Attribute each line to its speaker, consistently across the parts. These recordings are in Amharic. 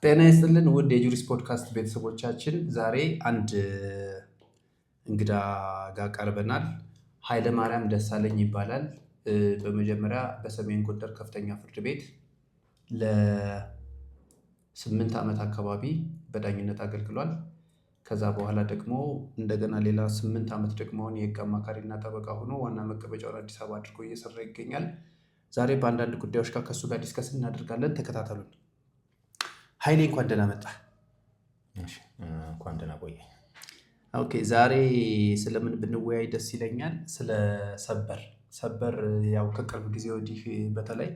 Speaker 1: ጤና ይስጥልን ውድ የጁሪስ ፖድካስት ቤተሰቦቻችን፣ ዛሬ አንድ እንግዳ ጋር ቀርበናል። ኃይለማርያም ደሳለኝ ይባላል። በመጀመሪያ በሰሜን ጎንደር ከፍተኛ ፍርድ ቤት ለ8 ዓመት አካባቢ በዳኝነት አገልግሏል። ከዛ በኋላ ደግሞ እንደገና ሌላ 8 ዓመት ደግሞ የህግ አማካሪና ጠበቃ ሆኖ ዋና መቀመጫውን አዲስ አበባ አድርጎ እየሰራ ይገኛል። ዛሬ በአንዳንድ ጉዳዮች ጋር ከእሱ ጋር ዲስከስ እናደርጋለን። ተከታተሉን። ኃይሌ እንኳን ደህና መጣ።
Speaker 2: እንኳን ደህና ቆየ።
Speaker 1: ኦኬ፣ ዛሬ ስለምን ብንወያይ ደስ ይለኛል? ስለ ሰበር ያው ከቅርብ ጊዜ ወዲህ በተለይ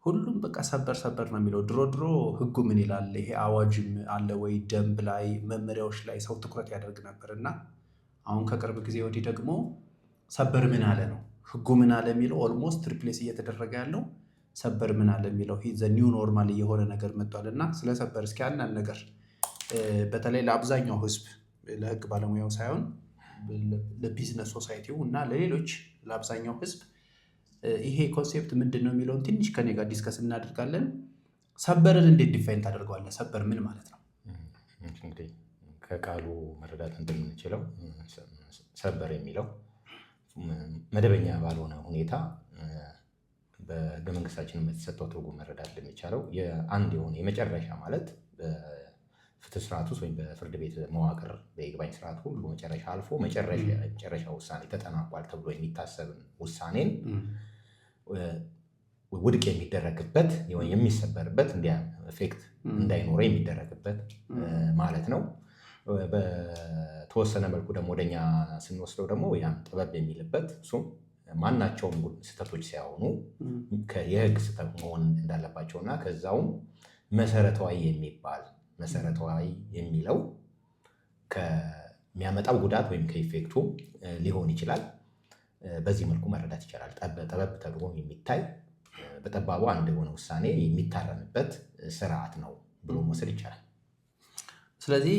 Speaker 1: ሁሉም በቃ ሰበር ነው የሚለው። ድሮ ህጉ ምን ይላል፣ ይሄ አዋጅም አለ ወይ ደንብ ላይ መመሪያዎች ላይ ሰው ትኩረት ያደርግ ነበር እና አሁን ከቅርብ ጊዜ ወዲህ ደግሞ ሰበር ምን አለ ነው። ህጉ ምን አለ የሚለው ኦልሞስት ሪፕሌስ እየተደረገ ያለው ሰበር ምን አለ የሚለው ኒው ኖርማል የሆነ ነገር መጥቷል። እና ስለ ሰበር እስኪ አንዳንድ ነገር በተለይ ለአብዛኛው ህዝብ፣ ለህግ ባለሙያው ሳይሆን ለቢዝነስ ሶሳይቲው እና ለሌሎች ለአብዛኛው ህዝብ ይሄ ኮንሴፕት ምንድን ነው የሚለውን ትንሽ ከኔ ጋር ዲስከስ እናደርጋለን። ሰበርን እንዴት ዲፋይን ታደርገዋለህ? ሰበር ምን ማለት ነው?
Speaker 2: እንግዲህ ከቃሉ መረዳት እንደምንችለው ሰበር የሚለው መደበኛ ባልሆነ ሁኔታ በህገ መንግስታችን የተሰጠው ትርጉም መረዳት እንደሚቻለው የአንድ የሆነ የመጨረሻ ማለት በፍትህ ስርዓት ውስጥ ወይም በፍርድ ቤት መዋቅር በይግባኝ ስርዓት ሁሉ መጨረሻ አልፎ መጨረሻ ውሳኔ ተጠናቋል ተብሎ የሚታሰብን ውሳኔን ውድቅ የሚደረግበት የሚሰበርበት እንዲያ ኤፌክት እንዳይኖረ የሚደረግበት ማለት ነው። በተወሰነ መልኩ ደግሞ ወደኛ ስንወስደው ደግሞ ያም ጥበብ የሚልበት እሱም ማናቸውም ስህተቶች ሲያሆኑ የህግ ስህተት መሆን እንዳለባቸው እና ከዛውም መሰረታዊ የሚለው ከሚያመጣው ጉዳት ወይም ከኢፌክቱ ሊሆን ይችላል። በዚህ መልኩ መረዳት ይቻላል። ጠበብ ተደርጎ የሚታይ በጠባቡ አንድ የሆነ ውሳኔ የሚታረምበት ስርዓት ነው ብሎ መውሰድ ይቻላል።
Speaker 1: ስለዚህ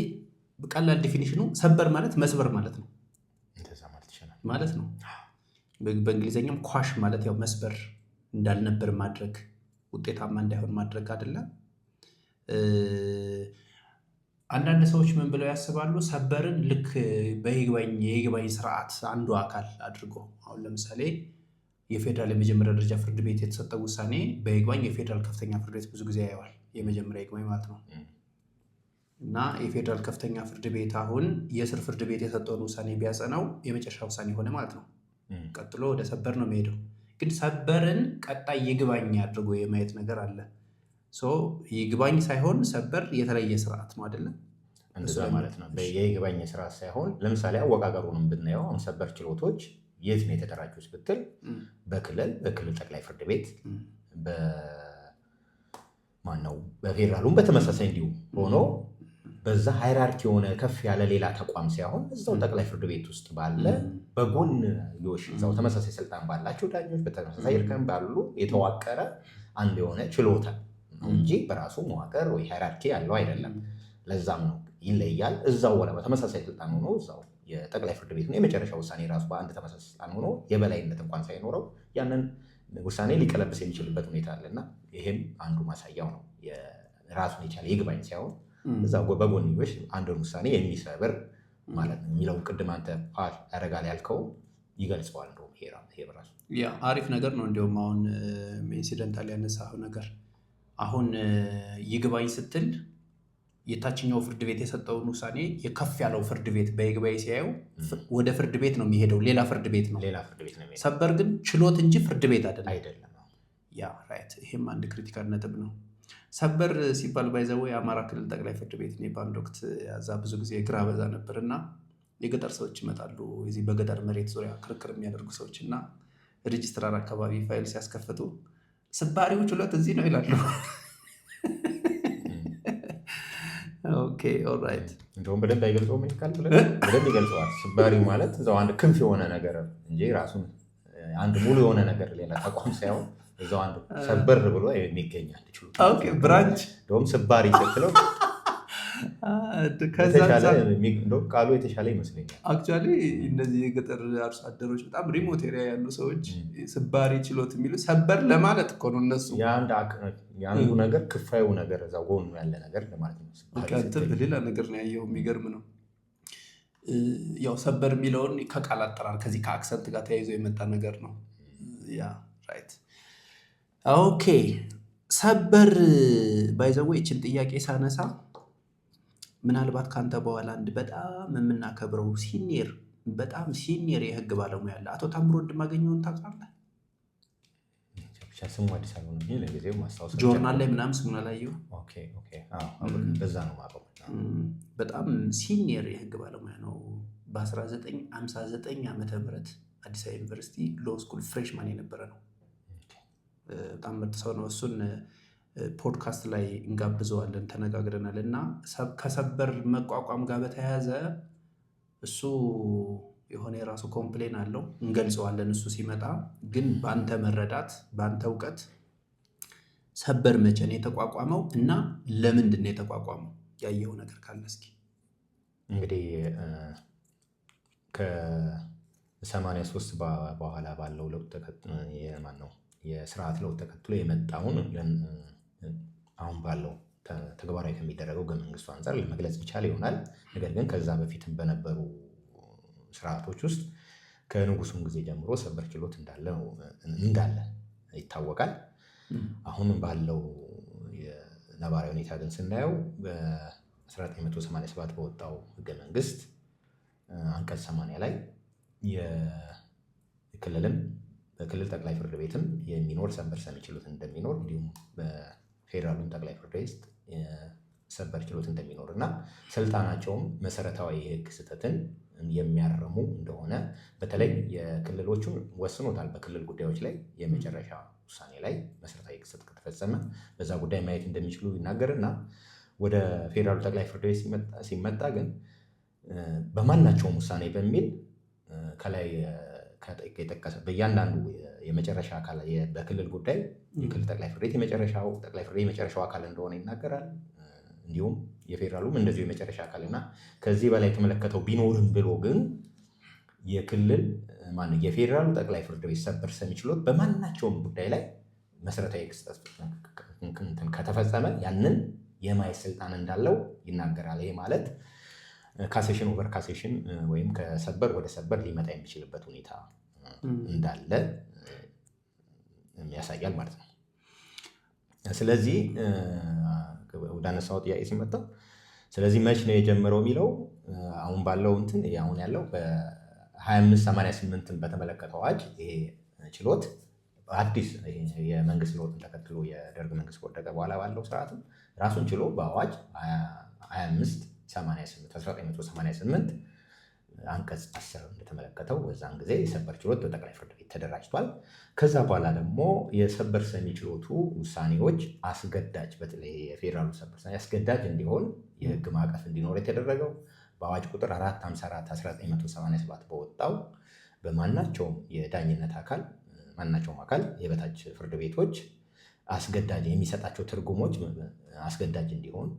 Speaker 1: ቀላል ዲፊኒሽኑ ሰበር ማለት መስበር ማለት ነው።
Speaker 2: እንደዛ ማለት ይቻላል
Speaker 1: ማለት ነው። በእንግሊዝኛም ኳሽ ማለት ያው መስበር፣ እንዳልነበር ማድረግ፣ ውጤታማ እንዳይሆን ማድረግ አይደለም። አንዳንድ ሰዎች ምን ብለው ያስባሉ? ሰበርን ልክ የይግባኝ ስርዓት አንዱ አካል አድርጎ፣ አሁን ለምሳሌ የፌዴራል የመጀመሪያ ደረጃ ፍርድ ቤት የተሰጠው ውሳኔ በይግባኝ የፌዴራል ከፍተኛ ፍርድ ቤት ብዙ ጊዜ ያየዋል። የመጀመሪያ ይግባኝ ማለት ነው። እና የፌዴራል ከፍተኛ ፍርድ ቤት አሁን የስር ፍርድ ቤት የሰጠውን ውሳኔ ቢያጸናው የመጨረሻ ውሳኔ ሆነ ማለት ነው። ቀጥሎ ወደ ሰበር ነው የሚሄደው። ግን ሰበርን ቀጣይ ይግባኝ አድርጎ የማየት ነገር አለ። ይግባኝ ሳይሆን ሰበር የተለየ ስርዓት ነው አይደለም?
Speaker 2: እንደዛ ማለት ነው። የይግባኝ ስርዓት ሳይሆን ለምሳሌ አወቃቀሩንም ብናየው አሁን ሰበር ችሎቶች የት ነው የተደራጁት ብትል በክልል ጠቅላይ ፍርድ ቤት በፌዴራሉም በተመሳሳይ እንዲሁ ሆኖ በዛ ሃይራርኪ የሆነ ከፍ ያለ ሌላ ተቋም ሳይሆን እዛው ጠቅላይ ፍርድ ቤት ውስጥ ባለ በጎንዮሽ እዛው ተመሳሳይ ስልጣን ባላቸው ዳኞች በተመሳሳይ እርከን ባሉ የተዋቀረ አንድ የሆነ ችሎታ ነው እንጂ በራሱ መዋቅር ወይ ሃይራርኪ ያለው አይደለም። ለዛም ነው ይለያል። እዛው ወደ ተመሳሳይ ስልጣን ሆኖ እዛው የጠቅላይ ፍርድ ቤት ነው የመጨረሻ ውሳኔ ራሱ በአንድ ተመሳሳይ ስልጣን ሆኖ የበላይነት እንኳን ሳይኖረው ያንን ውሳኔ ሊቀለብስ የሚችልበት ሁኔታ አለና ይሄም አንዱ ማሳያው ነው። ራሱን የቻለ ይግባኝ ሳይሆን እዛው በጎንዮሽ አንዱን ውሳኔ የሚሰብር ማለት ነው የሚለው ቅድም አንተ ያደርጋል ያልከው ይገልጸዋል። እንደውም ይሄ በራሱ
Speaker 1: አሪፍ ነገር ነው። እንዲሁም አሁን ኢንሲደንታል ያነሳው ነገር አሁን ይግባኝ ስትል የታችኛው ፍርድ ቤት የሰጠውን ውሳኔ የከፍ ያለው ፍርድ ቤት በይግባኝ ሲያየው ወደ ፍርድ ቤት ነው የሚሄደው። ሌላ ፍርድ ቤት ነው። ሰበር ግን ችሎት እንጂ ፍርድ ቤት አይደለም። ራይት። ይሄም አንድ ክሪቲካል ነጥብ ነው። ሰበር ሲባል ባይዘው የአማራ ክልል ጠቅላይ ፍርድ ቤት ነው። በአንድ ወቅት ያዛ ብዙ ጊዜ ግራ በዛ ነበር እና የገጠር ሰዎች ይመጣሉ። እዚህ በገጠር መሬት ዙሪያ ክርክር የሚያደርጉ ሰዎች እና ሬጅስትራር አካባቢ ፋይል ሲያስከፍቱ ስባሪው ችሎት እዚህ ነው ይላሉ። ኦኬ ኦልራይት።
Speaker 2: እንደውም በደንብ አይገልጸውም ይልካል ብለን በደንብ ይገልጸዋል። ስባሪው ማለት እዛው አንድ ክንፍ የሆነ ነገር እንጂ ራሱን አንድ ሙሉ የሆነ ነገር ሌላ ተቋም ሳይሆን እዛው አንድ ሰበር ብሎ የሚገኛል ችሎት።
Speaker 1: ኦኬ ብራንች
Speaker 2: እንደውም ስባሪ ስትለው ቃሉ የተሻለ ይመስለኛል።
Speaker 1: አክቹዋሊ እነዚህ የገጠር አርሶ አደሮች በጣም ሪሞት ኤሪያ ያሉ ሰዎች ስባሪ ችሎት የሚሉ ሰበር ለማለት እኮ ነው። እነሱ
Speaker 2: የአንዱ ነገር ክፋዩ ነገር እዛ ጎኑ ያለ ነገር ለማለት ነው።
Speaker 1: ሌላ ነገር ነው ያየው። የሚገርም ነው። ያው ሰበር የሚለውን ከቃል አጠራር ከዚህ ከአክሰንት ጋር ተያይዞ የመጣ ነገር ነው። ያ ራይት ኦኬ። ሰበር ባይዘው ይችን ጥያቄ ሳነሳ ምናልባት ካንተ በኋላ አንድ በጣም የምናከብረው በጣም ሲኒየር የህግ ባለሙያ አለ። አቶ ታምሮ ወንድማገኘውን ታውቃለህ?
Speaker 2: ስሙ አዲስ አበባ ለጊዜው ማስታወስ
Speaker 1: ጆርናል ላይ ምናምን ስሙን አላየሁ።
Speaker 2: በዛ ነው የማውቀው።
Speaker 1: በጣም ሲኒየር የህግ ባለሙያ ነው። በ1959 ዓመተ ምህረት አዲስ አበባ ዩኒቨርሲቲ ሎ ስኩል ፍሬሽማን የነበረ ነው። በጣም ምርጥ ሰው ነው። እሱን ፖድካስት ላይ እንጋብዘዋለን፣ ተነጋግረናል። እና ከሰበር መቋቋም ጋር በተያያዘ እሱ የሆነ የራሱ ኮምፕሌን አለው፣ እንገልጸዋለን እሱ ሲመጣ። ግን በአንተ መረዳት በአንተ እውቀት ሰበር መቼ ነው የተቋቋመው እና ለምንድን ነው የተቋቋመው? ያየው ነገር ካለ እስኪ።
Speaker 2: እንግዲህ ከ83 በኋላ ባለው ለውጥ የስርዓት ለውጥ ተከትሎ የመጣውን አሁን ባለው ተግባራዊ ከሚደረገው ህገ መንግስቱ አንጻር ለመግለጽ ይቻል ይሆናል። ነገር ግን ከዛ በፊትም በነበሩ ስርዓቶች ውስጥ ከንጉሱም ጊዜ ጀምሮ ሰበር ችሎት እንዳለ ይታወቃል። አሁንም ባለው ነባራዊ ሁኔታ ግን ስናየው በ1987 በወጣው ህገ መንግስት አንቀጽ 80 ላይ በክልል ጠቅላይ ፍርድ ቤትም የሚኖር ሰበር ሰሚ ችሎት እንደሚኖር እንዲሁም በፌዴራሉም ጠቅላይ ፍርድ ቤት ሰበር ችሎት እንደሚኖር እና ስልጣናቸውም መሰረታዊ የህግ ስህተትን የሚያርሙ እንደሆነ በተለይ የክልሎቹን ወስኖታል። በክልል ጉዳዮች ላይ የመጨረሻ ውሳኔ ላይ መሰረታዊ የህግ ስህተት ከተፈጸመ በዛ ጉዳይ ማየት እንደሚችሉ ይናገርና ወደ ፌዴራሉ ጠቅላይ ፍርድ ቤት ሲመጣ ግን በማናቸውም ውሳኔ በሚል ከላይ የጠቀሰ በእያንዳንዱ የመጨረሻ አካል በክልል ጉዳይ የክልል ጠቅላይ ፍርድ ቤት የመጨረሻው አካል እንደሆነ ይናገራል። እንዲሁም የፌዴራሉም እንደዚሁ የመጨረሻ አካልና ከዚህ በላይ የተመለከተው ቢኖርም ብሎ ግን የፌዴራሉ ጠቅላይ ፍርድ ቤት ሰበር ሰሚ ችሎት በማናቸውም ጉዳይ ላይ መሰረታዊ የህግ ስህተት ከተፈጸመ ያንን የማየት ስልጣን እንዳለው ይናገራል። ይሄ ማለት ካሴሽን ኦቨር ካሴሽን ወይም ከሰበር ወደ ሰበር ሊመጣ የሚችልበት ሁኔታ እንዳለ ያሳያል ማለት ነው። ስለዚህ ወደ አነሳው ጥያቄ ሲመጣ ስለዚህ መች ነው የጀመረው የሚለው አሁን ባለው አሁን ያለው በ2588 በተመለከተው አዋጅ ይሄ ችሎት አዲስ የመንግስት ለውጥን ተከትሎ የደርግ መንግስት ከወደቀ በኋላ ባለው ስርዓትም ራሱን ችሎ በአዋጅ 1988 አንቀጽ 10 እንደተመለከተው በዛን ጊዜ የሰበር ችሎት በጠቅላይ ፍርድ ቤት ተደራጅቷል። ከዛ በኋላ ደግሞ የሰበር ሰሚ ችሎቱ ውሳኔዎች አስገዳጅ፣ በተለይ የፌዴራሉ ሰበር ሰሚ አስገዳጅ እንዲሆን የህግ ማዕቀፍ እንዲኖር የተደረገው በአዋጅ ቁጥር 454/1987 በወጣው በማናቸውም የዳኝነት አካል ማናቸውም አካል የበታች ፍርድ ቤቶች አስገዳጅ የሚሰጣቸው ትርጉሞች አስገዳጅ እንዲሆን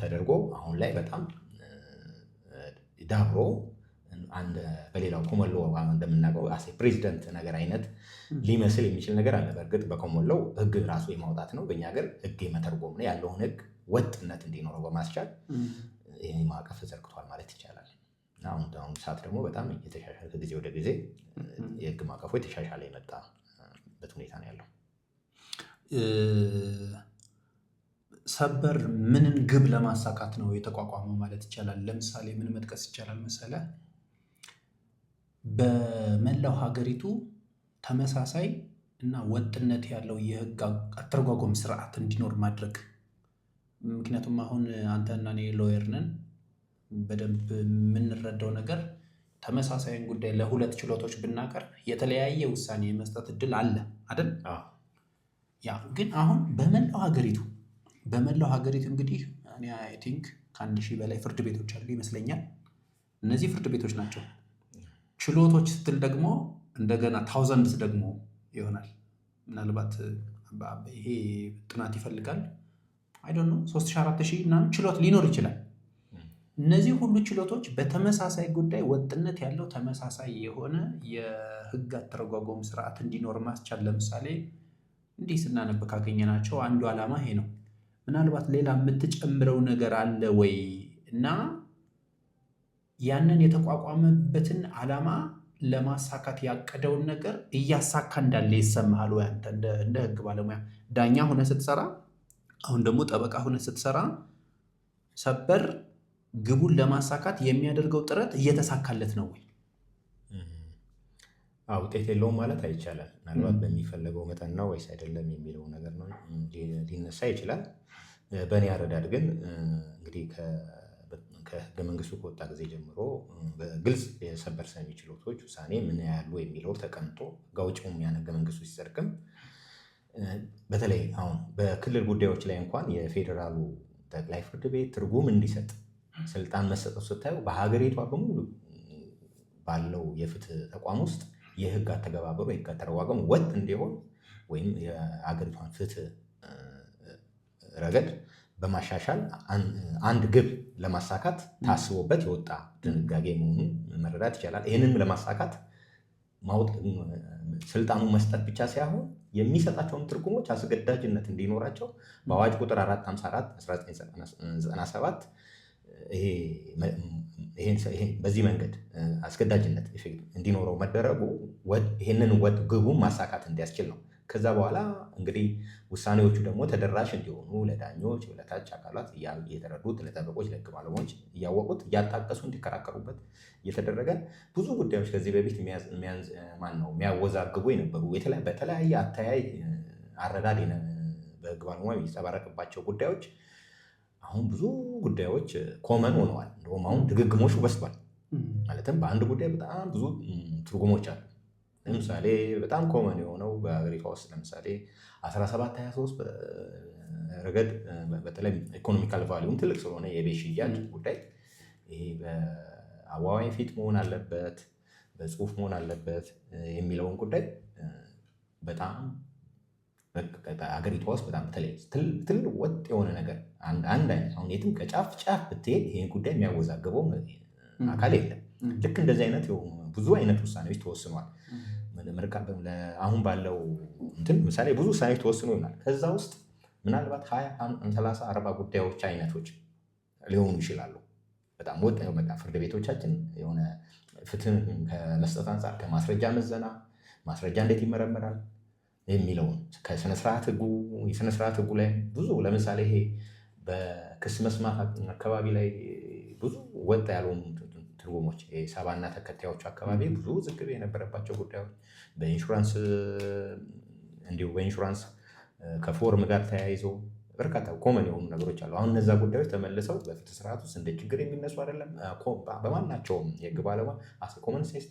Speaker 2: ተደርጎ አሁን ላይ በጣም ዳብሮ በሌላው ኮመን ሎው እንደምናውቀው ፕሬዚደንት ነገር አይነት ሊመስል የሚችል ነገር አለ። በእርግጥ በኮመን ሎው ህግ ራሱ የማውጣት ነው። በእኛ ሀገር ህግ የመተርጎም ነው። ያለውን ህግ ወጥነት እንዲኖረው በማስቻል ይህ ማዕቀፍ ተዘርግቷል ማለት ይቻላል። አሁን ሰዓት ደግሞ በጣም የተሻሻለ ከጊዜ ወደ ጊዜ የህግ ማዕቀፉ የተሻሻለ የመጣበት ሁኔታ ነው ያለው።
Speaker 1: ሰበር ምንን ግብ ለማሳካት ነው የተቋቋመው ማለት ይቻላል? ለምሳሌ ምን መጥቀስ ይቻላል መሰለ? በመላው ሀገሪቱ ተመሳሳይ እና ወጥነት ያለው የህግ አተረጓጎም ስርዓት እንዲኖር ማድረግ። ምክንያቱም አሁን አንተና እኔ ሎየር ነን። በደንብ የምንረዳው ነገር ተመሳሳይን ጉዳይ ለሁለት ችሎቶች ብናቀርብ የተለያየ ውሳኔ የመስጠት እድል አለ አይደል? ያ ግን አሁን በመላው ሀገሪቱ እንግዲህ እኔ አይ ቲንክ ከ1000 በላይ ፍርድ ቤቶች አሉ ይመስለኛል። እነዚህ ፍርድ ቤቶች ናቸው። ችሎቶች ስትል ደግሞ እንደገና ታውዘንድስ ደግሞ ይሆናል። ምናልባት ይሄ ጥናት ይፈልጋል። አይ ዶንት ኖ 3000 4000 ምናምን ችሎት ሊኖር ይችላል። እነዚህ ሁሉ ችሎቶች በተመሳሳይ ጉዳይ ወጥነት ያለው ተመሳሳይ የሆነ የህግ አተረጓጎም ስርዓት እንዲኖር ማስቻል። ለምሳሌ እንዲህ ስናነብ ካገኘናቸው አንዱ ዓላማ ይሄ ነው። ምናልባት ሌላ የምትጨምረው ነገር አለ ወይ? እና ያንን የተቋቋመበትን ዓላማ ለማሳካት ያቀደውን ነገር እያሳካ እንዳለ ይሰማሃል ወይ? አንተ እንደ ህግ ባለሙያ ዳኛ ሆነ ስትሰራ፣ አሁን ደግሞ ጠበቃ ሆነ ስትሰራ ሰበር ግቡን ለማሳካት የሚያደርገው ጥረት እየተሳካለት ነው ወይ?
Speaker 2: ውጤት የለውም ማለት አይቻልም። ምናልባት በሚፈለገው መጠን ነው ወይስ አይደለም የሚለው ነገር ነው ሊነሳ ይችላል። በእኔ አረዳድ ግን እንግዲህ ከህገ መንግስቱ ከወጣ ጊዜ ጀምሮ በግልጽ የሰበር ሰሚ ችሎቶች ውሳኔ ምን ያሉ የሚለው ተቀምጦ ህግ አውጪውም ያን ህገ መንግስቱ ሲጸድቅም በተለይ አሁን በክልል ጉዳዮች ላይ እንኳን የፌዴራሉ ጠቅላይ ፍርድ ቤት ትርጉም እንዲሰጥ ስልጣን መሰጠቱ ስታየው በሀገሪቷ በሙሉ ባለው የፍትህ ተቋም ውስጥ የህግ አተገባበሩ የህግ አተረጓጎም ወጥ እንዲሆን ወይም የሀገሪቷን ፍትህ ረገድ በማሻሻል አንድ ግብ ለማሳካት ታስቦበት የወጣ ድንጋጌ መሆኑን መረዳት ይቻላል። ይህንን ለማሳካት ስልጣኑ መስጠት ብቻ ሳይሆን የሚሰጣቸውን ትርጉሞች አስገዳጅነት እንዲኖራቸው በአዋጅ ቁጥር 454/1997 በዚህ መንገድ አስገዳጅነት እንዲኖረው መደረጉ ይህንን ወጥ ግቡን ማሳካት እንዲያስችል ነው። ከዛ በኋላ እንግዲህ ውሳኔዎቹ ደግሞ ተደራሽ እንዲሆኑ ለዳኞች፣ ለታች አካላት እየተረዱት፣ ለጠበቆች፣ ለህግ ባለሙያዎች እያወቁት እያጣቀሱ እንዲከራከሩበት እየተደረገ ብዙ ጉዳዮች ከዚህ በፊት የሚያወዛግቡ የነበሩ በተለያየ አተያይ አረዳድ በህግ ባለሙያ የሚንጸባረቅባቸው ጉዳዮች አሁን ብዙ ጉዳዮች ኮመን ሆነዋል። እንደውም አሁን ድግግሞሹ በስቷል። ማለትም በአንድ ጉዳይ በጣም ብዙ ትርጉሞች አሉ። ለምሳሌ በጣም ኮመን የሆነው በሀገሪቷ ውስጥ ለምሳሌ 1723 ረገድ በተለይ ኢኮኖሚካል ቫሊዩም ትልቅ ስለሆነ የቤት ሽያጭ ጉዳይ ይሄ በአዋዋይ ፊት መሆን አለበት በጽሁፍ መሆን አለበት የሚለውን ጉዳይ በጣም ሀገሪቷ ውስጥ በጣም በተለይ ትልቅ ወጥ የሆነ ነገር አንድ አይነት አሁን የትም ከጫፍ ጫፍ ብትሄድ ይሄን ጉዳይ የሚያወዛግበው አካል የለም። ልክ እንደዚህ አይነት ብዙ አይነት ውሳኔዎች ተወስኗል። አሁን ባለው ምሳሌ ብዙ ውሳኔዎች ተወስኖ ይሆናል። ከዛ ውስጥ ምናልባት 20፣ 30፣ 40 ጉዳዮች አይነቶች ሊሆኑ ይችላሉ። በጣም ወጥ በቃ ፍርድ ቤቶቻችን የሆነ ፍትህ ከመስጠት አንጻር ከማስረጃ ምዘና ማስረጃ እንዴት ይመረመራል የሚለውን የስነስርዓት ህጉ ላይ ብዙ ለምሳሌ ይሄ በክስ መስማት አካባቢ ላይ ብዙ ወጥ ያልሆኑ ትርጉሞች ሰባና ተከታዮቹ አካባቢ ብዙ ዝግብ የነበረባቸው ጉዳዮች በኢንሹራንስ ከፎርም ጋር ተያይዞ በርካታ ኮመን የሆኑ ነገሮች አሉ። አሁን እነዛ ጉዳዮች ተመልሰው በፍትህ ስርዓት ውስጥ እንደ ችግር የሚነሱ አይደለም። በማናቸውም የህግ ባለሙያ ኮመን ሴንስ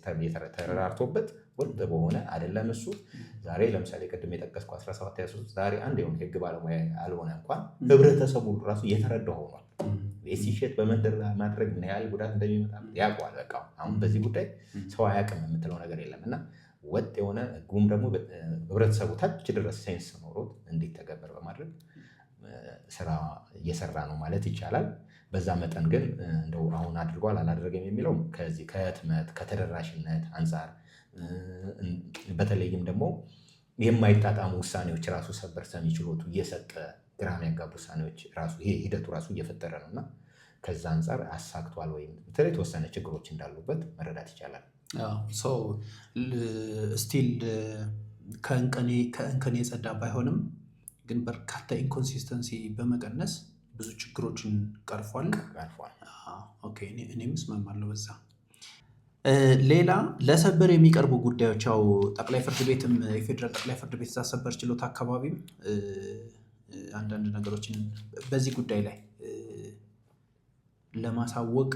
Speaker 2: ተረራርቶበት ወጥ በሆነ አይደለም። እሱ ዛሬ ለምሳሌ ቅድም የጠቀስኩ 1723 ዛሬ አንድ የሆነ የህግ ባለሙያ ያልሆነ እንኳን ህብረተሰቡ ራሱ እየተረዳ ሆኗል። ሲሸጥ በመንደር ማድረግ ምን ያህል ጉዳት እንደሚመጣ ያውቀዋል። በቃ አሁን በዚህ ጉዳይ ሰው አያውቅም የምትለው ነገር የለም እና ወጥ የሆነ ህጉም ደግሞ ህብረተሰቡ ታች ድረስ ሴንስ ኖሮት እንዲተገበር በማድረግ ስራ እየሰራ ነው ማለት ይቻላል። በዛ መጠን ግን እንደው አሁን አድርጓል አላደረገም የሚለው ከዚህ ከህትመት ከተደራሽነት አንጻር በተለይም ደግሞ የማይጣጣሙ ውሳኔዎች ራሱ ሰበር ሰሚ ችሎቱ እየሰጠ ግራ የሚያጋቡ ውሳኔዎች ራሱ ይሄ ሂደቱ ራሱ እየፈጠረ ነው እና ከዛ አንጻር አሳክቷል ወይም በተለይ የተወሰነ ችግሮች እንዳሉበት መረዳት ይቻላል።
Speaker 1: ስቲል ከእንከን የጸዳ ባይሆንም ግን በርካታ ኢንኮንሲስተንሲ በመቀነስ ብዙ ችግሮችን ቀርፏል። እኔም እስማማለሁ በዛ። ሌላ ለሰበር የሚቀርቡ ጉዳዮች ያው ጠቅላይ ፍርድ ቤትም የፌዴራል ጠቅላይ ፍርድ ቤት እዛ ሰበር ችሎት አካባቢም አንዳንድ ነገሮችን በዚህ ጉዳይ ላይ ለማሳወቅ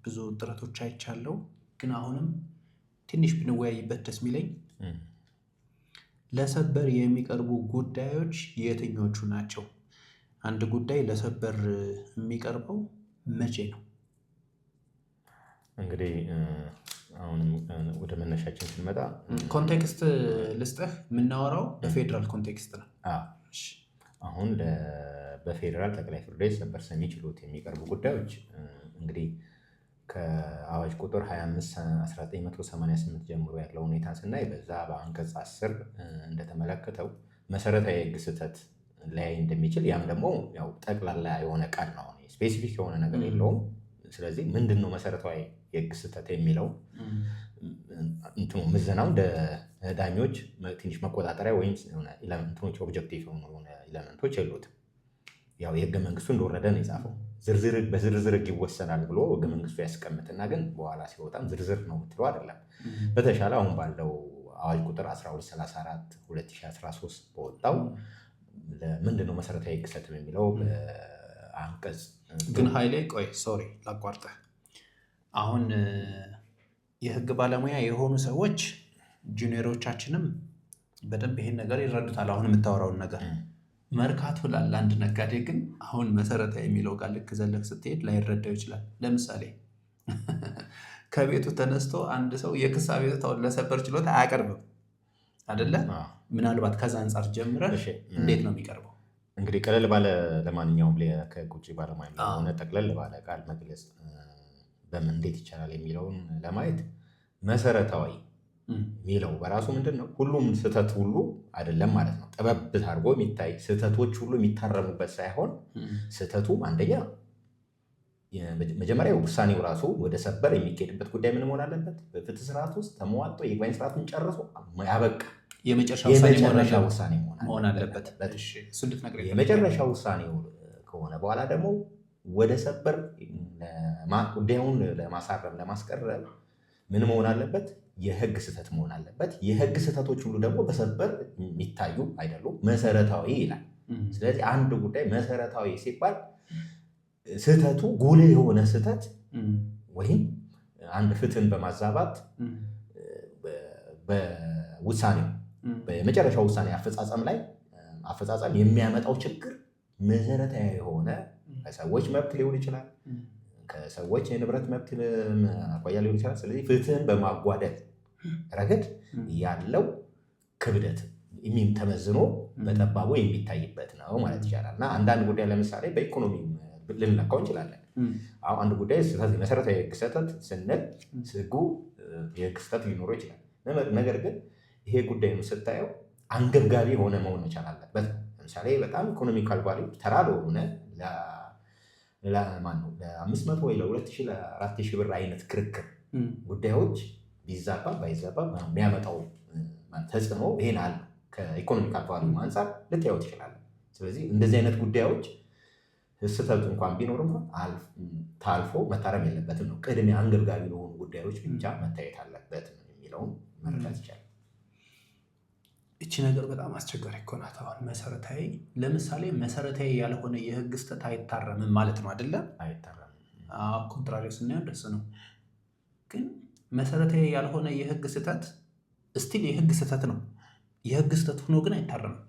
Speaker 1: ብዙ ጥረቶች አይቻለው። ግን አሁንም ትንሽ ብንወያይበት ደስ የሚለኝ ለሰበር የሚቀርቡ ጉዳዮች የትኞቹ ናቸው? አንድ ጉዳይ ለሰበር የሚቀርበው መቼ ነው?
Speaker 2: እንግዲህ አሁንም ወደ መነሻችን ስንመጣ ኮንቴክስት
Speaker 1: ልስጥህ። የምናወራው በፌዴራል ኮንቴክስት ነው።
Speaker 2: አሁን በፌዴራል ጠቅላይ ፍርድ ቤት ሰበር ሰሚ ችሎት የሚቀርቡ ጉዳዮች እንግዲህ ከአዋጅ ቁጥር 25/1988 ጀምሮ ያለው ሁኔታ ስናይ በዛ በአንቀጽ 10 እንደተመለከተው መሰረታዊ የህግ ስህተት ላይ እንደሚችል ያም ደግሞ ያው ጠቅላላ የሆነ ቃል ነው፣ ስፔሲፊክ የሆነ ነገር የለውም። ስለዚህ ምንድን ነው መሰረታዊ የህግ ስህተት የሚለው እንትኑ ምዘናው እንደ ዳኞች ትንሽ መቆጣጠሪያ ወይም ኤሌመንቶች ኦብጀክቲቭ የሆኑ ኤሌመንቶች የሉትም። ያው የህገ መንግስቱ እንደወረደ ነው የጻፈው። በዝርዝር ህግ ይወሰናል ብሎ ህገ መንግስቱ ያስቀምጥና ግን በኋላ ሲወጣም ዝርዝር ነው የምትለው አይደለም። በተሻለ አሁን ባለው አዋጅ ቁጥር 1234 2013 በወጣው ምንድን ነው መሰረታዊ ህግ ስህተት የሚለው አንቀጽ
Speaker 1: ግን ኃይሌ ቆይ ሶሪ ላቋርጠህ። አሁን የህግ ባለሙያ የሆኑ ሰዎች ጁኒየሮቻችንም በደንብ ይሄን ነገር ይረዱታል። አሁን የምታወራውን ነገር መርካቶ ላለ አንድ ነጋዴ ግን አሁን መሰረታዊ የሚለው ቃል ልክ ዘለህ ስትሄድ ላይረዳው ይችላል። ለምሳሌ ከቤቱ ተነስቶ አንድ ሰው የክስ አቤቱታውን ለሰበር ችሎት አያቀርብም አይደለ? ምናልባት ከዛ አንጻር ጀምረህ እንዴት ነው የሚቀርበው?
Speaker 2: እንግዲህ ቀለል ባለ ለማንኛውም ከህግ ውጭ ባለሙያ ሆነ ጠቅለል ባለ ቃል መግለጽ በምን እንዴት ይቻላል የሚለውን ለማየት መሰረታዊ የሚለው በራሱ ምንድን ነው ሁሉም ስህተት ሁሉ አይደለም ማለት ነው። ጠበብ አድርጎ የሚታይ ስህተቶች ሁሉ የሚታረሙበት ሳይሆን ስህተቱም አንደኛ መጀመሪያ ውሳኔው ራሱ ወደ ሰበር የሚካሄድበት ጉዳይ ምን መሆን አለበት? በፍትህ ስርዓት ውስጥ ተሟጦ የይግባኝ ስርዓቱን ጨርሶ ያበቃ የመጨረሻ ውሳኔ መሆን አለበት። የመጨረሻ ውሳኔው ከሆነ በኋላ ደግሞ ወደ ሰበር ጉዳዩን ለማሳረም ለማስቀረብ ምን መሆን አለበት? የህግ ስህተት መሆን አለበት። የህግ ስህተቶች ሁሉ ደግሞ በሰበር የሚታዩ አይደሉም፣ መሰረታዊ ይላል። ስለዚህ አንድ ጉዳይ መሰረታዊ ሲባል ስህተቱ ጉልህ የሆነ ስህተት ወይም አንድ ፍትህን በማዛባት በውሳኔው በመጨረሻው ውሳኔ አፈጻጸም የሚያመጣው ችግር መሰረታዊ የሆነ ከሰዎች መብት ሊሆን ይችላል፣ ከሰዎች የንብረት መብት አኳያ ሊሆን ይችላል። ስለዚህ ፍትህን በማጓደል ረገድ ያለው ክብደት ተመዝኖ በጠባቡ የሚታይበት ነው ማለት ይቻላል። እና አንዳንድ ጉዳይ ለምሳሌ በኢኮኖሚ ልንለካው እንችላለን። አሁን አንድ ጉዳይ መሰረታዊ የህግ ስህተት ስንል ህጉ የህግ ስህተት ሊኖረው ይችላል። ነገር ግን ይሄ ጉዳይ ስታየው አንገብጋቢ የሆነ መሆን መቻል አለበት። ለምሳሌ በጣም ኢኮኖሚካል ቫልዩ ተራ ለሆነ ለ500 ወይ ለ2000 ለ4000 ብር አይነት ክርክር ጉዳዮች ቢዛባ ባይዛባ የሚያመጣው ተጽዕኖ ይሄን አለ ከኢኮኖሚካል ቫልዩ አንጻር ልታየው ትችላለህ። ስለዚህ እንደዚህ አይነት ጉዳዮች ስህተቱ እንኳን ቢኖር እንኳን ታልፎ መታረም የለበትም ነው። ቅድሚያ አንገብጋቢ ለሆኑ ጉዳዮች ብቻ መታየት አለበት የሚለውን መረዳት ይቻላል።
Speaker 1: እቺ ነገር በጣም አስቸጋሪ እኮ ናት። አሁን መሰረታዊ ለምሳሌ መሰረታዊ ያልሆነ የህግ ስህተት አይታረምም ማለት ነው አይደለ?
Speaker 2: አይታረምም።
Speaker 1: ኮንትራሪው ስናየው ደስ ነው። ግን መሰረታዊ ያልሆነ የህግ ስህተት ስቲል የህግ ስህተት ነው። የህግ ስህተት ሆኖ ግን አይታረምም።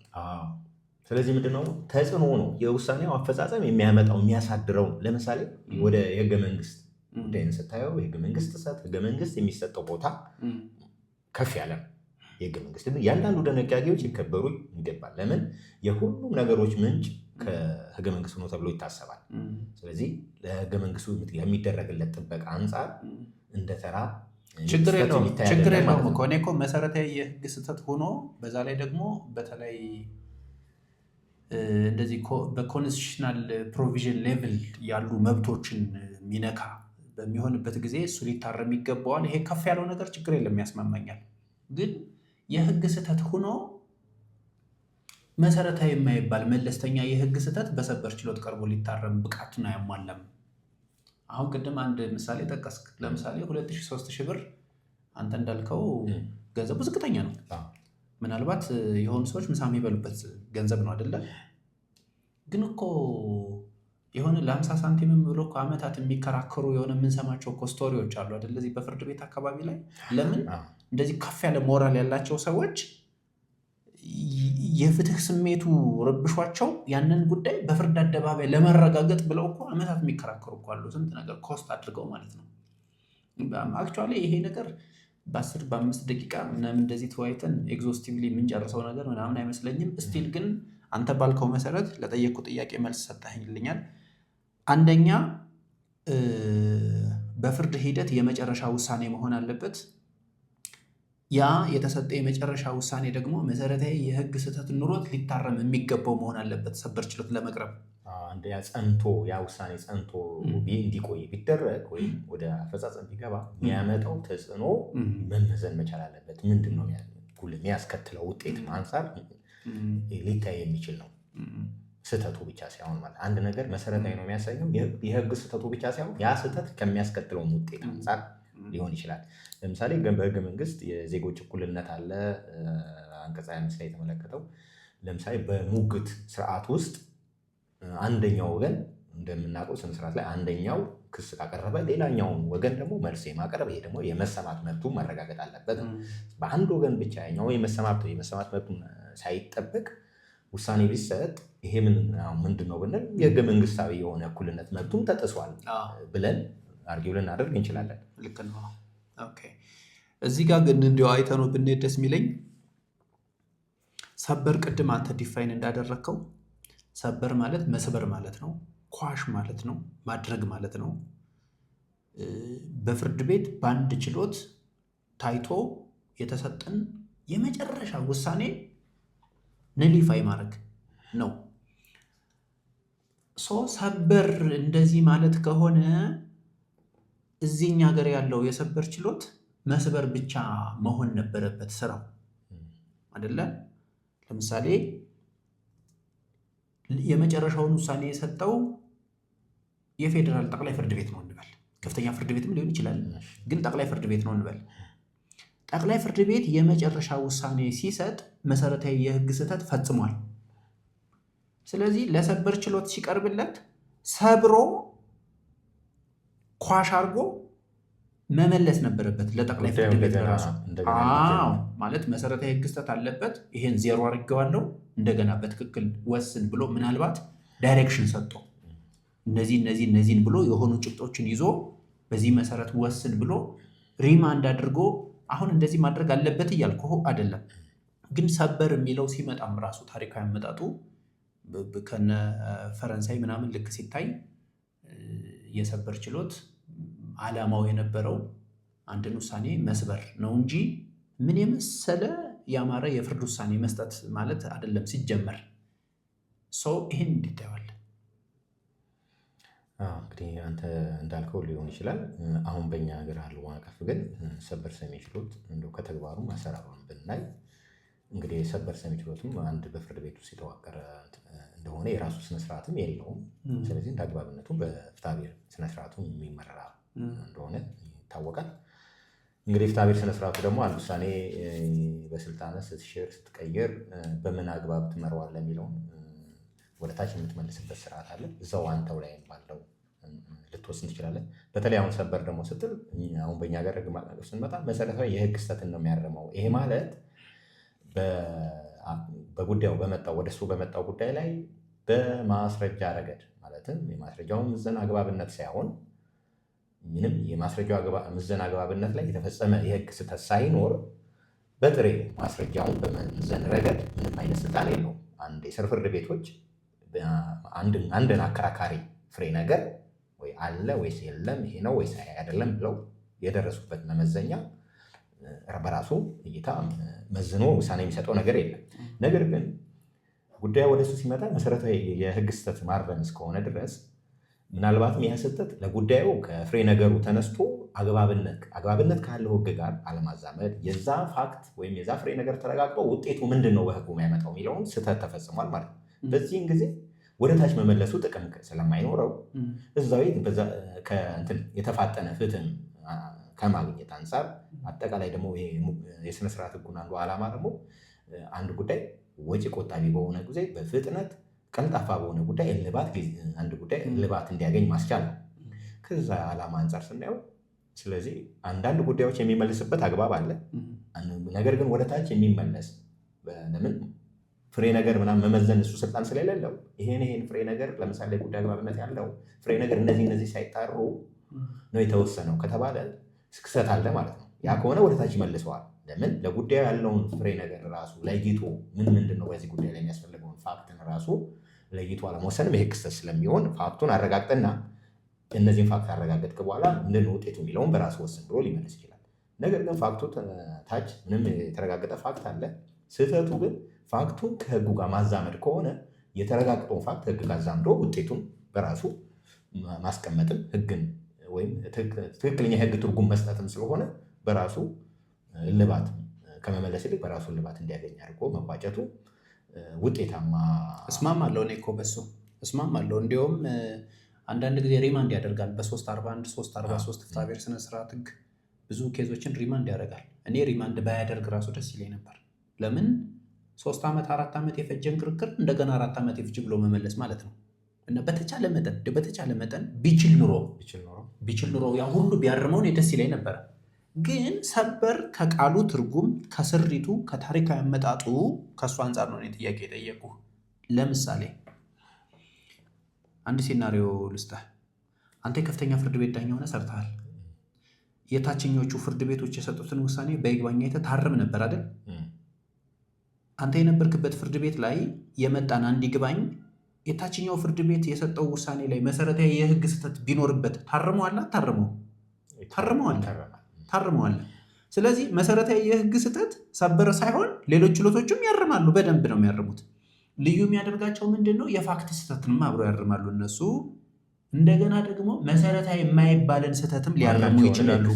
Speaker 2: ስለዚህ ምንድነው ተጽዕኖ ነው የውሳኔው አፈጻጸም የሚያመጣው የሚያሳድረው። ለምሳሌ ወደ የህገ መንግስት ጉዳይን ስታየው የህገ መንግስት ጥሰት ህገ መንግስት የሚሰጠው ቦታ ከፍ ያለ ነው። የህገ መንግስት ያንዳንዱ ድንጋጌዎች ሊከበሩ ይገባል። ለምን? የሁሉም ነገሮች ምንጭ ከህገ መንግስቱ ነው ተብሎ ይታሰባል። ስለዚህ ለህገ መንግስቱ የሚደረግለት ጥበቃ አንጻር እንደ ተራ
Speaker 1: ችግር የለውም እኮ እኔ እኮ መሰረታዊ የህግ ስህተት ሆኖ በዛ ላይ ደግሞ በተለይ እንደዚህ በኮንስቲቱሽናል ፕሮቪዥን ሌቭል ያሉ መብቶችን ሚነካ በሚሆንበት ጊዜ እሱ ሊታረም ይገባዋል። ይሄ ከፍ ያለው ነገር ችግር የለም ያስማማኛል። ግን የህግ ስህተት ሆኖ መሰረታዊ የማይባል መለስተኛ የህግ ስህተት በሰበር ችሎት ቀርቦ ሊታረም ብቃቱን አያሟላም። አሁን ቅድም አንድ ምሳሌ ጠቀስክ። ለምሳሌ 2000 3000 ብር አንተ እንዳልከው ገንዘቡ ዝቅተኛ ነው። ምናልባት የሆኑ ሰዎች ምሳ የሚበሉበት ገንዘብ ነው አይደለ? ግን እኮ የሆነ ለ50 ሳንቲም ብሎ እኮ ዓመታት የሚከራከሩ የሆነ የምንሰማቸው እኮ ስቶሪዎች አሉ አይደለ? እዚህ በፍርድ ቤት አካባቢ ላይ ለምን እንደዚህ ከፍ ያለ ሞራል ያላቸው ሰዎች የፍትህ ስሜቱ ረብሿቸው ያንን ጉዳይ በፍርድ አደባባይ ለመረጋገጥ ብለው እኮ ዓመታት የሚከራከሩ እኮ አሉ። ስንት ነገር ኮስት አድርገው ማለት ነው። አክቹዋሊ ይሄ ነገር በ10 በ5 ደቂቃ ምናምን እንደዚህ ተወያይተን ኤግዞስቲቭሊ የምንጨርሰው ነገር ምናምን አይመስለኝም። ስቲል ግን አንተ ባልከው መሰረት ለጠየቁ ጥያቄ መልስ ሰጥተኸኛል። አንደኛ በፍርድ ሂደት የመጨረሻ ውሳኔ መሆን አለበት። ያ የተሰጠ የመጨረሻ ውሳኔ ደግሞ መሰረታዊ የህግ ስህተት ኑሮት ሊታረም የሚገባው መሆን አለበት ሰበር ችሎት ለመቅረብ።
Speaker 2: አንደኛ ጸንቶ ያ ውሳኔ ጸንቶ እንዲቆይ ቢደረግ ወይም ወደ አፈጻጸም ቢገባ የሚያመጣው ተጽዕኖ መመዘን መቻል አለበት። ምንድን ነው የሚያስከትለው ውጤት አንጻር ሊታይ የሚችል ነው። ስህተቱ ብቻ ሳይሆን ማለት አንድ ነገር መሰረታዊ ነው የሚያሳየው የህግ ስህተቱ ብቻ ሳይሆን ያ ስህተት ከሚያስከትለው ውጤት አንጻር ሊሆን ይችላል። ለምሳሌ በህገ መንግስት የዜጎች እኩልነት አለ። አንቀጽ 25 ላይ የተመለከተው ለምሳሌ በሙግት ስርዓት ውስጥ አንደኛው ወገን እንደምናውቀው ስነ ስርዓት ላይ አንደኛው ክስ ካቀረበ ሌላኛውን ወገን ደግሞ መልስ የማቅረብ ይሄ ደግሞ የመሰማት መብቱ መረጋገጥ አለበት። በአንድ ወገን ብቻ ያኛው የመሰማት መብቱ ሳይጠበቅ ውሳኔ ቢሰጥ ይሄ ምንድን ነው ብንል የህገ መንግስታዊ የሆነ እኩልነት መብቱን ተጥሷል ብለን አርጊው ልናደርግ እንችላለን።
Speaker 1: ልክ ነው። ኦኬ እዚህ ጋር ግን እንዲያው አይተነው ብንሄድ ደስ የሚለኝ ሰበር ቅድም አንተ ዲፋይን እንዳደረግከው ሰበር ማለት መስበር ማለት ነው፣ ኳሽ ማለት ነው፣ ማድረግ ማለት ነው። በፍርድ ቤት በአንድ ችሎት ታይቶ የተሰጠን የመጨረሻ ውሳኔ ነሊፋይ ማድረግ ነው። ሰበር እንደዚህ ማለት ከሆነ እዚህኛ ሀገር ያለው የሰበር ችሎት መስበር ብቻ መሆን ነበረበት ስራው አይደለ? ለምሳሌ የመጨረሻውን ውሳኔ የሰጠው የፌዴራል ጠቅላይ ፍርድ ቤት ነው እንበል። ከፍተኛ ፍርድ ቤትም ሊሆን ይችላል፣ ግን ጠቅላይ ፍርድ ቤት ነው እንበል። ጠቅላይ ፍርድ ቤት የመጨረሻ ውሳኔ ሲሰጥ መሰረታዊ የህግ ስህተት ፈጽሟል። ስለዚህ ለሰበር ችሎት ሲቀርብለት ሰብሮ ኳሽ አድርጎ መመለስ ነበረበት ለጠቅላይ ፍርድ ቤት ራሱ። ማለት መሰረታዊ ህግ ስህተት አለበት፣ ይሄን ዜሮ አድርጌዋለሁ፣ እንደገና በትክክል ወስን ብሎ ምናልባት ዳይሬክሽን ሰጥቶ እነዚህን ብሎ የሆኑ ጭብጦችን ይዞ በዚህ መሰረት ወስን ብሎ ሪማንድ አድርጎ አሁን እንደዚህ ማድረግ አለበት እያልኩ አይደለም። ግን ሰበር የሚለው ሲመጣም ራሱ ታሪካዊ አመጣጡ ከነ ፈረንሳይ ምናምን ልክ ሲታይ የሰበር ችሎት ዓላማው የነበረው አንድን ውሳኔ መስበር ነው እንጂ ምን የመሰለ ያማረ የፍርድ ውሳኔ መስጠት ማለት አይደለም ሲጀመር። ሰው ይህን እንዲታየዋል።
Speaker 2: እንግዲህ አንተ እንዳልከው ሊሆን ይችላል። አሁን በእኛ ሀገር ያለው አቀፍ ግን ሰበር ሰሚ ችሎት እንደው ከተግባሩም አሰራሩን ብናይ እንግዲህ የሰበር ሰሚ ችሎትም አንድ በፍርድ ቤት ውስጥ የተዋቀረ እንደሆነ የራሱ ስነስርዓትም የለውም። ስለዚህ እንደ አግባብነቱ በፍትሐብሔር ስነስርዓቱ የሚመራ እንደሆነ ይታወቃል። እንግዲህ ፍትሐብሔር ስነስርዓቱ ደግሞ አንድ ውሳኔ በስልጣነ ስትሽር ስትቀይር በምን አግባብ ትመራዋለህ የሚለውን ወደ ታች የምትመልስበት ስርዓት አለ። እዛው አንተው ላይ ባለው ልትወስን ትችላለህ። በተለይ አሁን ሰበር ደግሞ ስትል አሁን በእኛ ሀገር ህግ ማዕቀፍ ስንመጣ መሰረታዊ የህግ ስህተትን ነው የሚያርመው። ይሄ ማለት በጉዳዩ በመጣው ወደሱ በመጣው ጉዳይ ላይ በማስረጃ ረገድ ማለትም የማስረጃውን ምዘና አግባብነት ሳይሆን ምንም የማስረጃው ምዘና አግባብነት ላይ የተፈጸመ የህግ ስህተት ሳይኖር በጥሬ ማስረጃውን በመዘን ረገድ ምንም አይነት ስልጣን የለውም። አንድ የስር ፍርድ ቤቶች አንድን አከራካሪ ፍሬ ነገር ወይ አለ ወይስ የለም፣ ይሄ ነው ወይስ አይደለም ብለው የደረሱበት መመዘኛ በራሱ እይታ መዝኖ ውሳኔ የሚሰጠው ነገር የለም። ነገር ግን ጉዳዩ ወደሱ ሲመጣ መሰረታዊ የህግ ስህተት ማረም እስከሆነ ድረስ ምናልባትም ይህ ስህተት ለጉዳዩ ከፍሬ ነገሩ ተነስቶ አግባብነት ካለው ህግ ጋር አለማዛመድ፣ የዛ ፋክት ወይም የዛ ፍሬ ነገር ተረጋግጦ ውጤቱ ምንድን ነው በህጉ የሚያመጣው የሚለውን ስህተት ተፈጽሟል ማለት ነው። በዚህን ጊዜ ወደ ታች መመለሱ ጥቅም ስለማይኖረው እዛው የተፋጠነ ፍትህን ከማግኘት አንጻር አጠቃላይ ደግሞ የስነስርዓት ህጉን አንዱ ዓላማ ደግሞ አንድ ጉዳይ ወጪ ቆጣቢ በሆነ ጊዜ በፍጥነት ቀልጣፋ በሆነ ጉዳይ አንድ ጉዳይ እልባት እንዲያገኝ ማስቻል ነው ከዛ ዓላማ አንጻር ስናየው። ስለዚህ አንዳንድ ጉዳዮች የሚመልስበት አግባብ አለ። ነገር ግን ወደ ታች የሚመለስ ለምን ፍሬ ነገር ምናምን መመዘን እሱ ስልጣን ስለሌለው ይሄን ፍሬ ነገር ለምሳሌ ጉዳይ አግባብነት ያለው ፍሬ ነገር እነዚህ ሳይጣሩ ነው የተወሰነው ከተባለ ስክሰት አለ ማለት ነው። ያ ከሆነ ወደታች ይመልሰዋል። ለምን ለጉዳዩ ያለውን ፍሬ ነገር ራሱ ለይቶ ምንድን ነው በዚህ ጉዳይ ላይ የሚያስፈልገውን ፋክትን ራሱ ለይቶ አለመወሰንም ይሄ ክስተት ስለሚሆን ፋክቱን አረጋግጥና እነዚህን ፋክት አረጋገጥክ በኋላ ምንድን ነው ውጤቱ የሚለውን በራሱ ወስን ብሎ ሊመልስ ይችላል። ነገር ግን ፋክቱ ታች ምንም የተረጋገጠ ፋክት አለ። ስህተቱ ግን ፋክቱን ከህጉ ጋር ማዛመድ ከሆነ የተረጋገጠውን ፋክት ህግ ጋር አዛምዶ ውጤቱን በራሱ ማስቀመጥም ህግን ወይም ትክክለኛ የህግ ትርጉም መስጠትም ስለሆነ በራሱ እልባት ከመመለስ ይልቅ በራሱ እልባት እንዲያገኝ አድርጎ መቋጨቱ ውጤታማ።
Speaker 1: እስማማለሁ። እኔ እኮ በሱ እስማማለሁ። እንዲሁም አንዳንድ ጊዜ ሪማንድ ያደርጋል። በ341 343 ፍትሐብሔር ስነ ስርዓት ህግ ብዙ ኬዞችን ሪማንድ ያደርጋል። እኔ ሪማንድ ባያደርግ ራሱ ደስ ይለኝ ነበር። ለምን 3 ዓመት 4 ዓመት የፈጀን ክርክር እንደገና 4 ዓመት የፍጅ ብሎ መመለስ ማለት ነው። እና በተቻለ መጠን ቢችል ኑሮ ያ ሁሉ ቢያርመው እኔ ደስ ይለኝ ነበረ። ግን ሰበር ከቃሉ ትርጉም ከስሪቱ ከታሪካዊ አመጣጡ ከእሱ አንጻር ነው እኔ ጥያቄ የጠየቁ። ለምሳሌ አንድ ሴናሪዮ ልስጥህ። አንተ የከፍተኛ ፍርድ ቤት ዳኛ ሆነህ ሰርተሃል። የታችኞቹ ፍርድ ቤቶች የሰጡትን ውሳኔ በይግባኝ አይተህ ታርም ነበር አይደል? አንተ የነበርክበት ፍርድ ቤት ላይ የመጣን አንድ ይግባኝ የታችኛው ፍርድ ቤት የሰጠው ውሳኔ ላይ መሰረታዊ የህግ ስህተት ቢኖርበት ታርመዋል? ታርመዋል። ስለዚህ መሰረታዊ የህግ ስህተት ሰበር ሳይሆን ሌሎች ችሎቶችም ያርማሉ። በደንብ ነው የሚያርሙት። ልዩ የሚያደርጋቸው ምንድን ነው? የፋክት ስህተትንም አብረው ያርማሉ እነሱ። እንደገና ደግሞ መሰረታዊ የማይባልን ስህተትም ሊያርሙ ይችላሉ።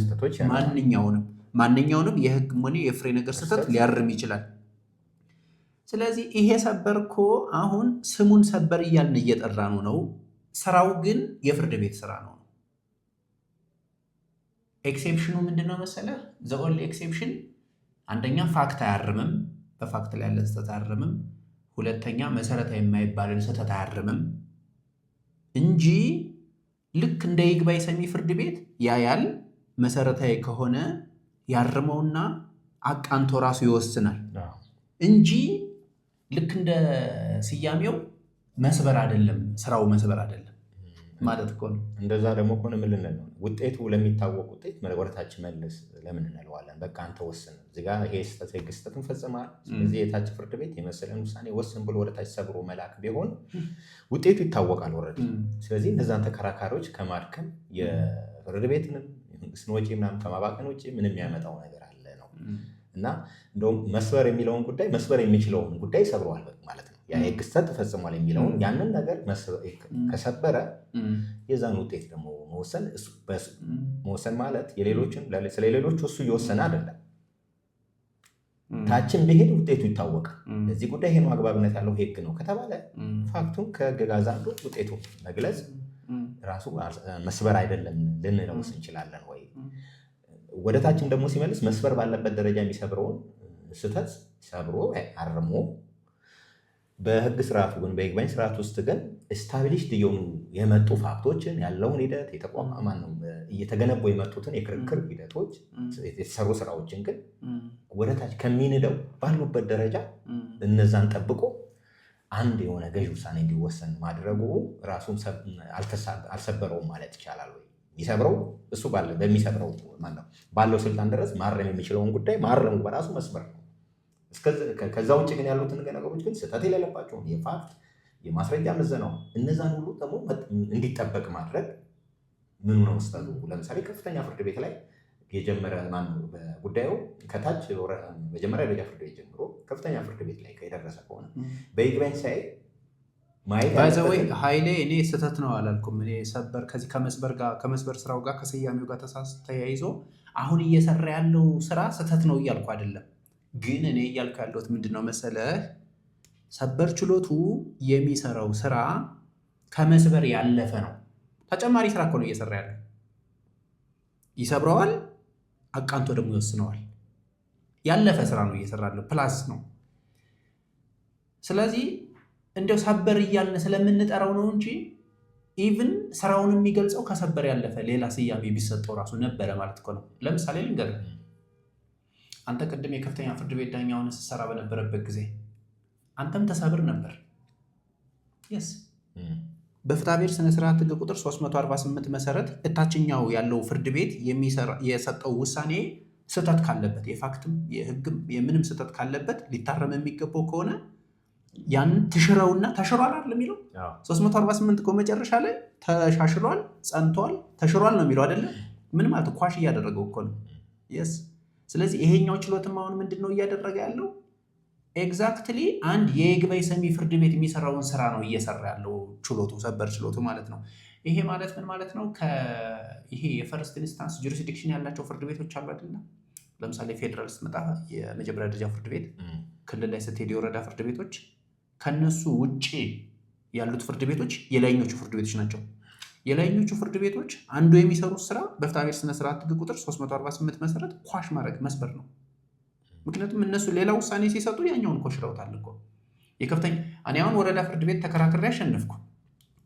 Speaker 1: ማንኛውንም የህግም ሆነ የፍሬ ነገር ስህተት ሊያርም ይችላል። ስለዚህ ይሄ ሰበር እኮ አሁን ስሙን ሰበር እያልን እየጠራ ነው። ስራው ግን የፍርድ ቤት ስራ ነው። ኤክሴፕሽኑ ምንድነው መሰለህ? ዘኦል ኤክሴፕሽን አንደኛ ፋክት አያርምም፣ በፋክት ላይ ያለ ስህተት አያርምም። ሁለተኛ መሰረታዊ የማይባልን ስህተት አያርምም እንጂ ልክ እንደ ይግባኝ ሰሚ ፍርድ ቤት ያያል። መሰረታዊ ከሆነ ያርመውና አቃንቶ ራሱ ይወስናል እንጂ ልክ እንደ ስያሜው መስበር አይደለም፣ ስራው መስበር አይደለም ማለት እኮ ነው።
Speaker 2: እንደዛ ደግሞ ከሆነ ምን ልንል ነው? ውጤቱ ለሚታወቅ ውጤት ወደታች መልስ ለምን እንለዋለን? በቃ አንተ ወስን፣ እዚህ ጋር ይሄ ህግ ስህተትን ፈጽመሃል፣ ስለዚህ የታች ፍርድ ቤት የመሰለን ውሳኔ ወስን ብሎ ወደታች ሰብሮ መላክ ቢሆን ውጤቱ ይታወቃል ወረድ። ስለዚህ እነዛን ተከራካሪዎች ከማድከም የፍርድ ቤትንም የመንግስትን ወጪ ምናምን ከማባከን ውጭ ምን የሚያመጣው ነገር አለ ነው። እና እንደውም መስበር የሚለውን ጉዳይ መስበር የሚችለውን ጉዳይ ሰብረዋል ማለት ነው። ያ የህግ ስህተት ተፈጽሟል የሚለውን ያንን ነገር ከሰበረ የዛን ውጤት ደግሞ መወሰን ማለት ስለሌሎቹ እሱ እየወሰነ አይደለም። ታችን ብሄድ ውጤቱ ይታወቃል። ለዚህ ጉዳይ ይሄ ነው አግባብነት ያለው ህግ ነው ከተባለ ፋክቱን ከህግ ጋር ዛንዶ ውጤቱ መግለጽ ራሱ መስበር አይደለም ልንለውስ እንችላለን ወይ? ወደ ታችን ደግሞ ሲመልስ መስበር ባለበት ደረጃ የሚሰብረውን ስህተት ሰብሮ አርሞ በህግ ስርዓቱ ግን በይግባኝ ስርዓት ውስጥ ግን ስታብሊሽድ እየሆኑ የመጡ ፋክቶችን ያለውን ሂደት የተቋቋመ ነው እየተገነቡ የመጡትን የክርክር ሂደቶች የተሰሩ ስራዎችን ግን ወደታች ከሚንደው ባሉበት ደረጃ እነዛን ጠብቆ አንድ የሆነ ገዥ ውሳኔ እንዲወሰን ማድረጉ ራሱን አልሰበረውም ማለት ይቻላል ወይ? ይሰብረው እሱ በሚሰብረው ባለው ስልጣን ድረስ ማረም የሚችለውን ጉዳይ ማረሙ በራሱ መስበር ነው። ከዛ ውጭ ግን ያሉትን ነገሮች ግን ስህተት የሌለባቸውን የፋክት የማስረጃ ምዘናው እነዛን ሁሉ ደግሞ እንዲጠበቅ ማድረግ ምኑ ነው ስህተቱ? ለምሳሌ ከፍተኛ ፍርድ ቤት ላይ የጀመረ ጉዳዩ ከታች መጀመሪያ ደረጃ ፍርድ ቤት ጀምሮ ከፍተኛ ፍርድ ቤት ላይ ከደረሰ ከሆነ በይግባኝ ሳይ
Speaker 1: ባይዘወይ ኃይሌ እኔ ስህተት ነው አላልኩም። እኔ ሰበር ከዚህ ከመስበር ስራው ጋር ከስያሜው ጋር ተያይዞ አሁን እየሰራ ያለው ስራ ስህተት ነው እያልኩ አይደለም። ግን እኔ እያልኩ ያለሁት ምንድን ነው መሰለህ፣ ሰበር ችሎቱ የሚሰራው ስራ ከመስበር ያለፈ ነው። ተጨማሪ ስራ እኮ ነው እየሰራ ያለው። ይሰብረዋል፣ አቃንቶ ደግሞ ይወስነዋል። ያለፈ ስራ ነው እየሰራ ያለው፣ ፕላስ ነው። ስለዚህ እንደው ሰበር እያልን ስለምንጠራው ነው እንጂ ኢቭን ስራውን የሚገልጸው ከሰበር ያለፈ ሌላ ስያሜ ቢሰጠው ራሱ ነበረ ማለት እኮ ነው። ለምሳሌ ልንገርህ፣ አንተ ቅድም የከፍተኛ ፍርድ ቤት ዳኛ ሆነህ ስትሰራ በነበረበት ጊዜ አንተም ተሰብር ነበር። የስ በፍትሐብሔር ስነ ስርዓት ህግ ቁጥር 348 መሰረት እታችኛው ያለው ፍርድ ቤት የሰጠው ውሳኔ ስህተት ካለበት የፋክትም የህግም የምንም ስህተት ካለበት ሊታረም የሚገባው ከሆነ ያንን ትሽረውና ተሽሯል አይደል የሚለው 348 እኮ መጨረሻ ላይ ተሻሽሏል፣ ጸንቷል፣ ተሽሯል ነው የሚለው አይደለ? ምን ማለት ኳሽ እያደረገው እኮ ነው። የስ ስለዚህ ይሄኛው ችሎትም አሁን ምንድን ነው እያደረገ ያለው? ኤግዛክትሊ አንድ የይግባኝ ሰሚ ፍርድ ቤት የሚሰራውን ስራ ነው እየሰራ ያለው ችሎቱ፣ ሰበር ችሎቱ ማለት ነው። ይሄ ማለት ምን ማለት ነው? ይሄ የፈርስት ኢንስታንስ ጁሪስዲክሽን ያላቸው ፍርድ ቤቶች አሉ አይደለም? ለምሳሌ ፌዴራል ስትመጣ የመጀመሪያ ደረጃ ፍርድ ቤት፣ ክልል ላይ ስትሄድ የወረዳ ፍርድ ቤቶች፣ ከነሱ ውጭ ያሉት ፍርድ ቤቶች የላይኞቹ ፍርድ ቤቶች ናቸው። የላይኞቹ ፍርድ ቤቶች አንዱ የሚሰሩት ስራ በፍትሐብሔር ስነ ስርዓት ህግ ቁጥር 348 መሰረት ኳሽ ማድረግ መስበር ነው። ምክንያቱም እነሱ ሌላ ውሳኔ ሲሰጡ ያኛውን እኮ ሽረውታል እኮ። እኔ አሁን ወረዳ ፍርድ ቤት ተከራክሬ ያሸነፍኩ፣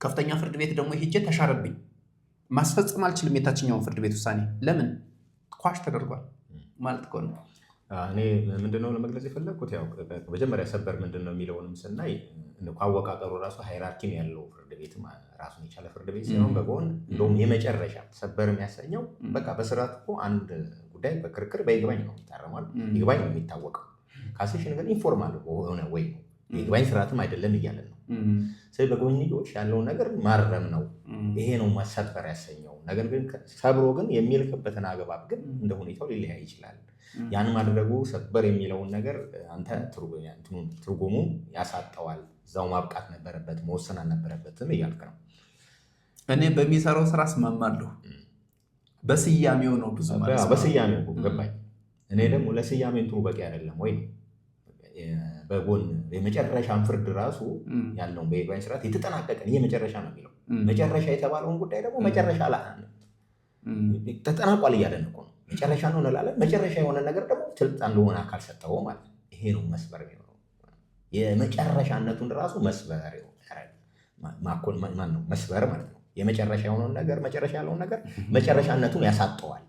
Speaker 1: ከፍተኛ ፍርድ ቤት ደግሞ ሄጄ ተሻረብኝ፣ ማስፈጸም አልችልም የታችኛውን ፍርድ ቤት ውሳኔ። ለምን? ኳሽ ተደርጓል ማለት እኮ ነው።
Speaker 2: እኔ ምንድነው ለመግለጽ የፈለግኩት ያው መጀመሪያ ሰበር ምንድነው የሚለውንም ስናይ አወቃቀሩ ራሱ ሃይራርኪም ያለው ፍርድ ቤት ራሱን የቻለ ፍርድ ቤት ሲሆን በጎን እንደውም የመጨረሻ ሰበር የሚያሰኘው በቃ በስርዓት እኮ አንድ ጉዳይ በክርክር በይግባኝ ነው የሚታረማል። ይግባኝ ነው የሚታወቀው። ካሴሽን ግን ኢንፎርማል ሆነ ወይ ነው የይግባኝ ስርዓትም አይደለም እያለን ነው። ስለዚህ በጎንዮሽ ያለውን ነገር ማረም ነው። ይሄ ነው ማሰበር ያሰኘው። ነገር ግን ሰብሮ ግን የሚልክበትን አግባብ ግን እንደ ሁኔታው ሊለያይ ይችላል። ያን ማድረጉ ሰበር የሚለውን ነገር አንተ ትርጉሙ ያሳጠዋል። እዛው ማብቃት ነበረበት፣ መወሰን አልነበረበትም እያልክ ነው።
Speaker 1: እኔ በሚሰራው ስራ እስማማለሁ። በስያሜው ነው ብዙ ማለት ነው።
Speaker 2: በስያሜው ገባኝ። እኔ ደግሞ ለስያሜ እንትኑ በቂ አይደለም ወይ በጎን የመጨረሻን ፍርድ ራሱ ያለውን በይግባኝ ስርዓት የተጠናቀቀን የመጨረሻ ነው የሚለው። መጨረሻ የተባለውን ጉዳይ ደግሞ መጨረሻ ተጠናቋል እያለን እኮ ነው። መጨረሻ ነው እንላለን። መጨረሻ የሆነ ነገር ደግሞ ስልጣን ለሆነ አካል ሰጠው ማለት ነው። ይሄ ነው መስበር የሚሆነው። የመጨረሻነቱን ራሱ መስበር ነው መስበር ማለት ነው። የመጨረሻ የሆነውን ነገር መጨረሻ ያለውን ነገር መጨረሻነቱን ያሳጠዋል።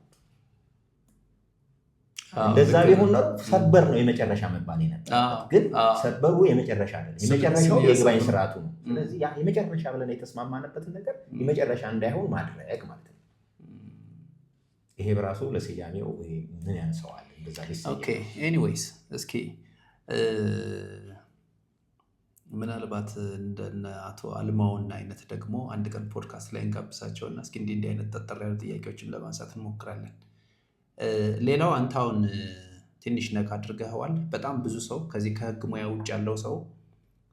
Speaker 2: እንደዛ ቢሆን ነው ሰበር ነው የመጨረሻ መባል የነበረበት። ግን ሰበሩ የመጨረሻ አይደለም። የመጨረሻው የይግባኝ ስርዓቱ ነው። ስለዚህ ያ የመጨረሻ ብለን የተስማማነበትን ነገር የመጨረሻ እንዳይሆን ማድረግ ማለት ነው። ይሄ በራሱ ለስያሜው ምን ያንሰዋል? እንደዛ
Speaker 1: ኦኬ ኤኒዌይስ እስኪ ምናልባት እንደነ አቶ አልማውና አይነት ደግሞ አንድ ቀን ፖድካስት ላይ እንጋብዛቸውና እስኪ እንዲህ አይነት ጠጠር ያሉ ጥያቄዎችን ለማንሳት እንሞክራለን። ሌላው አንተ አሁን ትንሽ ነካ አድርገኸዋል። በጣም ብዙ ሰው ከዚህ ከህግ ሙያ ውጭ ያለው ሰው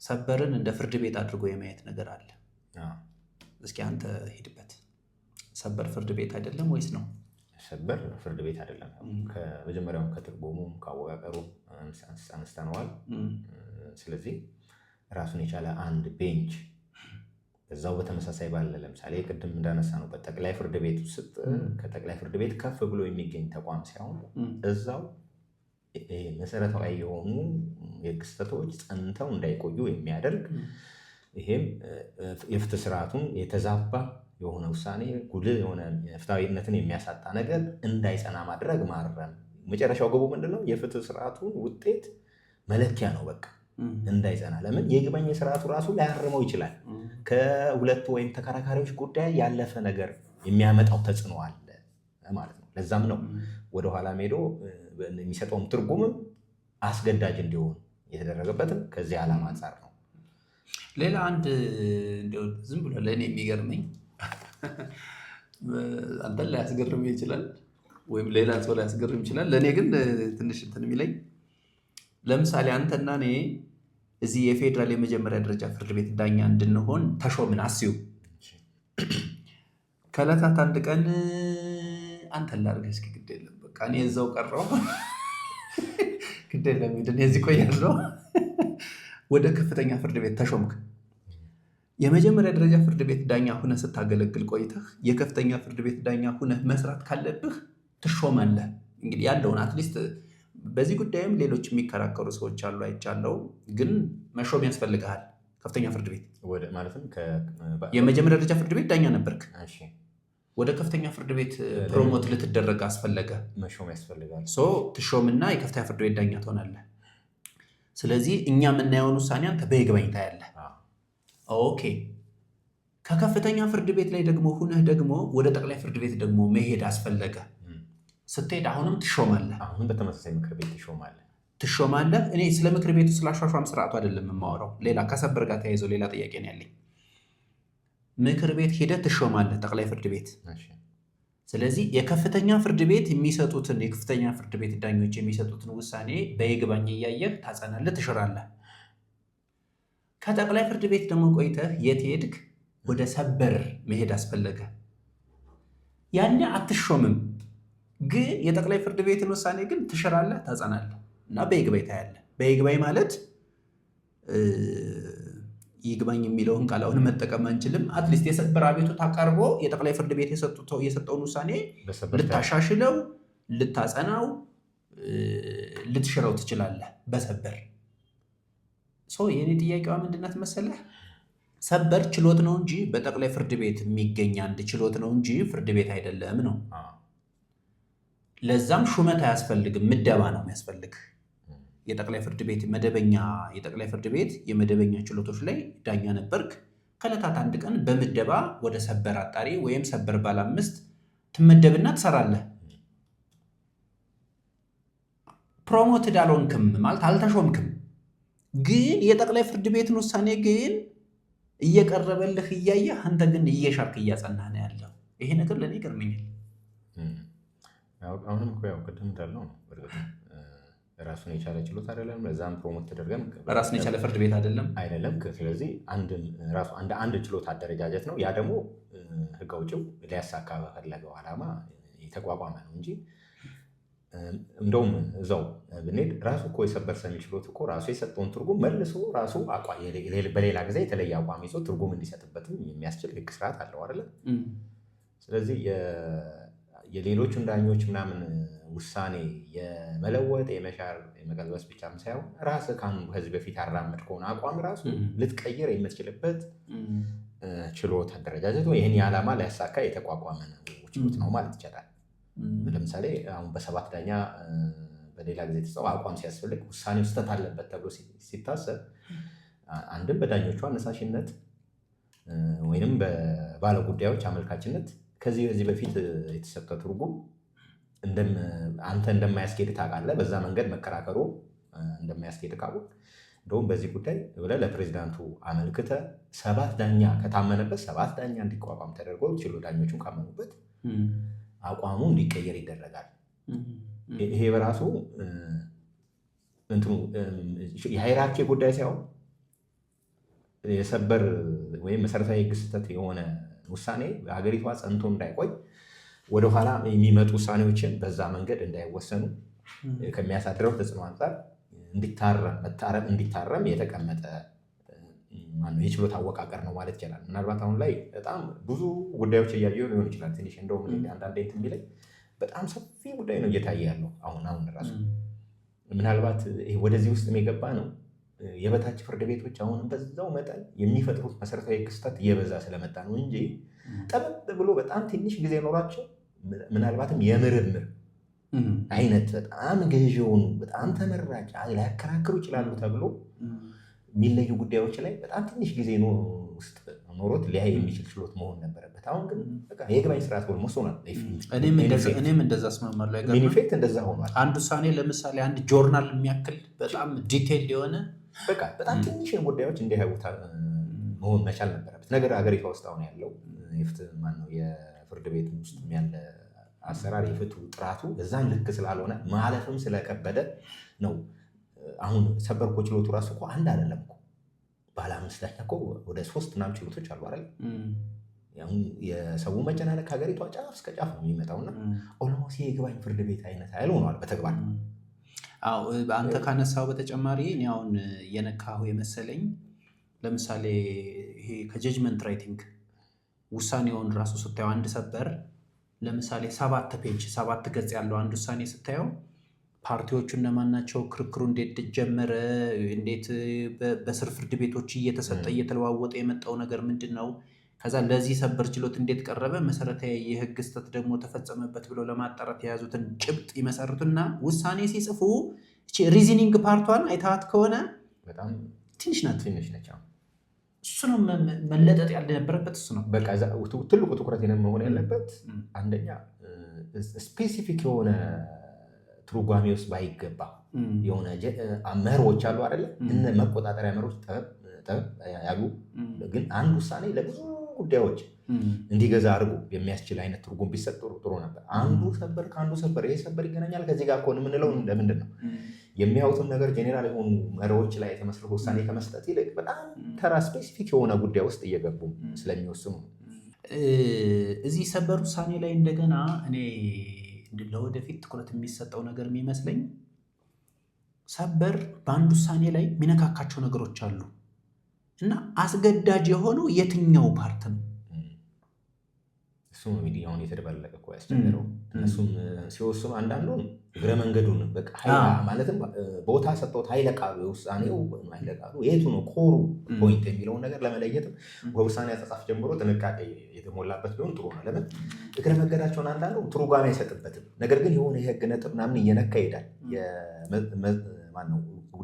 Speaker 1: ሰበርን እንደ ፍርድ ቤት አድርጎ የማየት ነገር አለ። እስኪ አንተ ሂድበት። ሰበር ፍርድ ቤት አይደለም ወይስ ነው?
Speaker 2: ሰበር ፍርድ ቤት አይደለም። ከመጀመሪያው ከትርጉሙ ካወቃቀሩ አንስተነዋል። ስለዚህ ራሱን የቻለ አንድ ቤንች እዛው በተመሳሳይ ባለ ለምሳሌ ቅድም እንዳነሳ ነው በጠቅላይ ፍርድ ቤት ውስጥ ከጠቅላይ ፍርድ ቤት ከፍ ብሎ የሚገኝ ተቋም ሳይሆን እዛው መሰረታዊ የሆኑ የክስተቶች ጸንተው እንዳይቆዩ የሚያደርግ ይሄም የፍትህ ስርዓቱን የተዛባ የሆነ ውሳኔ ጉልህ የሆነ ፍትሃዊነትን የሚያሳጣ ነገር እንዳይጸና ማድረግ ማረም። መጨረሻው ግቡ ምንድነው? የፍትህ ስርዓቱን ውጤት መለኪያ ነው። በቃ እንዳይጸና። ለምን የይግባኝ ስርዓቱ ራሱ ላያርመው ይችላል። ከሁለቱ ወይም ተከራካሪዎች ጉዳይ ያለፈ ነገር የሚያመጣው ተጽዕኖ አለ ማለት ነው። ለዛም ነው ወደኋላ ሄዶ የሚሰጠውም ትርጉምም አስገዳጅ እንዲሆን የተደረገበትም ከዚህ ዓላማ አንጻር ነው።
Speaker 1: ሌላ አንድ እንደው ዝም ብሎ ለእኔ የሚገርመኝ አንተን ላያስገርም ይችላል ወይም ሌላ ሰው ላያስገርም ይችላል። ለእኔ ግን ትንሽ እንትን የሚለኝ ለምሳሌ አንተና እኔ እዚህ የፌዴራል የመጀመሪያ ደረጃ ፍርድ ቤት ዳኛ እንድንሆን ተሾምን። አስዩ ከዕለታት አንድ ቀን አንተን ላድርግህ እስኪ ግድ የለም በቃ እኔ እዛው ቀረው ግድ የለም ሄድን የዚህ ቆያለሁ ወደ ከፍተኛ ፍርድ ቤት ተሾምክ። የመጀመሪያ ደረጃ ፍርድ ቤት ዳኛ ሁነህ ስታገለግል ቆይተህ የከፍተኛ ፍርድ ቤት ዳኛ ሁነህ መስራት ካለብህ ትሾማለህ። እንግዲህ ያለውን አትሊስት በዚህ ጉዳይም ሌሎች የሚከራከሩ ሰዎች አሉ አይቻለው። ግን መሾም ያስፈልግሃል። ከፍተኛ ፍርድ ቤት
Speaker 2: ማለትም
Speaker 1: የመጀመሪያ ደረጃ ፍርድ ቤት ዳኛ ነበርክ። ወደ ከፍተኛ ፍርድ ቤት ፕሮሞት ልትደረግ አስፈለገ፣
Speaker 2: መሾም ያስፈልጋል።
Speaker 1: ትሾምና የከፍተኛ ፍርድ ቤት ዳኛ ትሆናለህ። ስለዚህ እኛ የምናየውን ውሳኔ አንተ በይግባኝ ታያለህ። ኦኬ። ከከፍተኛ ፍርድ ቤት ላይ ደግሞ ሁነህ ደግሞ ወደ ጠቅላይ ፍርድ ቤት ደግሞ መሄድ አስፈለገ። ስትሄድ አሁንም ትሾማለህ።
Speaker 2: አሁንም በተመሳሳይ ምክር ቤት
Speaker 1: ትሾማለህ። እኔ ስለ ምክር ቤቱ ስለ አሿሿም ስርዓቱ አይደለም የማወራው። ሌላ ከሰበር ጋር ተያይዘው ሌላ ጥያቄ ነው ያለኝ። ምክር ቤት ሄደህ ትሾማለህ፣ ጠቅላይ ፍርድ ቤት። ስለዚህ የከፍተኛ ፍርድ ቤት የሚሰጡትን የከፍተኛ ፍርድ ቤት ዳኞች የሚሰጡትን ውሳኔ በይግባኝ እያየህ ታጸናለህ፣ ትሽራለህ። ከጠቅላይ ፍርድ ቤት ደግሞ ቆይተህ የት ሄድክ? ወደ ሰበር መሄድ አስፈለገ። ያኔ አትሾምም፣ ግን የጠቅላይ ፍርድ ቤትን ውሳኔ ግን ትሽራለህ፣ ታጸናለህ እና በይግባኝ ታያለህ። በይግባኝ ማለት ይግባኝ የሚለውን ቃል አሁን መጠቀም አንችልም። አትሊስት የሰበር አቤቱታ ቀርቦ የጠቅላይ ፍርድ ቤት የሰጠውን ውሳኔ ልታሻሽለው፣ ልታጸናው፣ ልትሽረው ትችላለህ በሰበር። የኔ ጥያቄዋ ምንድናት መሰለህ? ሰበር ችሎት ነው እንጂ በጠቅላይ ፍርድ ቤት የሚገኝ አንድ ችሎት ነው እንጂ ፍርድ ቤት አይደለም ነው። ለዛም ሹመት አያስፈልግም፣ ምደባ ነው የሚያስፈልግ። የጠቅላይ ፍርድ ቤት የመደበኛ ችሎቶች ላይ ዳኛ ነበርክ። ከዕለታት አንድ ቀን በምደባ ወደ ሰበር አጣሪ ወይም ሰበር ባለ 5 ትመደብና ትሰራለህ። ፕሮሞትድ አልሆንክም ማለት አልተሾምክም፣ ግን የጠቅላይ ፍርድ ቤትን ውሳኔ ግን እየቀረበልህ እያየህ አንተ ግን እየሻርክ እያጸናህ ነው ያለው። ይሄ ነገር ለእኔ ይገርመኛል።
Speaker 2: አሁንም ቅድም እንዳለው ነው። ራሱን የቻለ ችሎት አይደለም። ለዛም ፕሮሞት ተደርገን
Speaker 1: ራሱን የቻለ ፍርድ ቤት አይደለም።
Speaker 2: ስለዚህ አንድ ችሎት አደረጃጀት ነው። ያ ደግሞ ሕግ አውጪው ሊያሳካ በፈለገው ዓላማ የተቋቋመ ነው እንጂ እንደውም እዛው ብንሄድ ራሱ እኮ የሰበር ሰሚ ችሎት እኮ ራሱ የሰጠውን ትርጉም መልሶ ራሱ በሌላ ጊዜ የተለየ አቋም ይዞ ትርጉም እንዲሰጥበትም የሚያስችል ሕግ ስርዓት አለው አይደለ? ስለዚህ የሌሎቹን ዳኞች ምናምን ውሳኔ የመለወጥ የመሻር የመቀልበስ ብቻም ሳይሆን ራስህ ከዚህ በፊት ያራመድከውን አቋም ራሱ ልትቀይር የምትችልበት ችሎት አደረጃጀት ይህን የዓላማ ሊያሳካ የተቋቋመ ችሎት ነው ማለት ይቻላል። ለምሳሌ አሁን በ7 ዳኛ በሌላ ጊዜ የተሰጠው አቋም ሲያስፈልግ ውሳኔው ስህተት አለበት ተብሎ ሲታሰብ አንድም በዳኞቹ አነሳሽነት ወይንም በባለጉዳዮች አመልካችነት ከዚህ በፊት የተሰጠ ትርጉም አንተ እንደማያስኬድ ታውቃለህ። በዛ መንገድ መከራከሩ እንደማያስኬድ ካወቅ እንደውም በዚህ ጉዳይ ብለህ ለፕሬዚዳንቱ አመልክተህ 7 ዳኛ ከታመነበት 7 ዳኛ እንዲቋቋም ተደርጎ ዳኞቹን ካመኑበት አቋሙ እንዲቀየር ይደረጋል። ይሄ በራሱ የሃይራርኪ ጉዳይ ሳይሆን የሰበር ወይም መሰረታዊ ሕግ ስህተት የሆነ ውሳኔ በሀገሪቷ ጸንቶ እንዳይቆይ ወደኋላ የሚመጡ ውሳኔዎችን በዛ መንገድ እንዳይወሰኑ ከሚያሳድረው ተጽዕኖ አንጻር እንዲታረም የተቀመጠ የችሎት አወቃቀር ነው ማለት ይቻላል። ምናልባት አሁን ላይ በጣም ብዙ ጉዳዮች እያየሁ ሊሆን ይችላል። ትንሽ እንደውም አንዳንዴ እንትን የሚለኝ በጣም ሰፊ ጉዳይ ነው እየታየ ያለው አሁን ራሱ ምናልባት ወደዚህ ውስጥ የገባ ነው። የበታች ፍርድ ቤቶች አሁን በዛው መጠን የሚፈጥሩት መሰረታዊ ክስተት እየበዛ ስለመጣ ነው እንጂ ጠበብ ብሎ በጣም ትንሽ ጊዜ ኖሯቸው ምናልባትም የምርምር አይነት በጣም ገዢ የሆኑ በጣም ተመራጭ ሊያከራክሩ ይችላሉ ተብሎ የሚለዩ ጉዳዮች ላይ በጣም ትንሽ ጊዜ ውስጥ ኖሮት ሊያይ የሚችል ችሎት መሆን ነበረበት። አሁን ግን የይግባኝ ስርዓት ሆኖ ሆኗል።
Speaker 1: እኔም እንደዛ እስማማለሁ።
Speaker 2: ኢፌክት እንደዛ ሆኗል።
Speaker 1: አንድ ውሳኔ ለምሳሌ አንድ ጆርናል የሚያክል በጣም ዲቴይል የሆነ
Speaker 2: በጣም ትንሽ ጉዳዮች እንዲያዩት መሆን መቻል ነበረበት። ነገር አገሪቷ ውስጥ አሁን ያለው የፍርድ ቤት ውስጥ ያለ አሰራር የፍትሁ ጥራቱ በዛን ልክ ስላልሆነ ማለፍም ስለከበደ ነው። አሁን ሰበር እኮ ችሎቱ ራሱ እኮ አንድ አይደለም እኮ ባለ 5 ዳኛ እኮ ወደ 3 ምናምን ችሎቶች አሉ አይደል? የሰው መጨናነቅ ሀገሪቷ ጫፍ እስከ ጫፍ ነው የሚመጣውና ኦልሞስት የይግባኝ ፍርድ ቤት አይነት ኃይል ሆኗል በተግባር።
Speaker 1: አንተ ካነሳው በተጨማሪ እኔ አሁን የነካሁ የመሰለኝ ለምሳሌ ይሄ ከጀጅመንት ራይቲንግ ውሳኔውን ራሱ ስታየው አንድ ሰበር ለምሳሌ 7 ገጽ ያለው አንድ ውሳኔ ስታየው ፓርቲዎቹ እነማን ናቸው፣ ክርክሩ እንዴት ጀመረ፣ እንዴት በስር ፍርድ ቤቶች እየተሰጠ እየተለዋወጠ የመጣው ነገር ምንድን ነው፣ ከዛ ለዚህ ሰበር ችሎት እንዴት ቀረበ፣ መሰረታዊ የህግ ስህተት ደግሞ ተፈጸመበት ብለው ለማጣራት የያዙትን ጭብጥ ይመሰርቱና ውሳኔ ሲጽፉ ሪዝኒንግ ፓርቷን አይታት ከሆነ
Speaker 2: በጣም
Speaker 1: ትንሽ ናት።
Speaker 2: እሱ
Speaker 1: ነው መለጠጥ ያልነበረበት። እሱ ነው
Speaker 2: በቃ ትልቁ ትኩረት መሆን ያለበት። አንደኛ ስፔሲፊክ የሆነ ትርጓሜ ውስጥ ባይገባ የሆነ መርሆች አሉ አይደለ? እነ መቆጣጠሪያ መርሆች ጠብ ያሉ ግን አንድ ውሳኔ ለብዙ ጉዳዮች እንዲገዛ አድርጎ የሚያስችል አይነት ትርጉም ቢሰጥ ጥሩ ነበር። አንዱ ሰበር ከአንዱ ሰበር፣ ይሄ ሰበር ይገናኛል ከዚህ ጋር ከሆነ የምንለው ለምንድን ነው? የሚያዩትን ነገር ጄኔራል የሆኑ መርሆች ላይ የተመስርቶ ውሳኔ ከመስጠት ይልቅ በጣም ተራ ስፔሲፊክ የሆነ ጉዳይ ውስጥ እየገቡ ስለሚወስኑ ነው።
Speaker 1: እዚህ ሰበር ውሳኔ ላይ እንደገና እኔ ለወደፊት ትኩረት የሚሰጠው ነገር የሚመስለኝ ሰበር በአንድ ውሳኔ ላይ የሚነካካቸው ነገሮች አሉ እና አስገዳጅ የሆነው የትኛው ፓርት ነው?
Speaker 2: እሱ ነው እንግዲህ አሁን የተደባለቀ እኮ ያስቸገረው። እነሱም ሲወስኑ አንዳንዱን እግረ መንገዱን በቃ ማለትም ቦታ ሰጥቶት ኃይለ ቃሉ የውሳኔው ኃይለ ቃሉ የቱ ነው ኮሩ ፖይንት የሚለውን ነገር ለመለየትም በውሳኔ አጻጻፍ ጀምሮ ጥንቃቄ የተሞላበት ቢሆን ጥሩ ነው። ለምን እግረ መንገዳቸውን አንዳንዱ ትርጓሜ አይሰጥበትም፣ ነገር ግን የሆነ የህግ ነጥብ ምናምን እየነካ ይሄዳል።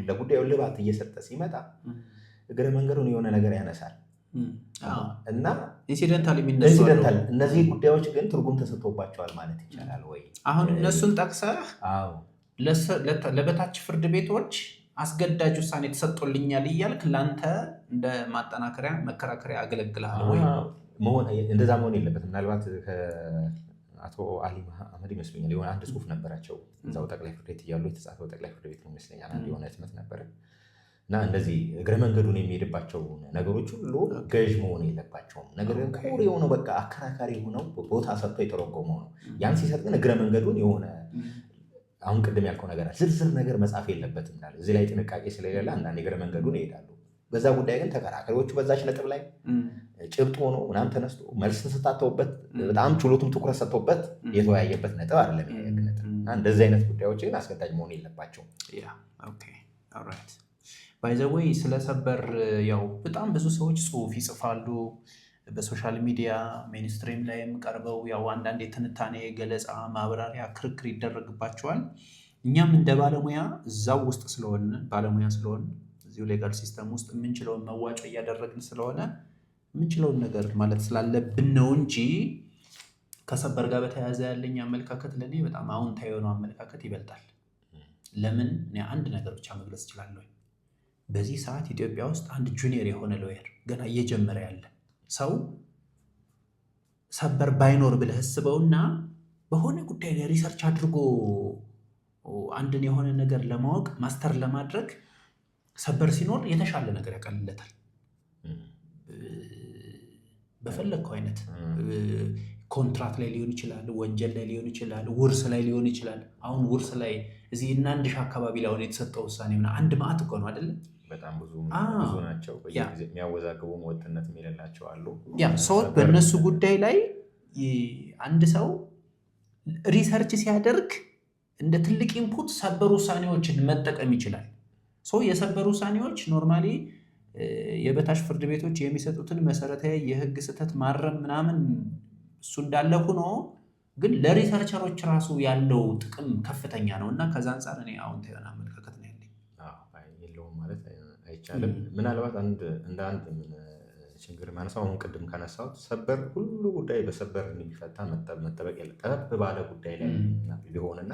Speaker 2: ለጉዳዩ ልባት እየሰጠ ሲመጣ እግረ መንገዱን የሆነ ነገር ያነሳል እና
Speaker 1: ኢንሲደንታል
Speaker 2: እነዚህ ጉዳዮች ግን ትርጉም ተሰጥቶባቸዋል ማለት ይቻላል ወይ?
Speaker 1: አሁን እነሱን ጠቅሰህ ለበታች ፍርድ ቤቶች አስገዳጅ ውሳኔ ተሰጥቶልኛል እያልክ ለአንተ እንደ ማጠናከሪያ መከራከሪያ አገለግልሃል ወይ?
Speaker 2: እንደዛ መሆን የለበትም። ምናልባት አቶ አሊ አህመድ ይመስለኛል የሆነ አንድ ጽሁፍ ነበራቸው እዛው ጠቅላይ ፍርድ ቤት እያሉ የተጻፈው ጠቅላይ ፍርድ ቤት ነው ይመስለኛል። አንድ የሆነ ህትመት ነበረ እና እንደዚህ እግረ መንገዱን የሚሄድባቸው ነገሮች ሁሉ ገዥ መሆን የለባቸውም። ነገር ግን ኮር የሆነው በቃ አከራካሪ ሆነው ቦታ ሰጥቶ የተረጎመው ነው። ያን ሲሰጥ ግን እግረ መንገዱን የሆነ አሁን ቅድም ያልከው ነገር ዝርዝር ነገር መጻፍ የለበትም። እዚህ ላይ ጥንቃቄ ስለሌለ አንዳንድ እግረ መንገዱን ይሄዳሉ። በዛ ጉዳይ ግን ተከራካሪዎቹ በዛች ነጥብ ላይ ጭብጥ ሆኖ ምናምን ተነስቶ መልስ ተሰጣተውበት በጣም ችሎቱም ትኩረት ሰጥቶበት የተወያየበት ነጥብ አይደለም የህግ ነጥብ። እንደዚህ አይነት ጉዳዮች ግን አስገዳጅ መሆን የለባቸውም።
Speaker 1: ባይ ዘ ዌይ ስለ ሰበር ያው በጣም ብዙ ሰዎች ጽሁፍ ይጽፋሉ በሶሻል ሚዲያ ሜንስትሪም ላይም ቀርበው ያው አንዳንድ የትንታኔ ገለጻ፣ ማብራሪያ፣ ክርክር ይደረግባቸዋል። እኛም እንደ ባለሙያ እዛው ውስጥ ስለሆነ ባለሙያ ስለሆነ እዚሁ ሌጋል ሲስተም ውስጥ የምንችለውን መዋጮ እያደረግን ስለሆነ የምንችለውን ነገር ማለት ስላለብን ነው እንጂ ከሰበር ጋር በተያያዘ ያለኝ አመለካከት ለእኔ በጣም አዎንታዊ የሆነው አመለካከት ይበልጣል። ለምን እኔ አንድ ነገር ብቻ መግለጽ እችላለሁ። በዚህ ሰዓት ኢትዮጵያ ውስጥ አንድ ጁኒየር የሆነ ሎየር ገና እየጀመረ ያለ ሰው ሰበር ባይኖር ብለህ አስበውና በሆነ ጉዳይ ላይ ሪሰርች አድርጎ አንድን የሆነ ነገር ለማወቅ ማስተር ለማድረግ ሰበር ሲኖር የተሻለ ነገር ያቀልለታል። በፈለግከው አይነት ኮንትራት ላይ ሊሆን ይችላል፣ ወንጀል ላይ ሊሆን ይችላል፣ ውርስ ላይ ሊሆን ይችላል። አሁን ውርስ ላይ እዚህ እናንድሽ አካባቢ ላይ አሁን የተሰጠው ውሳኔ አንድ ማዕት እኮ ነው አይደለም?
Speaker 2: በጣም ብዙ ናቸው። የሚያወዛግቡ ወጥነት የሌላቸው አሉ።
Speaker 1: ሰዎች በእነሱ ጉዳይ ላይ አንድ ሰው ሪሰርች ሲያደርግ እንደ ትልቅ ኢንፑት ሰበር ውሳኔዎችን መጠቀም ይችላል። የሰበር ውሳኔዎች ኖርማሊ የበታች ፍርድ ቤቶች የሚሰጡትን መሰረታዊ የህግ ስህተት ማረም ምናምን እሱ እንዳለ ሆኖ ግን ለሪሰርቸሮች ራሱ ያለው ጥቅም ከፍተኛ ነው እና ከዛ አንጻር እኔ አዎንታዊ የሆነ አመለካከት ነው ያለኝ።
Speaker 2: የለውም ማለት አይቻልም። ምናልባት እንደ አንድ ችግር ማነሳው አሁን ቅድም ካነሳሁት ሰበር ሁሉ ጉዳይ በሰበር እንዲፈታ መጠበቅ የለም። ጠበብ ባለ ጉዳይ ላይ ቢሆንና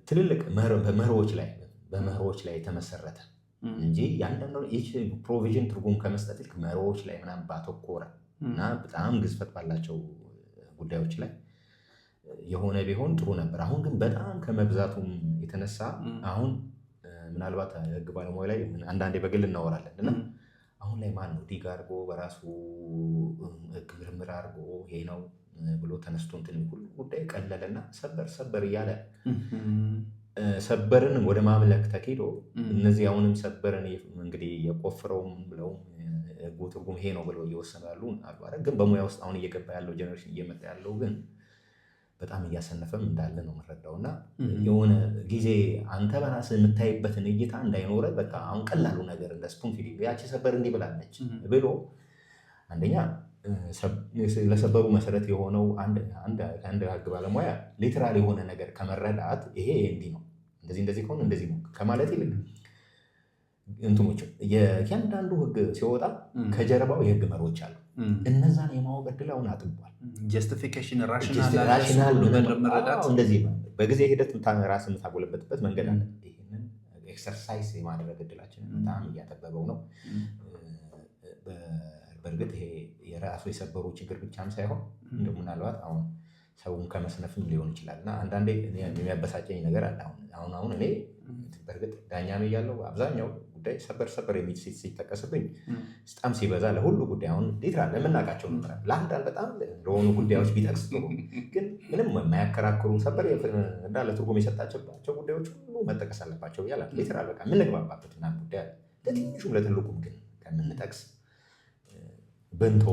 Speaker 2: ትልልቅ በመርሆች ላይ የተመሰረተ እንጂ ያንዳንዱ ይህ ፕሮቪዥን ትርጉም ከመስጠት ይልቅ መርሆች ላይ ምናምን ባተኮረ እና በጣም ግዝፈት ባላቸው ጉዳዮች ላይ የሆነ ቢሆን ጥሩ ነበር። አሁን ግን በጣም ከመብዛቱም የተነሳ አሁን ምናልባት ህግ ባለሙያ ላይ አንዳንዴ በግል እናወራለን እና አሁን ላይ ማን ነው ዲግ አድርጎ በራሱ ህግ ምርምር አድርጎ ይሄ ነው ብሎ ተነስቶ እንትን ሁሉ ጉዳይ ቀለለና ሰበር እያለ ሰበርን ወደ ማምለክ ተኪዶ እነዚህ አሁንም ሰበርን እንግዲህ የቆፍረውም ብለው ህጉ ትርጉም ይሄ ነው ብለው እየወሰኑ ያሉ አልባረ ግን በሙያ ውስጥ አሁን እየገባ ያለው ጀነሬሽን እየመጣ ያለው ግን በጣም እያሰነፈም እንዳለ ነው የምንረዳው። እና የሆነ ጊዜ አንተ በራስህ የምታይበትን እይታ እንዳይኖረ በቃ አሁን ቀላሉ ነገር እንደ ስፑን ፊዲንግ ያቺ ሰበር እንዲህ ብላለች ብሎ አንደኛ ለሰበሩ መሰረት የሆነው አንድ ህግ ባለሙያ ሊትራል የሆነ ነገር ከመረዳት ይሄ እንዲህ ነው እንደዚህ ከሆነ እንደዚህ ነው ከማለት ይልቅ እንትኖች የእያንዳንዱ ህግ ሲወጣ ከጀርባው የህግ መርሆች አሉ። እነዛን የማወቅ ዕድል አሁን አጥቧል።
Speaker 1: ጀስቲፊኬሽን
Speaker 2: ራሽናል እንደዚህ በጊዜ ሂደት ራስን የምታጎለበትበት መንገድ አለ። ይህንን ኤክሰርሳይዝ የማድረግ ዕድላችንን በጣም እያጠበበው ነው። በእርግጥ ይሄ የራሱ የሰበሩ ችግር ብቻም ሳይሆን እንደ ምናልባት አሁን ሰውን ከመስነፍም ሊሆን ይችላል እና አንዳንዴ የሚያበሳጨኝ ነገር አለ። አሁን እኔ በእርግጥ ዳኛ ነው እያለው አብዛኛው ጉዳይ ሰበር የሚል ሲጠቀስብኝ በጣም ሲበዛ ለሁሉ ጉዳይ አሁን ሊትራል ለምናውቃቸው ነበር ለአንዳንድ በጣም ለሆኑ ጉዳዮች ቢጠቅስ ጥሩ፣ ግን ምንም የማያከራክሩ ሰበር እንዳለ ትርጉም የሰጣቸባቸው ጉዳዮች ሁሉ መጠቀስ አለባቸው ብያለ ሊትራል በቃ የምንግባባበት እና ጉዳይ አለ። ለትንሹም ለትልቁም ግን ከምንጠቅስ ብንቶ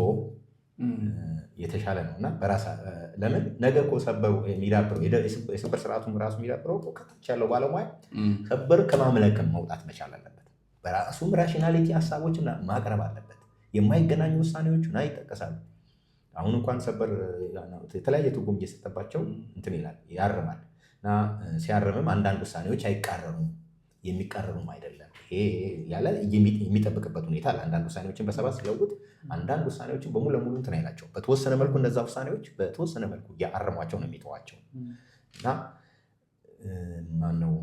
Speaker 2: የተሻለ ነው እና በራሳ ለምን ነገ እኮ ሰበሩ የሚዳብረው የሰበር ስርዓቱም ራሱ የሚዳብረው ከታች ያለው ባለሙያ ሰበር ከማምለክም መውጣት መቻል አለበት። በራሱም ራሽናሊቲ ሀሳቦችን ማቅረብ አለበት። የማይገናኙ ውሳኔዎችን ይጠቀሳሉ። አሁን እንኳን ሰበር የተለያየ ትርጉም እየሰጠባቸው እንትን ይላል ያርማል እና ሲያርምም አንዳንድ ውሳኔዎች አይቃረኑም፣ የሚቃረኑም አይደለም ያለ የሚጠብቅበት ሁኔታ አለ። አንዳንድ ውሳኔዎችን በሰባት ሲለውጥ አንዳንድ ውሳኔዎችን በሙሉ ለሙሉ እንትን አይላቸው። በተወሰነ መልኩ እነዛ ውሳኔዎች በተወሰነ መልኩ እያአረሟቸው ነው የሚተዋቸው እና ማነው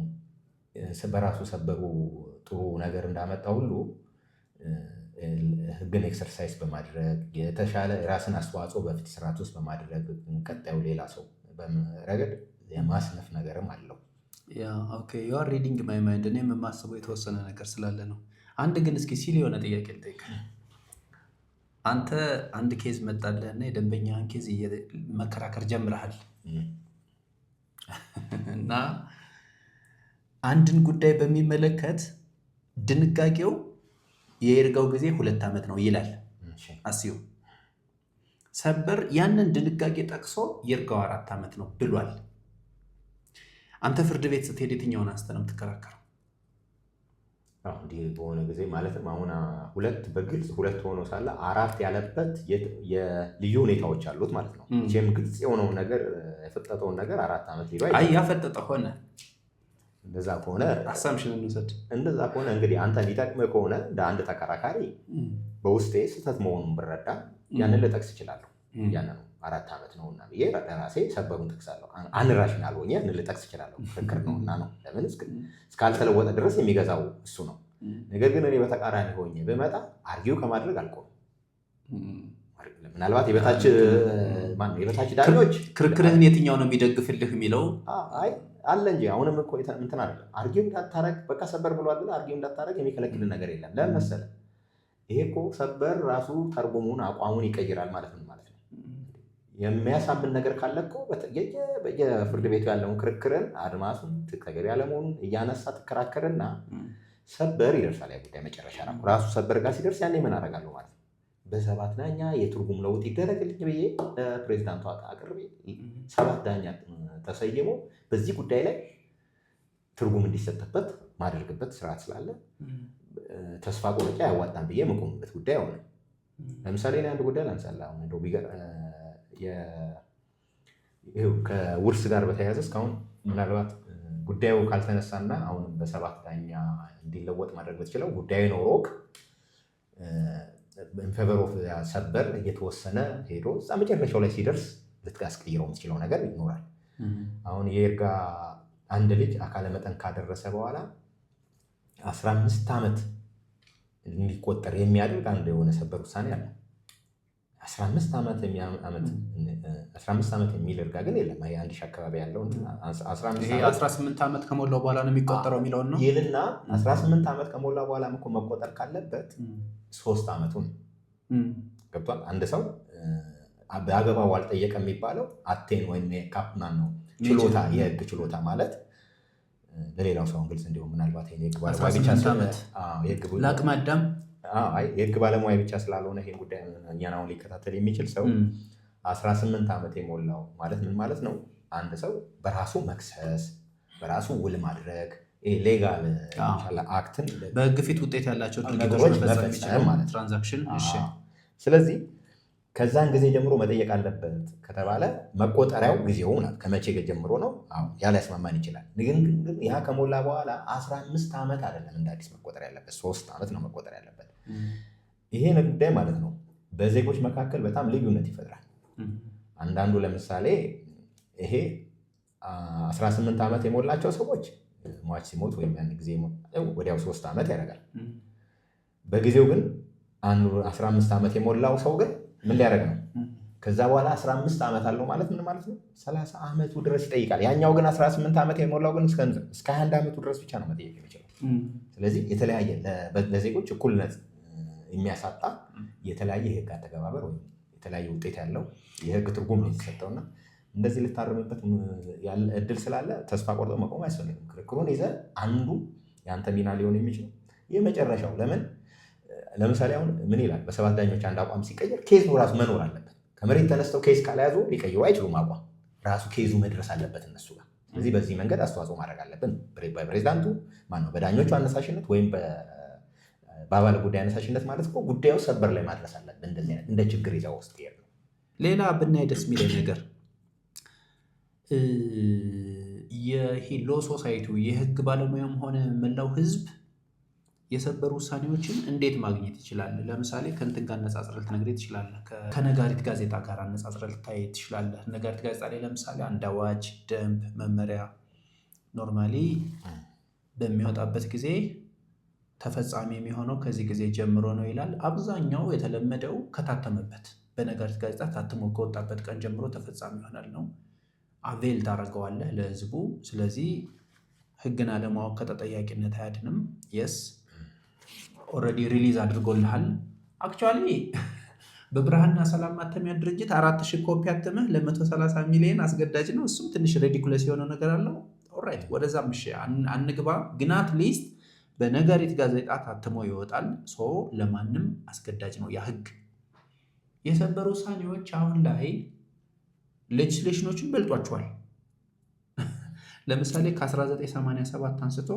Speaker 2: በራሱ ሰበሩ ጥሩ ነገር እንዳመጣ ሁሉ ህግን ኤክሰርሳይዝ በማድረግ የተሻለ ራስን አስተዋጽኦ በፊት ስርዓት ውስጥ በማድረግ ቀጣዩ ሌላ ሰው ረገድ የማስነፍ ነገርም አለው።
Speaker 1: ዩ አር ሪዲንግ ማይ ማይንድ። እኔም የማስበው የተወሰነ ነገር ስላለ ነው። አንድ ግን እስኪ ሲል የሆነ ጥያቄ ልጠይቅ። አንተ አንድ ኬዝ መጣልህና የደንበኛህን ኬዝ መከራከር ጀምረሃል እና አንድን ጉዳይ በሚመለከት ድንጋጌው የይርጋው ጊዜ 2 ዓመት ነው ይላል። አስዩ ሰበር ያንን ድንጋጌ ጠቅሶ ይርጋው 4 ዓመት ነው ብሏል። አንተ ፍርድ ቤት ስትሄድ የትኛውን አንስተህ ነው የምትከራከረው?
Speaker 2: እንዲህ በሆነ ጊዜ ማለትም አሁን 2 በግልጽ 2 ሆኖ ሳለ 4 ያለበት የልዩ ሁኔታዎች አሉት ማለት ነው። ይህም ግልጽ የሆነውን ነገር የፈጠጠውን ነገር 4 ዓመት ሊሉ
Speaker 1: ያፈጠጠ ሆነ።
Speaker 2: እንደዛ ከሆነ
Speaker 1: አሳምሽን እንውሰድ።
Speaker 2: እንደዛ ከሆነ እንግዲህ አንተ ሊጠቅምህ ከሆነ እንደ አንድ ተከራካሪ በውስጤ ስህተት መሆኑን ብረዳ ያንን ልጠቅስ እችላለሁ። ያንን ነው 4 ዓመት ነውና ብዬ ለራሴ ሰበሩን ጠቅሳለሁ። አንራሽናል ሆኜ ያንን ልጠቅስ እችላለሁ። ክርክር ነውና ነው። ለምን እስካልተለወጠ ድረስ የሚገዛው እሱ ነው። ነገር ግን እኔ በተቃራኒ ሆኜ ብመጣ አርጊው ከማድረግ አልቆምም። ምናልባት የበታች ዳኞች
Speaker 1: ክርክርህን የትኛው ነው የሚደግፍልህ የሚለው
Speaker 2: አለ እንጂ አሁንም እኮ እንትን አይደለም። አርጊው እንዳታረግ በቃ ሰበር ብሏል ብለህ አርጊው እንዳታረግ የሚከለክል ነገር የለም። ለምን መሰለህ? ይሄ እኮ ሰበር ራሱ ተርጉሙን አቋሙን ይቀይራል ማለት ነው። የሚያሳምን ነገር ካለ እኮ በየፍርድ ቤቱ ያለውን ክርክርን አድማሱን ተገቢ ያለመሆኑን እያነሳ ትከራከርና ሰበር ይደርሳል። ያ ጉዳይ መጨረሻ ራሱ ሰበር ጋር ሲደርስ ያኔ ምን አደርጋለሁ ማለት ነው። በ7 ዳኛ የትርጉም ለውጥ ይደረግልኝ ብዬ ለፕሬዚዳንቱ አቅርቤ 7 ዳኛ ተሰይሞ በዚህ ጉዳይ ላይ ትርጉም እንዲሰጥበት ማደርግበት ስርዓት ስላለ ተስፋ ቆርጬ አያዋጣም ብዬ የምቆምበት ጉዳይ ሆነ። ለምሳሌ እኔ አንድ ጉዳይ ላንሳልህ። አሁን እንደው ከውርስ ጋር በተያያዘ እስካሁን ምናልባት ጉዳዩ ካልተነሳና አሁንም በ7 ዳኛ እንዲለወጥ ማድረግ ብትችለው ጉዳዩ ኖሮክ ኢንፌቨር ኦፍ ሰበር እየተወሰነ ሄዶ እዛ መጨረሻው ላይ ሲደርስ ልትቀይረው የምትችለው ነገር ይኖራል። አሁን የይርጋ አንድ ልጅ አካለ መጠን ካደረሰ በኋላ 15 ዓመት እንዲቆጠር የሚያደርግ አንድ የሆነ ሰበር ውሳኔ አለ። 15 ዓመት የሚል እርጋ ግን የለም። አንድ ሺህ አካባቢ ያለው
Speaker 1: 18 ዓመት ከሞላው በኋላ ነው የሚቆጠረው የሚለውን ነው
Speaker 2: ይልና 18 ዓመት ከሞላ በኋላ እኮ መቆጠር ካለበት 3 ዓመቱን ገብቷል። አንድ ሰው በአገባው አልጠየቀ የሚባለው አቴን ወይም ካፕማን ነው ችሎታ፣ የህግ ችሎታ ማለት ለሌላው ሰው ግልጽ እንዲሆን ምናልባት የህግ ባለሙያ ብቻ
Speaker 1: ለአቅመ አዳም
Speaker 2: የህግ ባለሙያ ብቻ ስላልሆነ ይሄን ጉዳይ እኛን አሁን ሊከታተል የሚችል ሰው 18 ዓመት የሞላው ማለት ምን ማለት ነው? አንድ ሰው በራሱ መክሰስ፣ በራሱ ውል ማድረግ ሌጋል አክትን
Speaker 1: በህግ ፊት ውጤት ያላቸው ድርጊቶች መፈጸም ማለት ትራንዛክሽን።
Speaker 2: ስለዚህ ከዛን ጊዜ ጀምሮ መጠየቅ አለበት ከተባለ መቆጠሪያው ጊዜው ከመቼ ጀምሮ ነው? ያ ሊያስማማን ይችላል። ግን ያ ከሞላ በኋላ 15 ዓመት አይደለም እንደ አዲስ መቆጠር ያለበት 3 ዓመት ነው መቆጠር ያለበት። ይሄ ጉዳይ ማለት ነው በዜጎች መካከል በጣም ልዩነት ይፈጥራል። አንዳንዱ ለምሳሌ ይሄ 18 ዓመት የሞላቸው ሰዎች ሟች ሲሞት ወይም ያን ጊዜ ወዲያው 3 ዓመት ያደርጋል። በጊዜው ግን 15 ዓመት የሞላው ሰው ግን ምን ሊያደርግ ነው? ከዛ በኋላ 15 ዓመት አለው ማለት ምን ማለት ነው? 30 ዓመቱ ድረስ ይጠይቃል። ያኛው ግን 18 ዓመት የሞላው ግን እስከ 21 ዓመቱ ድረስ ብቻ ነው መጠየቅ የሚችለው። ስለዚህ የተለያየ ለዜጎች እኩልነት የሚያሳጣ የተለያየ የህግ አተገባበር ወይም የተለያየ ውጤት ያለው የህግ ትርጉም የተሰጠውና እንደዚህ ልታረምበት ያለ እድል ስላለ ተስፋ ቆርጦ መቆም አያስፈልግም። ክርክሩን ይዘህ አንዱ የአንተ ሚና ሊሆን የሚችል የመጨረሻው ለምሳሌ አሁን ምን ይላል? በሰባት ዳኞች አንድ አቋም ሲቀየር ኬዝ ራሱ መኖር አለበት። ከመሬት ተነስተው ኬዝ ካልያዙ ሊቀይሩ አይችሉም። አቋም ራሱ ኬዙ መድረስ አለበት እነሱ ጋር። ስለዚህ በዚህ መንገድ አስተዋጽኦ ማድረግ አለብን። በፕሬዚዳንቱ ማነው በዳኞቹ አነሳሽነት ወይም በአባለ ጉዳይ አነሳሽነት ማለት እኮ ጉዳዩ ሰበር ላይ ማድረስ አለብን። እንደዚህ አይነት እንደ ችግር ይዛ ውስጥ ይሄድ ነው።
Speaker 1: ሌላ ብናይ ደስ የሚለኝ ነገር ይሄ ሎ ሶሳይቲው የህግ ባለሙያም ሆነ መላው ህዝብ የሰበር ውሳኔዎችን እንዴት ማግኘት ይችላል? ለምሳሌ ከእንትን ጋር አነጻጽረህ ልትነግረኝ ትችላለህ። ከነጋሪት ጋዜጣ ጋር አነጻጽረህ ልታይ ትችላለህ። ነጋሪት ጋዜጣ ላይ ለምሳሌ አንድ አዋጅ፣ ደንብ፣ መመሪያ ኖርማሊ በሚወጣበት ጊዜ ተፈጻሚ የሚሆነው ከዚህ ጊዜ ጀምሮ ነው ይላል። አብዛኛው የተለመደው ከታተመበት በነጋሪት ጋዜጣ ታትሞ ከወጣበት ቀን ጀምሮ ተፈጻሚ ይሆናል ነው። አቬል ታደርገዋለህ ለህዝቡ። ስለዚህ ህግን አለማወቅ ከተጠያቂነት አያድንም። የስ ኦልሬዲ ሪሊዝ አድርጎልሃል። አክቹዋሊ በብርሃንና ሰላም ማተሚያ ድርጅት 4000 ኮፒ አተመህ ለ130 ሚሊዮን አስገዳጅ ነው። እሱም ትንሽ ሬዲኩለስ የሆነ ነገር አለው። ኦልራይት ወደዛም እሺ አንግባ። ግን አትሊስት በነጋሪት ጋዜጣ ታትሞ ይወጣል። ለማንም አስገዳጅ ነው ያ ህግ። የሰበር ውሳኔዎች አሁን ላይ ሌጅስሌሽኖችን በልጧቸዋል። ለምሳሌ ከ1987 አንስቶ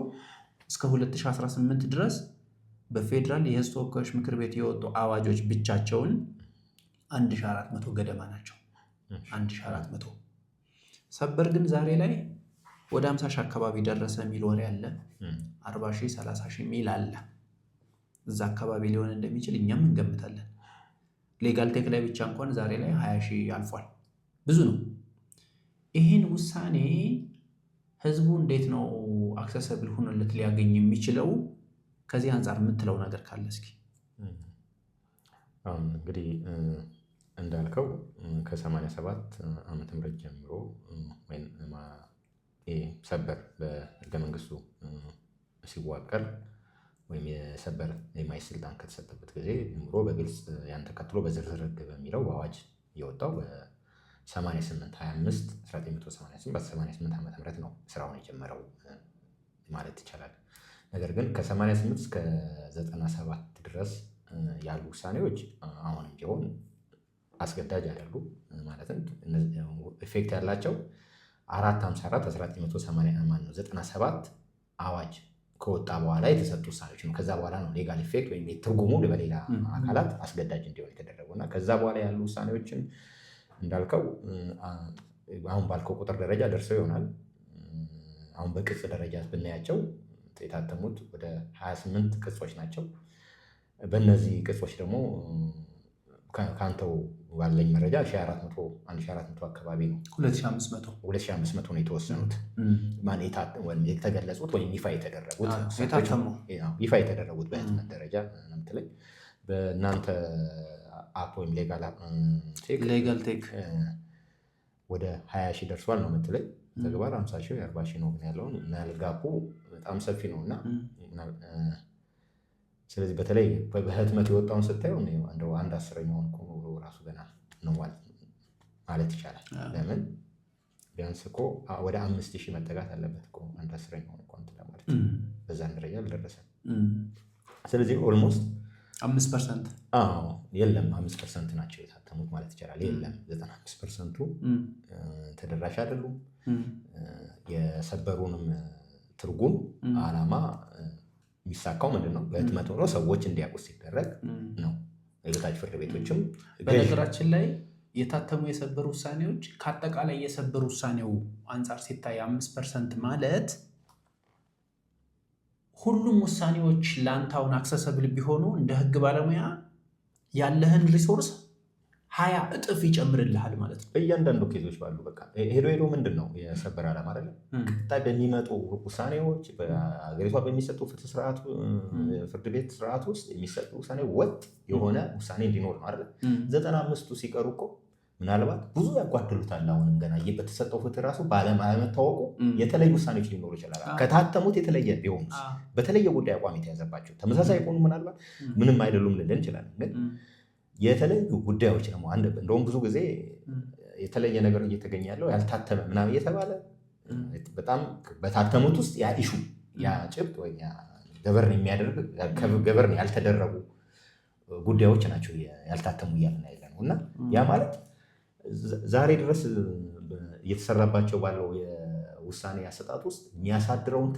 Speaker 1: እስከ 2018 ድረስ በፌዴራል የህዝብ ተወካዮች ምክር ቤት የወጡ አዋጆች ብቻቸውን 1400 ገደማ ናቸው። 1400 ሰበር ግን ዛሬ ላይ ወደ 50 ሺህ አካባቢ ደረሰ የሚል ወሬ አለ። 40 ሺህ 30 ሺህ ሚል አለ። እዛ አካባቢ ሊሆን እንደሚችል እኛም እንገምታለን። ሌጋል ቴክ ላይ ብቻ እንኳን ዛሬ ላይ 20 ሺህ አልፏል። ብዙ ነው። ይህን ውሳኔ ህዝቡ እንዴት ነው አክሰሰብል ሆኖለት ሊያገኝ የሚችለው? ከዚህ አንጻር የምትለው ነገር ካለ እስኪ።
Speaker 2: አሁን እንግዲህ እንዳልከው ከ87 ዓመተ ምህረት ጀምሮ ወይም ሰበር በህገ መንግስቱ ሲዋቀር ወይም የሰበር የማየት ስልጣን ከተሰጠበት ጊዜ ጀምሮ በግልጽ ያን ተከትሎ በዝርዝር ህግ በሚለው በአዋጅ የወጣው በ88/25 1988 በ88 ዓመተ ምህረት ነው ስራውን የጀመረው ማለት ይቻላል። ነገር ግን ከ88 እስከ 97 ድረስ ያሉ ውሳኔዎች አሁንም ቢሆን አስገዳጅ አይደሉም። ማለትም ኢፌክት ያላቸው 454 1997 አዋጅ ከወጣ በኋላ የተሰጡ ውሳኔዎች ነው። ከዛ በኋላ ነው ሌጋል ኢፌክት ወይም ትርጉሙ በሌላ አካላት አስገዳጅ እንዲሆን የተደረገው እና ከዛ በኋላ ያሉ ውሳኔዎችን እንዳልከው አሁን ባልከው ቁጥር ደረጃ ደርሰው ይሆናል። አሁን በቅጽ ደረጃ ብናያቸው የታተሙት ወደ 28 ቅጾች ናቸው። በእነዚህ ቅጾች ደግሞ ከአንተው ባለኝ መረጃ 1400 አካባቢ ነው። 2500 ነው የተወሰኑት የተገለጹት ወይም ይፋ የተደረጉት በህትመት ደረጃ ነው የምትለኝ። በእናንተ አፕ ወይም ሌጋል ቴክ ወደ 20 ሺህ ደርሷል ነው የምትለኝ። ተግባር 50 ሺህ 40 ሺህ ነው ግን ያለውን ጋፑ በጣም ሰፊ ነው እና ስለዚህ በተለይ በህትመት የወጣውን ስታየው እንደው 1/10ኛውን እኮ ራሱ ገና ነው ማለት ይቻላል። ለምን ቢያንስ እኮ ወደ 5000 መጠጋት አለበት እኮ 1/10ኛውን እኮ እንትን ለማለት በዛን ደረጃ አልደረሰም። ስለዚህ ኦልሞስት
Speaker 1: 5%
Speaker 2: የለም 5% ናቸው የታተሙት ማለት ይቻላል። የለም 95%ቱ ተደራሽ አይደሉም። የሰበሩንም ትርጉም ዓላማ የሚሳካው ምንድን ነው? በህትመት ሆኖ ሰዎች እንዲያውቁ ሲደረግ ነው። የበታች ፍርድ ቤቶችም
Speaker 1: በነገራችን ላይ የታተሙ የሰበር ውሳኔዎች ከአጠቃላይ የሰበር ውሳኔው አንጻር ሲታይ 5% ማለት ሁሉም ውሳኔዎች ለአንተ አሁን አክሰሰብል ቢሆኑ እንደ ህግ ባለሙያ ያለህን ሪሶርስ 20 እጥፍ ይጨምርልሃል ማለት ነው።
Speaker 2: እያንዳንዱ ኬዞች ባሉ በቃ ሄዶ ምንድን ነው የሰበር ዓላማ አይደለ? ቀጣይ በሚመጡ ውሳኔዎች በሀገሪቷ በሚሰጡ ፍርድ ቤት ስርዓት ውስጥ የሚሰጡ ውሳኔ ወጥ የሆነ ውሳኔ እንዲኖር ነው አይደለ? 95ቱ ሲቀሩ እኮ ምናልባት ብዙ ያጓደሉታል። አሁንም ገና በተሰጠው ፍትህ ራሱ ባለመታወቁ የተለዩ ውሳኔዎች ሊኖሩ ይችላል። ከታተሙት የተለየ ቢሆኑ በተለየ ጉዳይ አቋም የተያዘባቸው ተመሳሳይ ሆኑ ምናልባት ምንም አይደሉም ልልን እንችላለን። ግን የተለዩ ጉዳዮች ደግሞ እንደውም ብዙ ጊዜ የተለየ ነገር እየተገኘ ያለው ያልታተመ ምናምን እየተባለ በጣም በታተሙት ውስጥ ያ ኢሹ ያ ጭብጥ ወይ ገበርን የሚያደርግ ገበርን ያልተደረጉ ጉዳዮች ናቸው ያልታተሙ እያልን ያለ ነው። እና ያ ማለት ዛሬ ድረስ እየተሰራባቸው ባለው የውሳኔ አሰጣጥ ውስጥ የሚያሳድረውን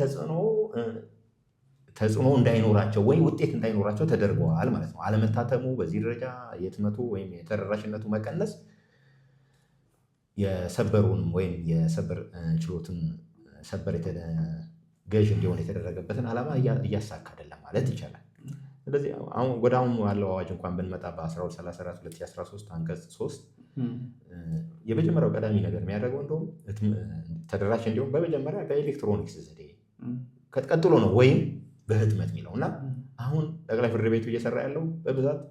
Speaker 2: ተጽዕኖ እንዳይኖራቸው ወይ ውጤት እንዳይኖራቸው ተደርገዋል ማለት ነው። አለመታተሙ በዚህ ደረጃ የህትመቱ ወይም የተደራሽነቱ መቀነስ የሰበሩንም ወይም የሰበር ችሎትን ሰበር ገዥ እንዲሆን የተደረገበትን ዓላማ እያሳካ አይደለም ማለት ይቻላል። ስለዚህ ወደ አሁኑ ያለው አዋጅ እንኳን ብንመጣ በ1234 2013 አንቀጽ 3 የመጀመሪያው ቀዳሚ ነገር የሚያደርገው እንደውም ተደራሽ እንዲሁም በመጀመሪያ በኤሌክትሮኒክስ ዘዴ ቀጥሎ ነው ወይም በህትመት የሚለው እና አሁን ጠቅላይ ፍርድ ቤቱ እየሰራ ያለው በብዛት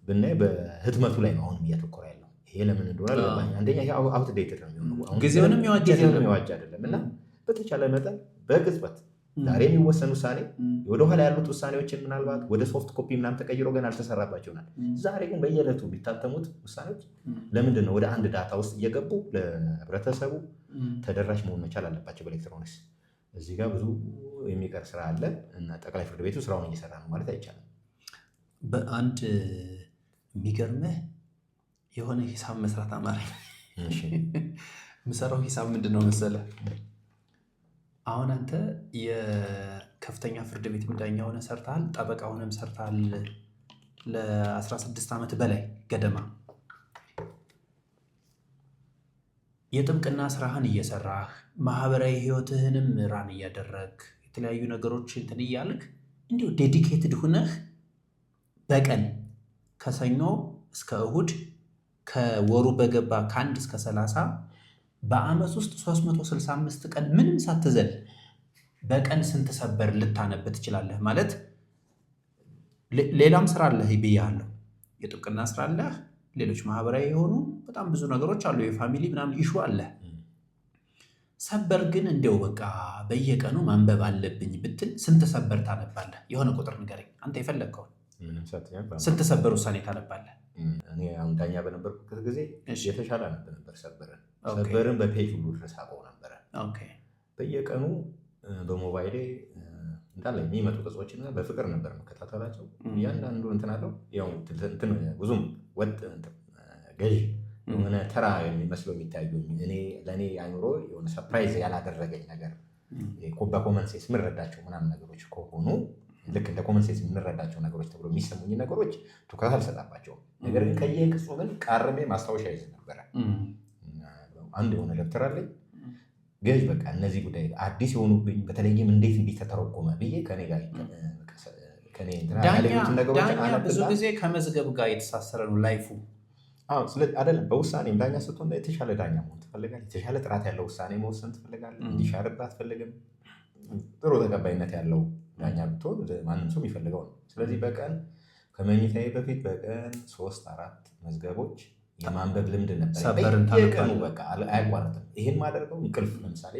Speaker 2: ብናይ በህትመቱ ላይ ነው አሁንም እያተኮረ ያለው። ይሄ ለምን እንደሆነ አንደኛ ይሄ አውትዴትድ ነው የሚሆነው፣
Speaker 1: ጊዜውንም የዋጅ
Speaker 2: አይደለም እና በተቻለ መጠን በቅጽበት ዛሬ የሚወሰን ውሳኔ ወደኋላ ያሉት ውሳኔዎችን ምናልባት ወደ ሶፍት ኮፒ ምናምን ተቀይሮ ገና አልተሰራባቸው ናል። ዛሬ ግን በየዕለቱ የሚታተሙት ውሳኔዎች ለምንድን ነው ወደ አንድ ዳታ ውስጥ እየገቡ ለህብረተሰቡ ተደራሽ መሆን መቻል አለባቸው በኤሌክትሮኒክስ። እዚህ ጋር ብዙ የሚቀር ስራ አለ እና ጠቅላይ ፍርድ ቤቱ ስራውን እየሰራ ነው ማለት አይቻልም።
Speaker 1: በአንድ የሚገርምህ የሆነ ሂሳብ መስራት አማረኝ። የምሰራው ሂሳብ ምንድን ነው መሰለህ? አሁን አንተ የከፍተኛ ፍርድ ቤት ዳኛ ሆነ ሰርተሃል፣ ጠበቃ ሆነም ሰርተሃል ለ16 ዓመት በላይ ገደማ። የጥብቅና ስራህን እየሰራህ ማህበራዊ ህይወትህንም ራን እያደረግ የተለያዩ ነገሮች እንትን እያልክ እንዲሁ ዴዲኬትድ ሁነህ በቀን ከሰኞ እስከ እሁድ ከወሩ በገባ ከ1 እስከ 30 በአመት ውስጥ 365 ቀን ምንም ሳትዘል በቀን ስንት ሰበር ልታነብ ትችላለህ? ማለት ሌላም ስራ አለህ ብያለሁ። የጥብቅና ስራ አለህ፣ ሌሎች ማህበራዊ የሆኑ በጣም ብዙ ነገሮች አሉ፣ የፋሚሊ ምናምን ኢሹ አለ። ሰበር ግን እንዲያው በቃ በየቀኑ ማንበብ አለብኝ ብትል ስንት ሰበር ታነባለህ? የሆነ ቁጥር ንገረኝ አንተ የፈለግከውን። ስንት ሰበር ውሳኔ ታነባለህ?
Speaker 2: እኔ አሁን ዳኛ በነበርኩበት ጊዜ የተሻለ ነበር ሰበርን በፔጅ ሁሉ ድረስ አውቀው ነበረ። በየቀኑ በሞባይሌ እንዳለ የሚመጡ ቅጾችን በፍቅር ነበር መከታተላቸው። እያንዳንዱ እንትን አለው ያው ብዙም ወጥ ገዥ የሆነ ተራ የሚመስለው የሚታዩ ለእኔ አይምሮ የሆነ ሰርፕራይዝ ያላደረገኝ ነገር በኮመን ሴንስ የምንረዳቸው ምናምን ነገሮች ከሆኑ ልክ እንደ ኮመን ሴንስ የምንረዳቸው ነገሮች ተብሎ የሚሰሙኝ ነገሮች ትኩረት አልሰጣባቸውም። ነገር ግን ከየቅጹ ግን ቃርሜ ማስታወሻ ይዝ ነበረ። አንድ የሆነ ደብተር አለኝ ገዥ በቃ እነዚህ ጉዳይ አዲስ የሆኑብኝ በተለይም እንዴት እንዲተተረጎመ ብዬ
Speaker 1: ዳኛ ብዙ ጊዜ ከመዝገብ ጋር የተሳሰረ ነው ላይፉ።
Speaker 2: አይደለም በውሳኔም ዳኛ ስትሆን የተሻለ ዳኛ መሆን ትፈልጋለህ። የተሻለ ጥራት ያለው ውሳኔ መወሰን ትፈልጋለህ። እንዲሻርብህ አትፈልግም። ጥሩ ተቀባይነት ያለው ዳኛ ብትሆን ማንም ሰው የሚፈልገው ነው። ስለዚህ በቀን ከመኝታዬ በፊት በቀን 3-4 መዝገቦች የማንበብ ልምድ ነበር። በየቀኑ በቃ አያቋርጥም። ይህን ማደርገው እንቅልፍ ለምሳሌ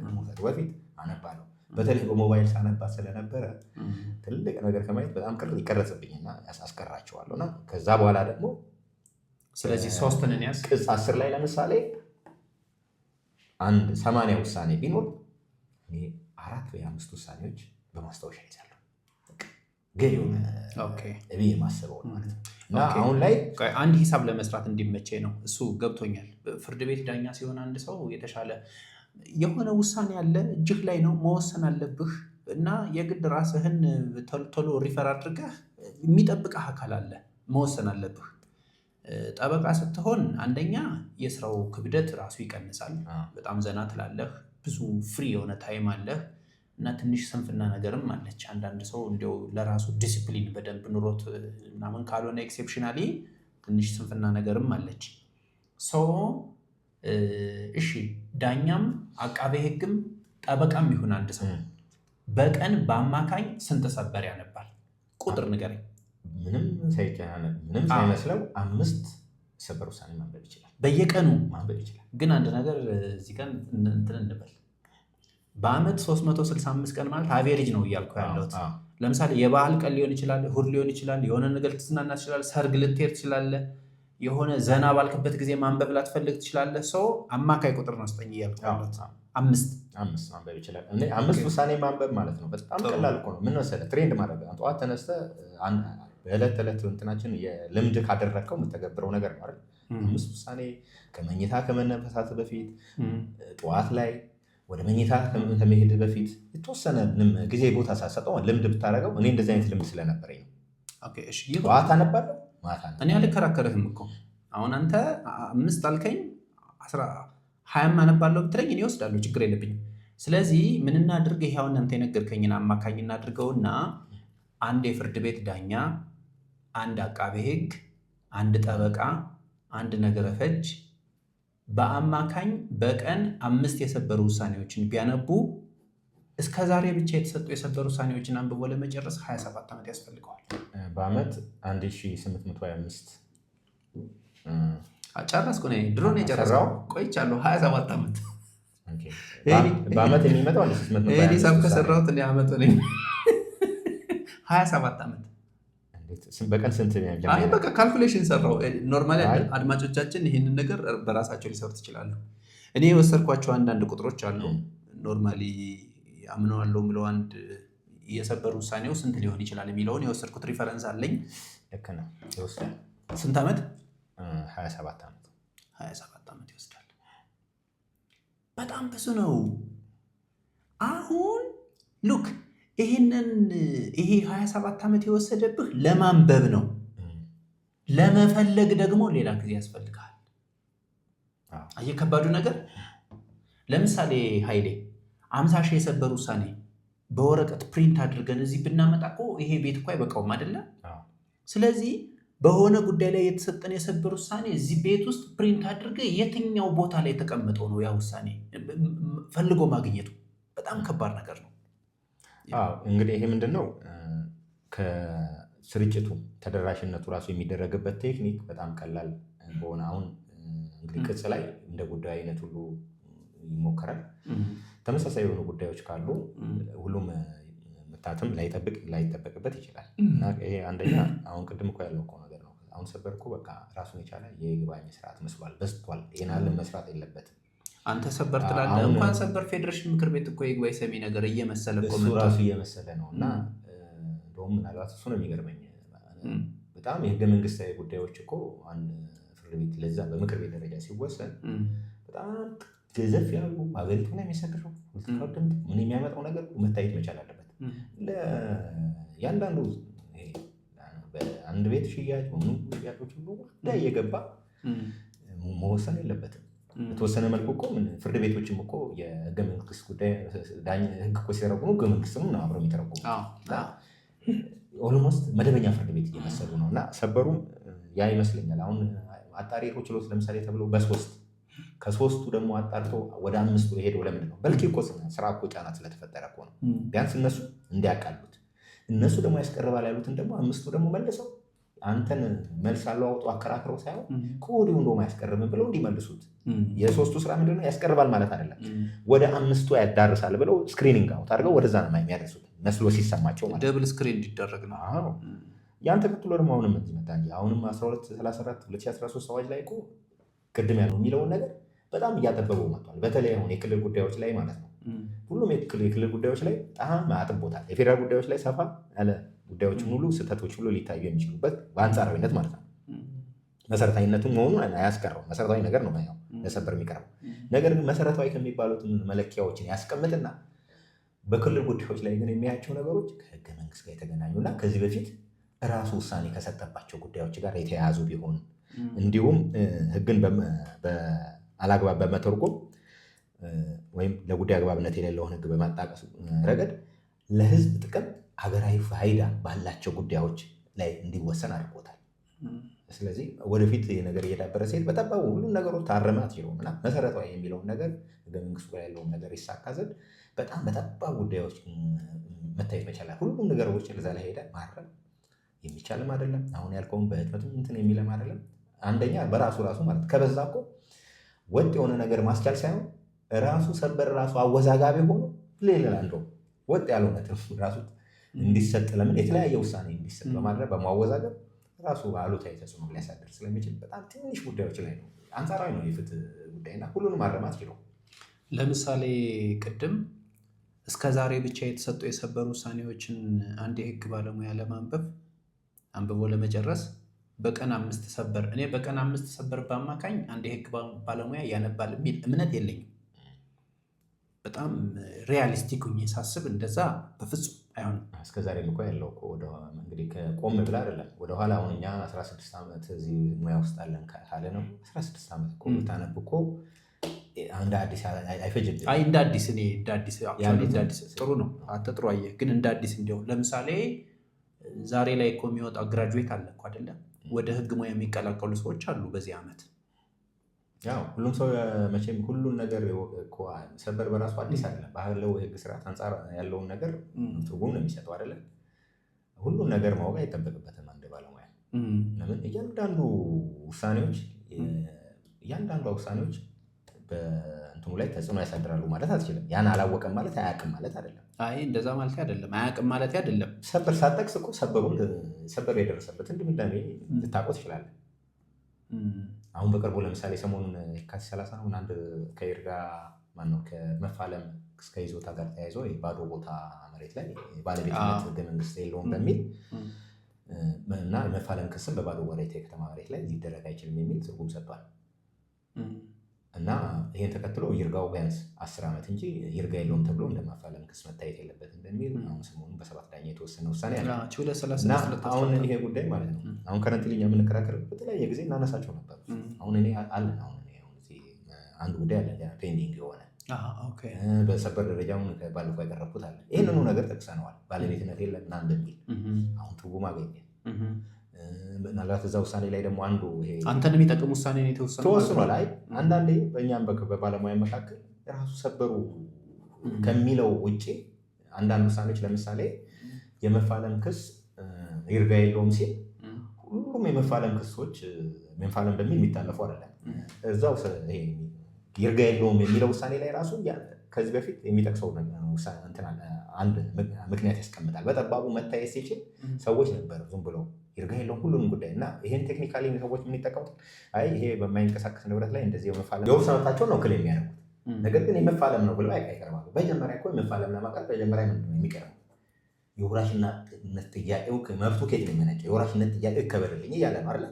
Speaker 2: ከመውሰዱ በፊት አነባለሁ። በተለይ በሞባይል ሳነባት ስለነበረ ትልቅ ነገር ከማየት በጣም ይቀረጽብኝና አስቀራቸዋለሁ እና ከዛ በኋላ ደግሞ
Speaker 1: ስለዚህ 3ን ያዝ
Speaker 2: ቅጽ 10 ላይ ለምሳሌ 80 ውሳኔ ቢኖር 4 ወይ 5 ውሳኔዎች በማስታወሻ ይዛለሁ። ግን የማስበው ማለት ነው። እና አሁን ላይ
Speaker 1: አንድ ሂሳብ ለመስራት እንዲመቼ ነው። እሱ ገብቶኛል። ፍርድ ቤት ዳኛ ሲሆን አንድ ሰው የተሻለ የሆነ ውሳኔ አለ እጅህ ላይ ነው መወሰን አለብህ እና የግድ ራስህን ቶሎ ሪፈር አድርገህ የሚጠብቅህ አካል አለ መወሰን አለብህ። ጠበቃ ስትሆን አንደኛ የስራው ክብደት ራሱ ይቀንሳል። በጣም ዘና ትላለህ። ብዙ ፍሪ የሆነ ታይም አለህ። እና ትንሽ ስንፍና ነገርም አለች። አንዳንድ ሰው እንዲያው ለራሱ ዲሲፕሊን በደንብ ኑሮት ምናምን ካልሆነ ኤክሴፕሽናሊ ትንሽ ስንፍና ነገርም አለች። እሺ ዳኛም አቃቤ ሕግም ጠበቃም ይሁን አንድ ሰው በቀን በአማካኝ ስንት ሰበር ያነባል? ቁጥር ንገረኝ።
Speaker 2: ምንም ሳይመስለው 5 ሰበር ውሳኔ ማንበብ ይችላል።
Speaker 1: በየቀኑ
Speaker 2: ማንበብ ይችላል።
Speaker 1: ግን አንድ ነገር እዚህ ጋር እንትን እንበል፣ በአመት 365 ቀን ማለት አቬሬጅ ነው እያልኩ ያለሁት። ለምሳሌ የበዓል ቀን ሊሆን ይችላል፣ እሁድ ሊሆን ይችላል፣ የሆነ ነገር ልትዝናና ትችላለህ፣ ሰርግ ልትሄድ ትችላለህ፣ የሆነ ዘና ባልክበት ጊዜ ማንበብ ላትፈልግ ትችላለህ። ሰው አማካይ ቁጥር ነው ስጠኝ እያልኩ ያለሁት። 5
Speaker 2: ማንበብ ይችላል። 5 ውሳኔ ማንበብ ማለት ነው። በጣም ቀላል እኮ ነው። ምን መሰለህ ትሬንድ ማድረግ ነው። ጠዋት ተነስተህ በዕለት ተዕለት እንትናችን የልምድ ካደረግከው የምተገብረው ነገር ነው አይደል? 5 ውሳኔ ከመኝታ ከመነሳት በፊት ጠዋት ላይ ወደ መኝታ ከመሄድ በፊት የተወሰነ ጊዜ ቦታ ሳሰጠው ልምድ ብታደርገው፣ እኔ እንደዚህ አይነት ልምድ ስለነበረኝ ነው። ጠዋት አነባለሁ፣ ማታ
Speaker 1: እኔ አልከራከርህም እኮ አሁን አንተ 5 አልከኝ 20 አነባለሁ ብትለኝ እኔ እወስዳለሁ፣ ችግር የለብኝም። ስለዚህ ምን እናድርግ? ይሄ አሁን አንተ የነገርከኝን አማካኝ እናድርገውና አንድ የፍርድ ቤት ዳኛ፣ አንድ አቃቤ ሕግ፣ አንድ ጠበቃ፣ አንድ ነገረ ፈጅ በአማካኝ በቀን 5 የሰበር ውሳኔዎችን ቢያነቡ እስከ ዛሬ ብቻ የተሰጡ የሰበር ውሳኔዎችን አንብቦ ለመጨረስ 27 ዓመት ያስፈልገዋል።
Speaker 2: በአመት 1825
Speaker 1: ጨረስኩ። ድሮ ነው የጨረሰው፣ ቆይቻለሁ 27 ዓመት።
Speaker 2: በአመት የሚመጣው 1825
Speaker 1: ሂሳብ ከሰራሁት እኔ ዓመት ሆነኝ 27 ዓመት።
Speaker 2: በቀን ስንት?
Speaker 1: በቃ ካልኩሌሽን ሰራው። ኖርማሊ አድማጮቻችን ይህንን ነገር በራሳቸው ሊሰሩት ይችላሉ። እኔ የወሰድኳቸው አንዳንድ ቁጥሮች አሉ። ኖርማሊ አምነዋለሁ ብለው አንድ የሰበር ውሳኔው ስንት ሊሆን ይችላል የሚለውን የወሰድኩት ሪፈረንስ አለኝ።
Speaker 2: ልክ ነው። ይወስዳል።
Speaker 1: ስንት ዓመት?
Speaker 2: 27 ዓመት።
Speaker 1: 27 ዓመት ይወስዳል። በጣም ብዙ ነው። አሁን ሉክ ይሄ 27 ዓመት የወሰደብህ ለማንበብ ነው። ለመፈለግ ደግሞ ሌላ ጊዜ ያስፈልጋል። አየከባዱ ነገር ለምሳሌ ኃይሌ 50 ሺህ የሰበር ውሳኔ በወረቀት ፕሪንት አድርገን እዚህ ብናመጣ እኮ ይሄ ቤት እኮ አይበቃውም አይደለ? ስለዚህ በሆነ ጉዳይ ላይ የተሰጠን የሰበር ውሳኔ እዚህ ቤት ውስጥ ፕሪንት አድርገ የትኛው ቦታ ላይ ተቀምጠው ነው ያ ውሳኔ ፈልጎ ማግኘቱ በጣም ከባድ ነገር ነው።
Speaker 2: እንግዲህ ይሄ ምንድን ነው ከስርጭቱ ተደራሽነቱ ራሱ የሚደረግበት ቴክኒክ በጣም ቀላል በሆነ አሁን እንግዲህ ቅጽ ላይ እንደ ጉዳይ አይነት ሁሉ ይሞከራል። ተመሳሳይ የሆኑ ጉዳዮች ካሉ ሁሉም መታተም ላይጠበቅበት ይችላል። እና ይሄ አንደኛ አሁን ቅድም እኮ ያለው እኮ ነገር ነው። አሁን ሰበር እኮ በቃ ራሱን የቻለ የይግባኝ ስርዓት መስሏል፣ በዝቷል። ይሄን አለ መስራት የለበትም።
Speaker 1: አንተ ሰበር ትላለህ። እንኳን ሰበር ፌዴሬሽን ምክር ቤት እኮ የይግባኝ ሰሚ ነገር እየመሰለ እኮ
Speaker 2: እሱ ራሱ እየመሰለ ነው። እና እንደውም ምናልባት እሱ ነው የሚገርመኝ በጣም የህገ መንግስታዊ ጉዳዮች እኮ አንድ ፍርድ ቤት ለዛ በምክር ቤት ደረጃ ሲወሰን በጣም ገዘፍ ያሉ ሀገሪቱ ላይ የሚሰክረው ምን የሚያመጣው ነገር መታየት መቻል አለበት። ያንዳንዱ በአንድ ቤት ሽያጭ ምኑ ሽያጮች ሁሉ ጉዳይ እየገባ መወሰን የለበትም። በተወሰነ መልኩ እኮ ፍርድ ቤቶችም እኮ የህገ መንግስት ጉዳይ ህግ እኮ ሲተረጉሙ ህገ መንግስትንም ነው አብረው የሚተረጉሙ። ኦልሞስት መደበኛ ፍርድ ቤት እየመሰሉ ነው። እና ሰበሩም ያ ይመስለኛል። አሁን አጣሪ ችሎት ለምሳሌ ተብሎ በ3 ከ3ቱ ደግሞ አጣርቶ ወደ 5ቱ የሄደው ለምንድን ነው? በልኪ እኮ ስራ እኮ ጫና ስለተፈጠረ እኮ ነው። ቢያንስ እነሱ እንዲያቃሉት እነሱ ደግሞ ያስቀርባል ያሉትን ደግሞ 5ቱ ደግሞ መልሰው አንተን መልስ አለዋውጡ አከራክረው ሳይሆን ከወዲሁ እንደውም አያስቀርም ብለው እንዲመልሱት። የ3ቱ ስራ ምንድነው? ያስቀርባል ማለት አይደለም፣ ወደ 5ቱ ያዳርሳል ብለው ስክሪኒንግ አውት አድርገው ወደዛ ነው የሚያደርሱት መስሎ ሲሰማቸው ማለት
Speaker 1: ደብል ስክሪን እንዲደረግ ነው።
Speaker 2: ያን ተከትሎ ደግሞ አሁንም እዚህ መጣ እንጂ አሁንም 1234 2013 አዋጅ ላይ እኮ ቅድም ያለው የሚለውን ነገር በጣም እያጠበበው መጥቷል። በተለይ አሁን የክልል ጉዳዮች ላይ ማለት ነው። ሁሉም የክልል ጉዳዮች ላይ በጣም አጥቦታል። የፌዴራል ጉዳዮች ላይ ሰፋ ያለ ጉዳዮችን ሁሉ ስህተቶች ሁሉ ሊታዩ የሚችሉበት በአንጻራዊነት ማለት ነው። መሰረታዊነቱን መሆኑን አያስቀረው። መሰረታዊ ነገር ነው ለሰበር የሚቀርበው ነገር ግን መሰረታዊ ከሚባሉት መለኪያዎችን ያስቀምጥና በክልል ጉዳዮች ላይ ግን የሚያያቸው ነገሮች ከህገ መንግስት ጋር የተገናኙና ከዚህ በፊት ራሱ ውሳኔ ከሰጠባቸው ጉዳዮች ጋር የተያያዙ ቢሆን እንዲሁም ህግን አላግባብ በመተርጎም ወይም ለጉዳይ አግባብነት የሌለውን ህግ በማጣቀስ ረገድ ለህዝብ ጥቅም ሀገራዊ ፋይዳ ባላቸው ጉዳዮች ላይ እንዲወሰን አድርጎታል። ስለዚህ ወደፊት ነገር እየዳበረ ሲሄድ በጠባቡ ሁሉም ነገሮች ታረመ አትችለውም እና መሰረታዊ የሚለውን ነገር ህገ መንግስቱ ላይ ያለውን ነገር ይሳካ ዘንድ በጣም በጠባብ ጉዳዮች መታየት መቻላል። ሁሉም ነገሮች እዛ ላይ ሄደ ማረም የሚቻልም አይደለም። አሁን ያልከውን በህትመትም እንትን የሚለም አይደለም። አንደኛ በራሱ ማለት ከበዛ እኮ ወጥ የሆነ ነገር ማስቻል ሳይሆን ራሱ ሰበር ራሱ አወዛጋቢ ሆኖ ሌላ እንደው ወጥ ያልሆነ ራሱ እንዲሰጥ ለምን የተለያየ ውሳኔ እንዲሰጥ በማድረግ በማወዛገብ ራሱ አሉታዊ ተጽዕኖ ሊያሳድር ስለሚችል በጣም ትንሽ ጉዳዮች ላይ ነው አንጻራዊ ነው የፍትህ ጉዳይና ሁሉንም ማረማት ይችላል።
Speaker 1: ለምሳሌ ቅድም እስከ ዛሬ ብቻ የተሰጡ የሰበር ውሳኔዎችን አንድ የህግ ባለሙያ ለማንበብ አንብቦ ለመጨረስ በቀን 5 ሰበር እኔ በቀን 5 ሰበር በአማካኝ አንድ የህግ ባለሙያ ያነባል የሚል እምነት የለኝም። በጣም ሪያሊስቲክ ሆኜ ሳስብ እንደዛ በፍጹም አይሆንም።
Speaker 2: እስከዛሬ እኮ ያለው እንግዲህ ቆም ብላ አይደለም ወደኋላ አሁን እኛ 16 ዓመት እዚህ ሙያ ውስጥ አለን ካለ ነው 16 ዓመት እኮ ብታነብ እኮ እንደ አዲስ አይፈጅም።
Speaker 1: አይ እንደ አዲስ እኔ እንደ አዲስ ጥሩ ነው አትጥሩ አየህ። ግን እንደ አዲስ እንዲያው ለምሳሌ ዛሬ ላይ እኮ የሚወጣ ግራጁዌት አለ እኮ አይደለ? ወደ ህግ ሙያ የሚቀላቀሉ ሰዎች አሉ በዚህ ዓመት።
Speaker 2: ያው ሁሉም ሰው መቼም ሁሉን ነገር ሰበር በራሱ አዲስ አይደለም። ባለው የህግ ስርዓት አንጻር ያለውን ነገር ትርጉም ነው የሚሰጠው አይደለ? ሁሉን ነገር ማወቅ አይጠበቅበትም አንድ ባለሙያ። ለምን እያንዳንዱ ውሳኔዎች በእንትኑ ላይ ተጽዕኖ ያሳድራሉ ማለት አትችልም። ያን አላወቀም ማለት አያውቅም ማለት አይደለም።
Speaker 1: አይ እንደዛ ማለት አይደለም፣ አያውቅም ማለት አይደለም።
Speaker 2: ሰበር ሳጠቅስ እኮ ሰበር የደረሰበትን ድምዳሜ ልታውቀው ትችላለህ። አሁን በቅርቡ ለምሳሌ ሰሞኑን የካቲት 30 ነው አንድ ከይርጋ ማነው ከመፋለም እስከ ይዞታ ጋር ተያይዞ የባዶ ቦታ መሬት ላይ ባለቤትነት ህገ መንግስት የለውም በሚል እና የመፋለም ክስም በባዶ መሬት የከተማ መሬት ላይ ሊደረግ አይችልም የሚል ትርጉም ሰጥቷል። እና ይሄን ተከትሎ ይርጋው ቢያንስ 10 ዓመት እንጂ ይርጋ የለውም ተብሎ እንደማፋለም ክስ መታየት የለበትም በሚል አሁን ሰሞኑን በ7 ዳኛ የተወሰነ ውሳኔ አለ። አሁን ይሄ ጉዳይ ማለት ነው አሁን ከረንትሊ እኛ የምንከራከርበት በተለያየ ጊዜ እናነሳቸው ነበር። አሁን እኔ አንድ ጉዳይ አለ ፔንዲንግ የሆነ በሰበር ደረጃውን ባለፈው ያቀረብኩት አለ። ይህንኑ ነገር ጠቅሰነዋል። ባለቤትነት የለም ምናምን በሚል አሁን ትርጉም አገኘ። ምናልባት እዛ ውሳኔ ላይ ደግሞ አንዱ ይሄ
Speaker 1: አንተን የሚጠቅም ውሳኔ ነው
Speaker 2: ተወስኗል። አይ አንዳንዴ በእኛም በባለሙያ መካከል ራሱ ሰበሩ ከሚለው ውጭ አንዳንድ ውሳኔዎች ለምሳሌ የመፋለም ክስ ይርጋ የለውም ሲል ሁሉም የመፋለም ክሶች መፋለም በሚል የሚታለፉ አይደለም። እዛው ይርጋ የለውም የሚለው ውሳኔ ላይ ራሱ ከዚህ በፊት የሚጠቅሰው አንድ ምክንያት ያስቀምጣል። በጠባቡ መታየት ሲችል ሰዎች ነበሩ ዝም ብለው ይርጋ የለውም ሁሉንም ጉዳይ እና ይሄን ቴክኒካሊ ሰዎች የሚጠቀሙት አይ ይሄ በማይንቀሳቀስ ንብረት ላይ እንደዚህ የመፋለም የውርስ መብታቸውን ነው ክል የሚያደርጉት። ነገር ግን የመፋለም ነው ብለው አይቀርባሉ። በመጀመሪያ እኮ የመፋለም ለማቅረብ በመጀመሪያ ምንድን ነው የሚቀርበው? የወራሽነት ጥያቄው መብቱ ከየት ነው የሚመነጨው? የወራሽነት ጥያቄው ይከበርልኝ እያለ ነው አይደለ?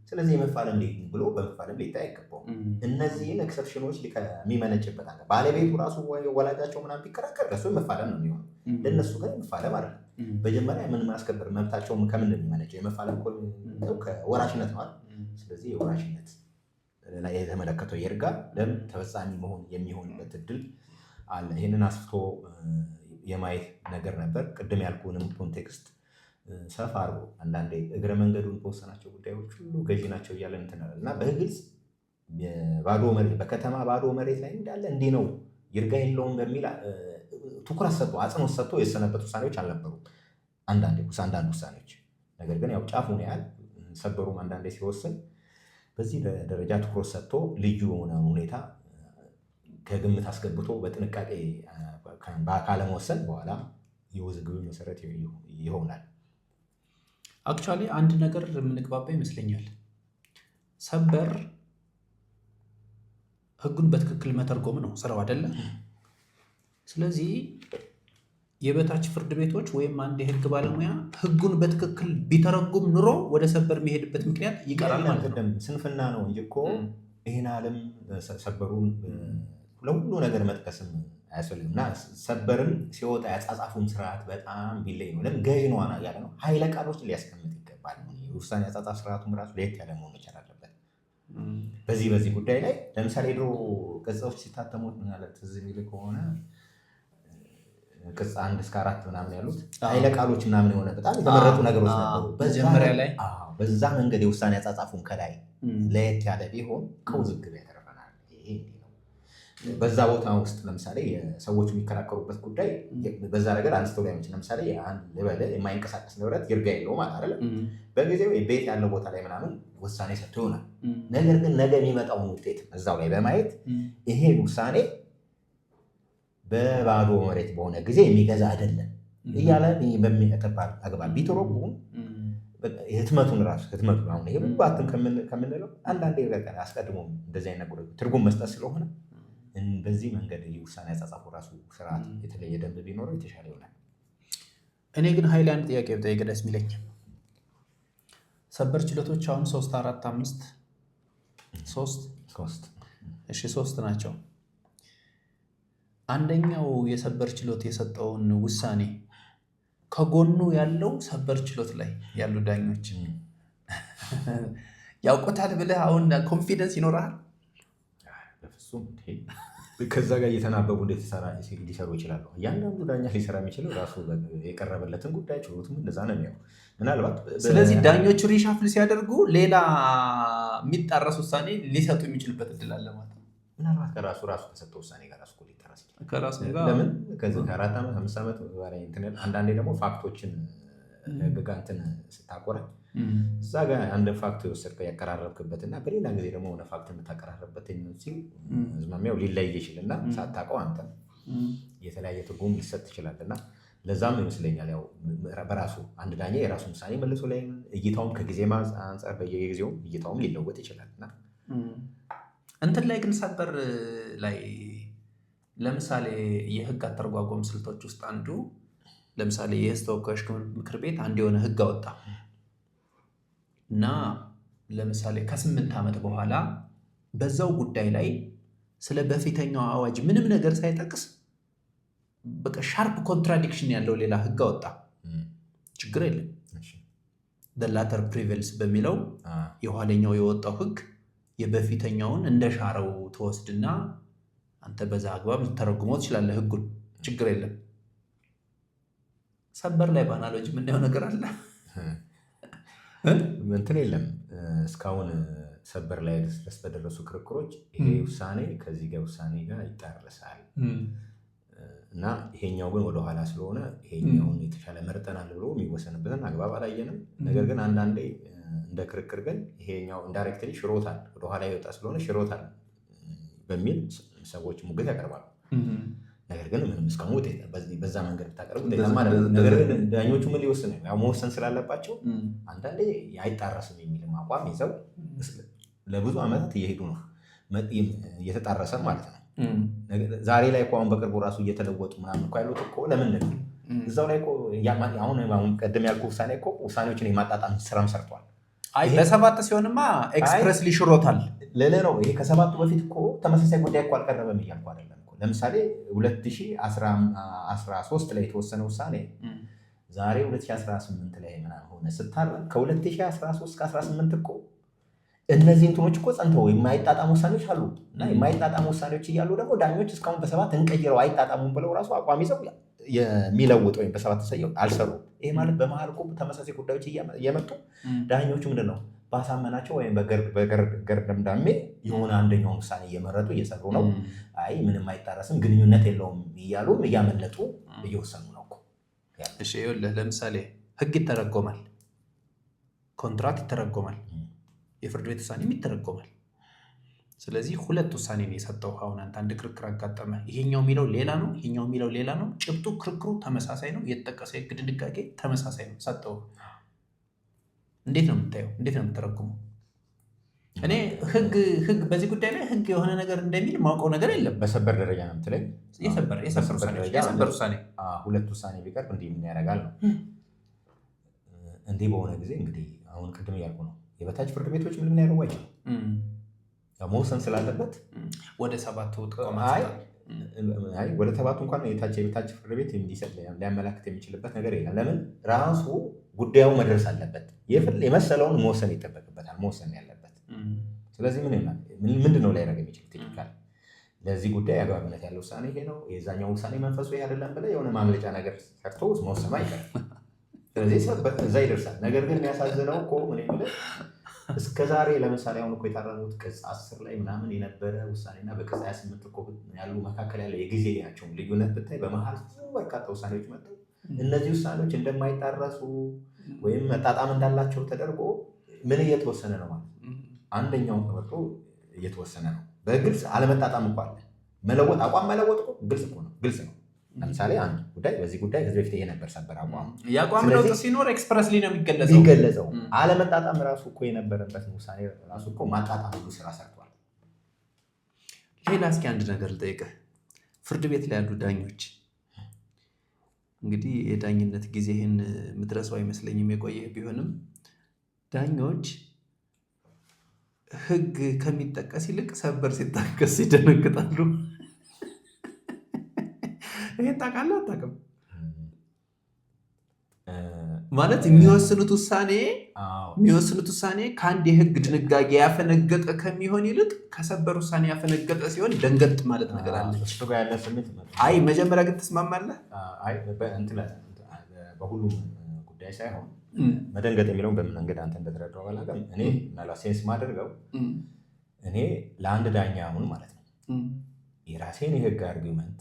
Speaker 2: ስለዚህ የመፋለም ብሎ በመፋለም ሊታይ አይገባውም። እነዚህን ኤክሰፕሽኖች ከሚመነጭበት አለ ባለቤቱ ራሱ ወላጃቸው ምናምን ቢከራከር ለሱ የመፋለም ነው የሚሆነው። ለእነሱ ግን የመፋለም አይደለም። መጀመሪያ ምን ማስከበር መብታቸውም ከምን እንደሚመነጨው የመፋለም ከወራሽነት ነው አይደል? ስለዚህ የወራሽነት ላይ የተመለከተው ይርጋ ደም ተፈጻሚ የሚሆንበት እድል አለ። ይህንን አስፍቶ የማየት ነገር ነበር። ቅድም ያልኩንም ኮንቴክስት ሰፋ አድርጎ አንዳንዴ እግረ መንገዱን በወሰናቸው ጉዳዮች ሁሉ ገዢ ናቸው እያለን እንትናል እና በግልጽ ባዶ መሬት በከተማ ባዶ መሬት ላይ እንዳለ እንዲህ ነው ይርጋ የለውም በሚል ትኩረት ሰጥቶ አጽንኦት ሰጥቶ የወሰነበት ውሳኔዎች አልነበሩም። አንዳንድ ውሳኔዎች ነገር ግን ያው ጫፉን ያህል ሰበሩም አንዳንዴ ሲወስን በዚህ ደረጃ ትኩረት ሰጥቶ ልዩ የሆነ ሁኔታ ከግምት አስገብቶ በጥንቃቄ ካለመወሰን በኋላ የውዝግቡ መሰረት ይሆናል።
Speaker 1: አክቹዋሊ አንድ ነገር የምንግባባ ይመስለኛል። ሰበር ህጉን በትክክል መተርጎም ነው ስራው አይደለ? ስለዚህ የበታች ፍርድ ቤቶች ወይም አንድ የህግ ባለሙያ ህጉን በትክክል ቢተረጉም ኑሮ ወደ ሰበር የሚሄድበት ምክንያት ይቀራል ማለት ነው።
Speaker 2: ስንፍና ነው እንጂ እኮ ይህን ዓለም ሰበሩን ለሁሉ ነገር መጥቀስም አያስፈልግም እና ሰበርም ሲወጣ ያጻጻፉን ስርዓት በጣም ቢለይ ነው። ለምን ገዥ ነው ያለ ነው። ኃይለ ቃሎችን ሊያስቀምጥ ይገባል። ውሳኔ ያጻጻፍ ስርዓቱም ራሱ ለየት ያለ መሆን መቻል አለበት። በዚህ ጉዳይ ላይ ለምሳሌ ድሮ ቅጾች ሲታተሙት ማለት እዚህ የሚል ከሆነ ቅጽ 1 እስከ 4 ምናምን ያሉት ኃይለ ቃሎች ምናምን የሆነ በጣም የተመረጡ ነገሮች ነበሩ።
Speaker 1: መጀመሪያ ላይ
Speaker 2: በዛ መንገድ የውሳኔ አጻጻፉን ከላይ ለየት ያለ ቢሆን ከውዝግብ ያተርፈናል። ይሄ በዛ ቦታ ውስጥ ለምሳሌ ሰዎች የሚከራከሩበት ጉዳይ በዛ ነገር አንስተው ላይ ምንጭ ለምሳሌ ልበል የማይንቀሳቀስ ንብረት ይርጋ የለውም አይደል? በጊዜው ቤት ያለው ቦታ ላይ ምናምን ውሳኔ ሰጥቶ ይሆናል። ነገር ግን ነገ የሚመጣውን ውጤት እዛው ላይ በማየት ይሄ ውሳኔ በባዶ መሬት በሆነ ጊዜ የሚገዛ አይደለም እያለ በሚጠባል አግባብ ቢተረጉም ህትመቱን ራሱ ህትመቱን አሁን ይሄ ባትም ከምንለው አንዳንዴ አስቀድሞ እንደዚህ አይነት ትርጉም መስጠት ስለሆነ በዚህ መንገድ የውሳኔ አጻጻፉ ራሱ ስርዓት የተለየ ደንብ ቢኖረው የተሻለ ይሆናል።
Speaker 1: እኔ ግን ኃይል አንድ ጥያቄ ብጠይቅ ደስ የሚለኝ ሰበር ችሎቶች አሁን 3 4 5 3 ናቸው። አንደኛው የሰበር ችሎት የሰጠውን ውሳኔ ከጎኑ ያለው ሰበር ችሎት ላይ ያሉ ዳኞች ያውቁታል ብለህ አሁን ኮንፊደንስ ይኖርሃል?
Speaker 2: በፍጹም ከዛ ጋር እየተናበቡ እንዴት ሊሰሩ ይችላሉ? እያንዳንዱ ዳኛ ሊሰራ የሚችለው ራሱ የቀረበለትን ጉዳይ ችሎቱም እንደዛ ነው የሚያው ምናልባት።
Speaker 1: ስለዚህ ዳኞቹ ሪሻፍል ሲያደርጉ ሌላ የሚጣረስ ውሳኔ ሊሰጡ የሚችልበት እድል አለ ማለት ነው።
Speaker 2: ምናልባት ከራሱ ከሰጠው ውሳኔ ጋር ራሱ ሊጣረስ ይችላል። ለምን ከዚህ ከ4 ዓመት 5 ዓመት በላይ አንዳንዴ ደግሞ ፋክቶችን ህግጋንትን ስታቆረ እዛ ጋር አንድ ፋክት የወሰድከው ያቀራረብክበት እና በሌላ ጊዜ ደግሞ ሆነ ፋክት የምታቀራረብበት ሲል ዝማሚያው ሊለይ ይችልና ሳታውቀው አንተ የተለያየ ትርጉም ሊሰጥ ይችላል። እና ለዛም ይመስለኛል ያው በራሱ አንድ ዳኛ የራሱን ውሳኔ መልሶ ላይ እይታውም ከጊዜ አንጻር በየጊዜው እይታውም ሊለወጥ ይችላል። እና
Speaker 1: እንትን ላይ ግን ሰበር ላይ ለምሳሌ የህግ አተረጓጎም ስልቶች ውስጥ አንዱ ለምሳሌ የህዝብ ተወካዮች ምክር ቤት አንድ የሆነ ህግ አወጣ እና ለምሳሌ ከ8 ዓመት በኋላ በዛው ጉዳይ ላይ ስለ በፊተኛው አዋጅ ምንም ነገር ሳይጠቅስ በቃ ሻርፕ ኮንትራዲክሽን ያለው ሌላ ህግ አወጣ። ችግር የለም the latter prevails በሚለው የኋለኛው የወጣው ህግ የበፊተኛውን እንደሻረው ተወስድና አንተ በዛ አግባብ ልተረጉመው ትችላለህ ህጉን። ችግር የለም። ሰበር ላይ በአናሎጂ የምናየው ነገር አለ
Speaker 2: እንትን የለም። እስካሁን ሰበር ላይ ድረስ በደረሱ ክርክሮች ይሄ ውሳኔ ከዚህ ጋር ውሳኔ ጋር ይጣረሳል እና ይሄኛው ግን ወደኋላ ስለሆነ ይሄኛውን የተሻለ መርጠናል ብሎ የሚወሰንበትን አግባብ አላየንም። ነገር ግን አንዳንዴ እንደ ክርክር ግን ይሄኛው ኢንዳይሬክትሊ ሽሮታል ወደኋላ ይወጣ ስለሆነ ሽሮታል በሚል ሰዎች ሙግት ያቀርባሉ። ነገር ግን ምንም እስካሁን ውጤት በዛ መንገድ ብታቀርቡ ነገር ግን ዳኞቹ ምን ሊወስኑ ያው መወሰን ስላለባቸው አንዳንዴ አይጣረስም የሚልም አቋም ይዘው ለብዙ ዓመታት እየሄዱ ነው እየተጣረሰ ማለት ነው። ዛሬ ላይ እኮ አሁን በቅርቡ ራሱ እየተለወጡ ምናምን እኮ ያሉት እኮ ለምን ነው እዛው ላይ እኮ አሁን ቀደም ያልኩ ውሳኔ እኮ ውሳኔዎችን የማጣጣም ስራም ሰርቷል።
Speaker 1: አይ በ7 ሲሆንማ ኤክስፕሬስሊ ሽሮታል
Speaker 2: ለለ ነው። ይሄ ከ7 በፊት እኮ ተመሳሳይ ጉዳይ እኮ አልቀረበም እያልኩ አይደለም። ለምሳሌ 2013 ላይ የተወሰነ ውሳኔ ዛሬ 2018 ላይ ምናምን ሆነ ስታረም ከ2013 እስከ 18 እኮ እነዚህ እንትኖች እኮ ጸንተው የማይጣጣሙ ውሳኔዎች አሉ እና የማይጣጣሙ ውሳኔዎች እያሉ ደግሞ ዳኞች እስካሁን በ7 እንቀይረው አይጣጣሙም ብለው ራሱ አቋም ይዘው የሚለውጥ ወይም በ7 ተሰየው አልሰሩ። ይሄ ማለት በመሀል እኮ ተመሳሳይ ጉዳዮች እየመጡ ዳኞቹ ምንድን ነው ባሳመናቸው ወይም በገርደምዳሜ የሆነ አንደኛውን ውሳኔ እየመረጡ እየሰሩ ነው። አይ ምንም አይጣረስም ግንኙነት የለውም እያሉ እያመለጡ እየወሰኑ ነው እኮ።
Speaker 1: እሺ ይኸውልህ ለምሳሌ ህግ ይተረጎማል፣ ኮንትራት ይተረጎማል፣ የፍርድ ቤት ውሳኔም ይተረጎማል። ስለዚህ 2 ውሳኔ ነው የሰጠው። አሁን አንድ ክርክር አጋጠመ። ይሄኛው የሚለው ሌላ ነው፣ ይሄኛው የሚለው ሌላ ነው። ጭብጡ ክርክሩ ተመሳሳይ ነው። የተጠቀሰው የህግ ድንጋጌ ተመሳሳይ ነው። ሰጠው። እንዴት ነው የምታየው? እንዴት ነው የምትተረጉመው? እኔ ህግ በዚህ ጉዳይ ላይ ህግ የሆነ ነገር እንደሚል ማውቀው ነገር የለም።
Speaker 2: በሰበር ደረጃ ነው የምትለኝ?
Speaker 1: የሰበር ውሳኔ
Speaker 2: 2 ውሳኔ ቢቀርብ እንዲህ ምን ያደርጋል ነው። እንዲህ በሆነ ጊዜ እንግዲህ አሁን ቅድም እያልኩ ነው የበታች ፍርድ ቤቶች ምን ያደርጉ አይችሉም። መወሰን ስላለበት
Speaker 1: ወደ 7
Speaker 2: ወደ 7 እንኳን የበታች ፍርድ ቤት እንዲሰጥ ሊያመላክት የሚችልበት ነገር የለም። ለምን ራሱ ጉዳዩ መድረስ አለበት። የመሰለውን መወሰን ይጠበቅበታል። መወሰን ያለበት ስለዚህ ምንድን ነው ላይረግ የሚችል ቴክኒካል ለዚህ ጉዳይ አግባብነት ያለው ውሳኔ ይሄ ነው፣ የዛኛው ውሳኔ መንፈሱ ይሄ አይደለም ብለህ የሆነ ማምለጫ ነገር ሰርቶ መወሰኑ አይቀርም። ስለዚህ እዛ ይደርሳል። ነገር ግን የሚያሳዝነው እኮ ምን የምልህ እስከ ዛሬ ለምሳሌ አሁን እኮ የታረሙት ቅጽ 10 ላይ ምናምን የነበረ ውሳኔና በቅጽ 28 እኮ ያሉ መካከል ያለው የጊዜያቸውን ልዩነት ብታይ በመሀል በርካታ ውሳኔዎች መጥተው እነዚህ ውሳኔዎች እንደማይጣረሱ ወይም መጣጣም እንዳላቸው ተደርጎ ምን እየተወሰነ ነው ማለት አንደኛው ተመርጦ እየተወሰነ ነው። በግልጽ አለመጣጣም እኮ አለ። መለወጥ አቋም መለወጥ እኮ ግልጽ እኮ ነው፣ ግልጽ ነው። ለምሳሌ አንድ ጉዳይ በዚህ ጉዳይ ከዚህ በፊት ይሄ ነበር ሰበር አቋም
Speaker 1: የአቋም ለውጥ ሲኖር ኤክስፕረስሊ ነው የሚገለጸው።
Speaker 2: አለመጣጣም ራሱ እኮ የነበረበትን ውሳኔ ራሱ እኮ ማጣጣም ሁሉ ስራ ሰርቷል።
Speaker 1: ሌላ እስኪ አንድ ነገር ልጠይቅህ። ፍርድ ቤት ላይ ያሉ ዳኞች እንግዲህ የዳኝነት ጊዜህን ምድረሰው አይመስለኝም የቆየህ ቢሆንም ዳኞች ህግ ከሚጠቀስ ይልቅ ሰበር ሲጠቀስ ይደነግጣሉ። ይሄ ታውቃለህ አታውቅም? ማለት የሚወስኑት ውሳኔ ከአንድ የህግ ድንጋጌ ያፈነገጠ ከሚሆን ይልቅ ከሰበር ውሳኔ ያፈነገጠ ሲሆን ደንገጥ ማለት ነገር አለች። አይ መጀመሪያ ግን ትስማማለህ?
Speaker 2: በሁሉም ጉዳይ ሳይሆን መደንገጥ የሚለውን በምን መንገድ አንተ እንደተረዳው ባላውቅም እኔ ምናልባት ሴንስ ማደርገው እኔ ለአንድ ዳኛ አሁን ማለት ነው የራሴን የህግ አርጊመንት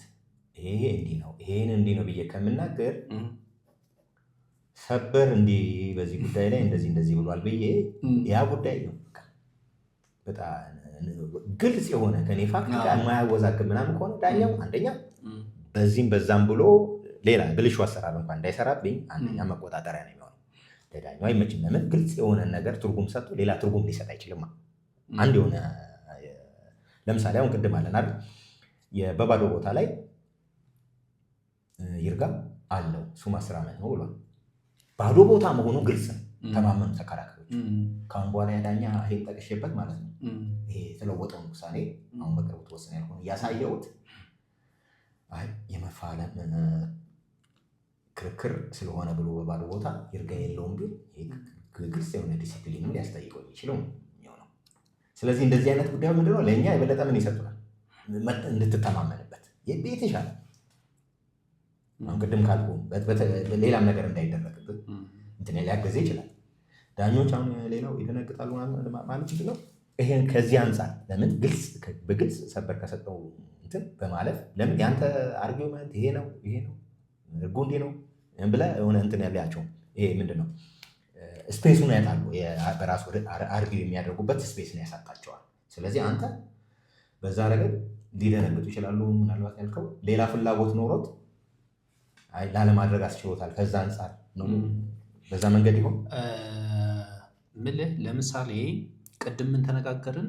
Speaker 2: ይሄ እንዲህ ነው ይሄን እንዲህ ነው ብዬ ከምናገር ሰበር እንዲህ በዚህ ጉዳይ ላይ እንደዚህ ብሏል ብዬ ያ ጉዳይ ነው በጣም ግልጽ የሆነ ከኔ ፋክት ጋር የማያወዛግብ ምናምን ከሆነ ዳኛው አንደኛ በዚህም በዛም ብሎ ሌላ ብልሹ አሰራር እንኳን እንዳይሰራብኝ አንደኛ መቆጣጠሪያ ነው የሚሆነው። ለዳኛው አይመችም። ለምን ግልጽ የሆነ ነገር ትርጉም ሰጥቶ ሌላ ትርጉም ሊሰጥ አይችልም። አንድ የሆነ ለምሳሌ አሁን ቅድም አለን አይደል በባዶ ቦታ ላይ ይርጋ አለው እሱ 10 ዓመት ነው ብሏል። ባዶ ቦታ መሆኑ ግልጽ ነው። ተማመኑ ተከራካሪዎች። ከአሁን በኋላ ዳኛ ይሄ ጠቅሼበት ማለት ነው ይሄ የተለወጠውን ውሳኔ አሁን በቅርቡ ተወሰነ ያልሆነ እያሳየሁት አይ የመፋለም ክርክር ስለሆነ ብሎ በባዶ ቦታ ይርጋ የለውም ቢል ግልጽ የሆነ ዲሲፕሊንም ሊያስጠይቀው የሚችለው ነው። ስለዚህ እንደዚህ አይነት ጉዳይ ምንድነው ለእኛ የበለጠ ምን ይሰጡናል? እንድትተማመንበት የተሻለ አሁን ቅድም ካልኩ ሌላም ነገር እንዳይደረግበት እንትን ሊያገዝ ይችላል። ዳኞች አሁን ሌላው ይደነግጣሉ ማለት ምንድነው? ይሄን ከዚህ አንጻር ለምን በግልጽ ሰበር ከሰጠው እንትን በማለፍ ለምን ያንተ አርጊውመንት ይሄ ነው ህጉ እንዲህ ነው ብለህ የሆነ እንትን ያላቸው ይሄ ምንድነው ስፔሱን ያጣሉ። በራሱ አርጊው የሚያደርጉበት ስፔስን ያሳጣቸዋል። ስለዚህ አንተ በዛ ረገድ ሊደነግጡ ይችላሉ። ምናልባት ያልከው ሌላ ፍላጎት ኖሮት ላለማድረግ አስችሎታል። ከዛ አንጻር ነው በዛ መንገድ ይሆን
Speaker 1: ምልህ። ለምሳሌ ቅድም ምን ተነጋገርን?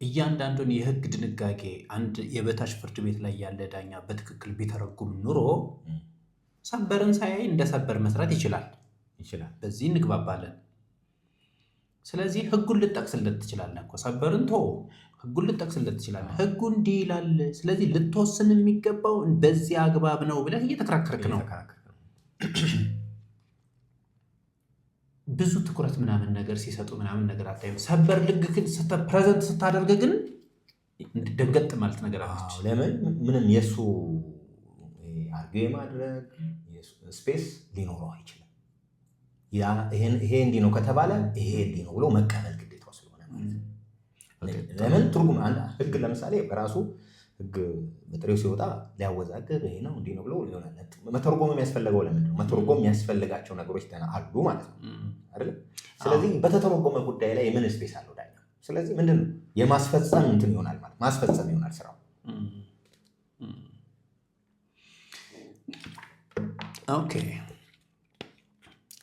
Speaker 1: እያንዳንዱን የህግ ድንጋጌ አንድ የበታች ፍርድ ቤት ላይ ያለ ዳኛ በትክክል ቢተረጉም ኑሮ ሰበርን ሳያይ እንደ ሰበር መስራት ይችላል። በዚህ እንግባባለን። ስለዚህ ህጉን ልጠቅስለት ትችላለህ እኮ ሰበርን ህጉን ልጠቅስለት ትችላለህ። ህጉ እንዲህ ይላል፣ ስለዚህ ልትወስን የሚገባው በዚህ አግባብ ነው ብለህ እየተከራከርክ ነው። ብዙ ትኩረት ምናምን ነገር ሲሰጡ ምናምን ነገር አታይም። ሰበር ልግ ግን ፕሬዘንት ስታደርግ ግን ደንገጥ ማለት ነገር አለች።
Speaker 2: ለምን ምንም የእሱ አርጊው የማድረግ ስፔስ ሊኖረው አይችልም። ይሄ እንዲህ ነው ከተባለ ይሄ እንዲህ ነው ብሎ መቀበል ግዴታው ስለሆነ ማለት ነው። ለምን ትርጉም ህግ ለምሳሌ በራሱ ህግ በጥሬው ሲወጣ ሊያወዛግብ ይሄ ነው እንዲህ ነው ብሎ ይሆናል። መተርጎም የሚያስፈልገው ለምንድን ነው? መተርጎም የሚያስፈልጋቸው ነገሮች አሉ ማለት ነው አይደል? ስለዚህ በተተረጎመ ጉዳይ ላይ የምን ስፔስ አለው ዳኛ? ስለዚህ ምንድን ነው የማስፈጸም እንትን ይሆናል ማለት ማስፈጸም ይሆናል ስራው።
Speaker 1: ኦኬ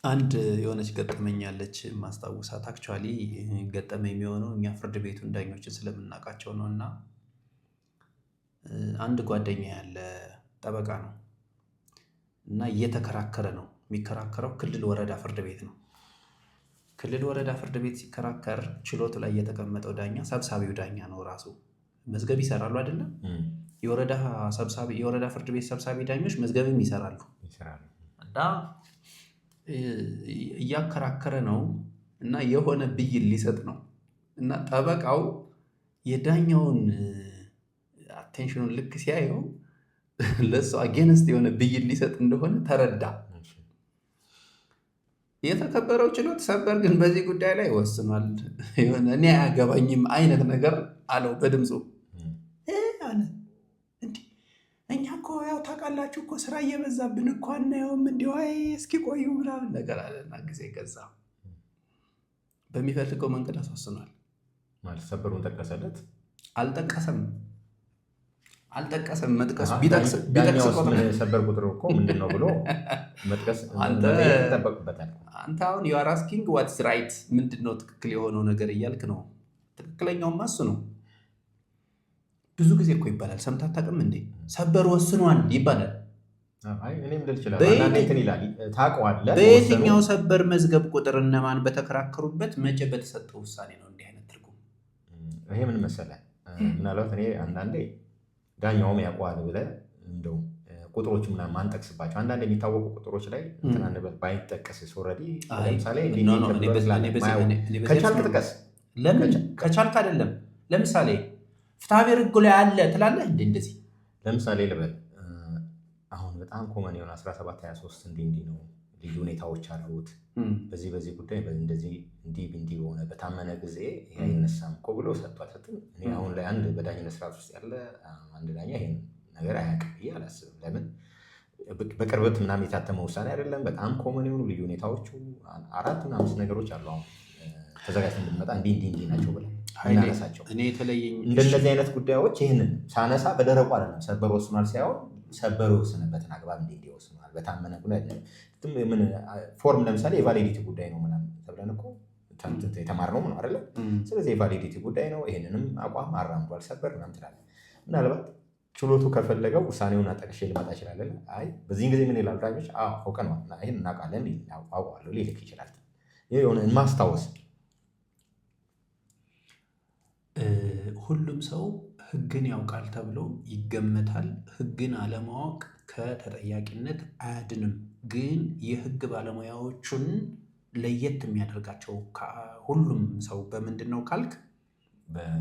Speaker 1: አንድ የሆነች ገጠመኝ ያለች ማስታወሳት። አክቹዋሊ ገጠመኝ የሚሆነው እኛ ፍርድ ቤቱን ዳኞችን ስለምናውቃቸው ነው። እና አንድ ጓደኛ ያለ ጠበቃ ነው እና እየተከራከረ ነው። የሚከራከረው ክልል ወረዳ ፍርድ ቤት ነው። ክልል ወረዳ ፍርድ ቤት ሲከራከር ችሎቱ ላይ የተቀመጠው ዳኛ ሰብሳቢው ዳኛ ነው። ራሱ መዝገብ ይሰራሉ አይደለም? የወረዳ ፍርድ ቤት ሰብሳቢ ዳኞች መዝገብም ይሰራሉ። እና እያከራከረ ነው እና የሆነ ብይን ሊሰጥ ነው። እና ጠበቃው የዳኛውን አቴንሽኑን ልክ ሲያየው ለእሱ አጌንስት የሆነ ብይን ሊሰጥ እንደሆነ ተረዳ። የተከበረው ችሎት ሰበር ግን በዚህ ጉዳይ ላይ ወስኗል፣ የሆነ እኔ አያገባኝም አይነት ነገር አለው በድምፁ አለ። እንዲህ እኛ እኮ ያው ታውቃላችሁ እኮ ስራ እየበዛብን እኮ አናየውም እንዲ እስኪ ቆዩ ምናምን ነገር አለና ጊዜ ገዛ። በሚፈልገው መንገድ አስወስኗል።
Speaker 2: ማለት ሰበሩን ጠቀሰለት?
Speaker 1: አልጠቀሰም። መጥቀስ ቢጠቅስ
Speaker 2: ሰበር ቁጥር እኮ ምንድን ነው ብሎ መጥቀስ ይጠበቅበታል።
Speaker 1: አንተ አሁን ዩ አር አስኪንግ ዋትስ ራይት፣ ምንድን ነው ትክክል የሆነው ነገር እያልክ ነው። ትክክለኛውማ እሱ ነው። ብዙ ጊዜ እኮ ይባላል፣ ሰምተህ አታውቅም እንዴ? ሰበር ወስኗል ይባላል። በየትኛው ሰበር መዝገብ ቁጥር እነማን በተከራከሩበት መቼ በተሰጠው ውሳኔ ነው እንዲህ አይነት ትርጉም?
Speaker 2: ይሄ ምን መሰለህ፣ ምናልባት እኔ አንዳንዴ ዳኛውም ያውቀዋል ብለህ እንደው ቁጥሮች ምናምን ማንጠቅስባቸው አንዳንድ የሚታወቁ ቁጥሮች ላይ እንትን አንበል ባይጠቀስስ ኦልሬዲ ለምሳሌ ከቻልክ ጥቀስ።
Speaker 1: ለምን ከቻልክ አይደለም። ለምሳሌ ፍትሐብሔር ሕጉ ላይ አለ ትላለህ እንዴ? እንደዚህ
Speaker 2: ለምሳሌ ልበል አሁን በጣም ኮመን የሆነ 1723 እንዲህ ነው፣ ልዩ ሁኔታዎች አሉት፣ በዚህ ጉዳይ እንደዚህ እንዲህ በሆነ በታመነ ጊዜ ይሄ አይነሳም እኮ ብሎ ሰጥቷል። እኔ አሁን ላይ አንድ በዳኝነት ስርዓት ውስጥ ያለ አንድ ዳኛ ይሄን ነገር አያውቅም ብዬ አላስብም። ለምን በቅርበት ምናምን የታተመ ውሳኔ አይደለም። በጣም ኮመን የሆኑ ልዩ ሁኔታዎቹ 4 እና 5 ነገሮች አሉ። አሁን ተዘጋጅተን እንድንመጣ እንዲህ ናቸው ብለን እናነሳቸው። እንደነዚህ አይነት ጉዳዮች ይህንን ሳነሳ በደረቁ አይደለም ሰበር ወስኗል ሳይሆን ሰበር የወሰነበትን አግባብ እንዲህ ወስኗል በታመነ ጉዳይ ምን ፎርም ለምሳሌ የቫሊዲቲ ጉዳይ ነው ምናምን ተብለን እኮ የተማርነው ነው አይደለ? ስለዚህ የቫሊዲቲ ጉዳይ ነው፣ ይህንንም አቋም አራምዷል ሰበር ምናምን ትላለህ። ምናልባት ችሎቱ ከፈለገው ውሳኔውን አጠቅሼ ልመጣ ይችላል። አይ በዚህን ጊዜ ምን ይላሉ ዳኞች? አውቀነዋል፣ ይህን እናውቃለን፣ አውቀዋለሁ ሊልክ ይችላል። ይህ የሆነ ማስታወስ።
Speaker 1: ሁሉም ሰው ሕግን ያውቃል ተብሎ ይገመታል። ሕግን አለማወቅ ከተጠያቂነት አያድንም። ግን የሕግ ባለሙያዎቹን ለየት የሚያደርጋቸው ሁሉም ሰው በምንድን ነው ካልክ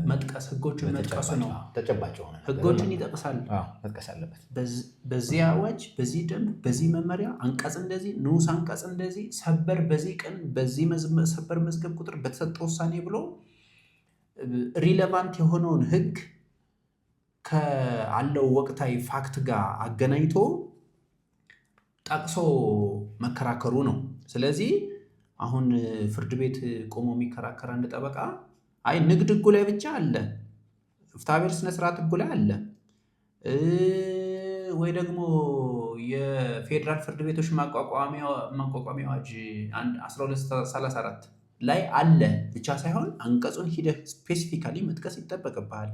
Speaker 1: መጥቀስ ሕጎችን መጥቀሱ ነው።
Speaker 2: ተጨባጭ ሆነ
Speaker 1: ሕጎችን ይጠቅሳል፣
Speaker 2: መጥቀስ አለበት።
Speaker 1: በዚህ አዋጅ፣ በዚህ ደንብ፣ በዚህ መመሪያ አንቀጽ እንደዚህ፣ ንዑስ አንቀጽ እንደዚህ፣ ሰበር በዚህ ቀን በዚህ ሰበር መዝገብ ቁጥር በተሰጠ ውሳኔ ብሎ ሪሌቫንት የሆነውን ሕግ ከአለው ወቅታዊ ፋክት ጋር አገናኝቶ ጠቅሶ መከራከሩ ነው። ስለዚህ አሁን ፍርድ ቤት ቆሞ የሚከራከር አንድ ጠበቃ አይ ንግድ ሕጉ ላይ ብቻ አለ፣ ፍትሐብሔር ስነስርዓት ሕጉ ላይ አለ፣ ወይ ደግሞ የፌዴራል ፍርድ ቤቶች ማቋቋሚያ አዋጅ 1234 ላይ አለ ብቻ ሳይሆን አንቀጹን ሂደህ ስፔሲፊካሊ መጥቀስ ይጠበቅብሃል።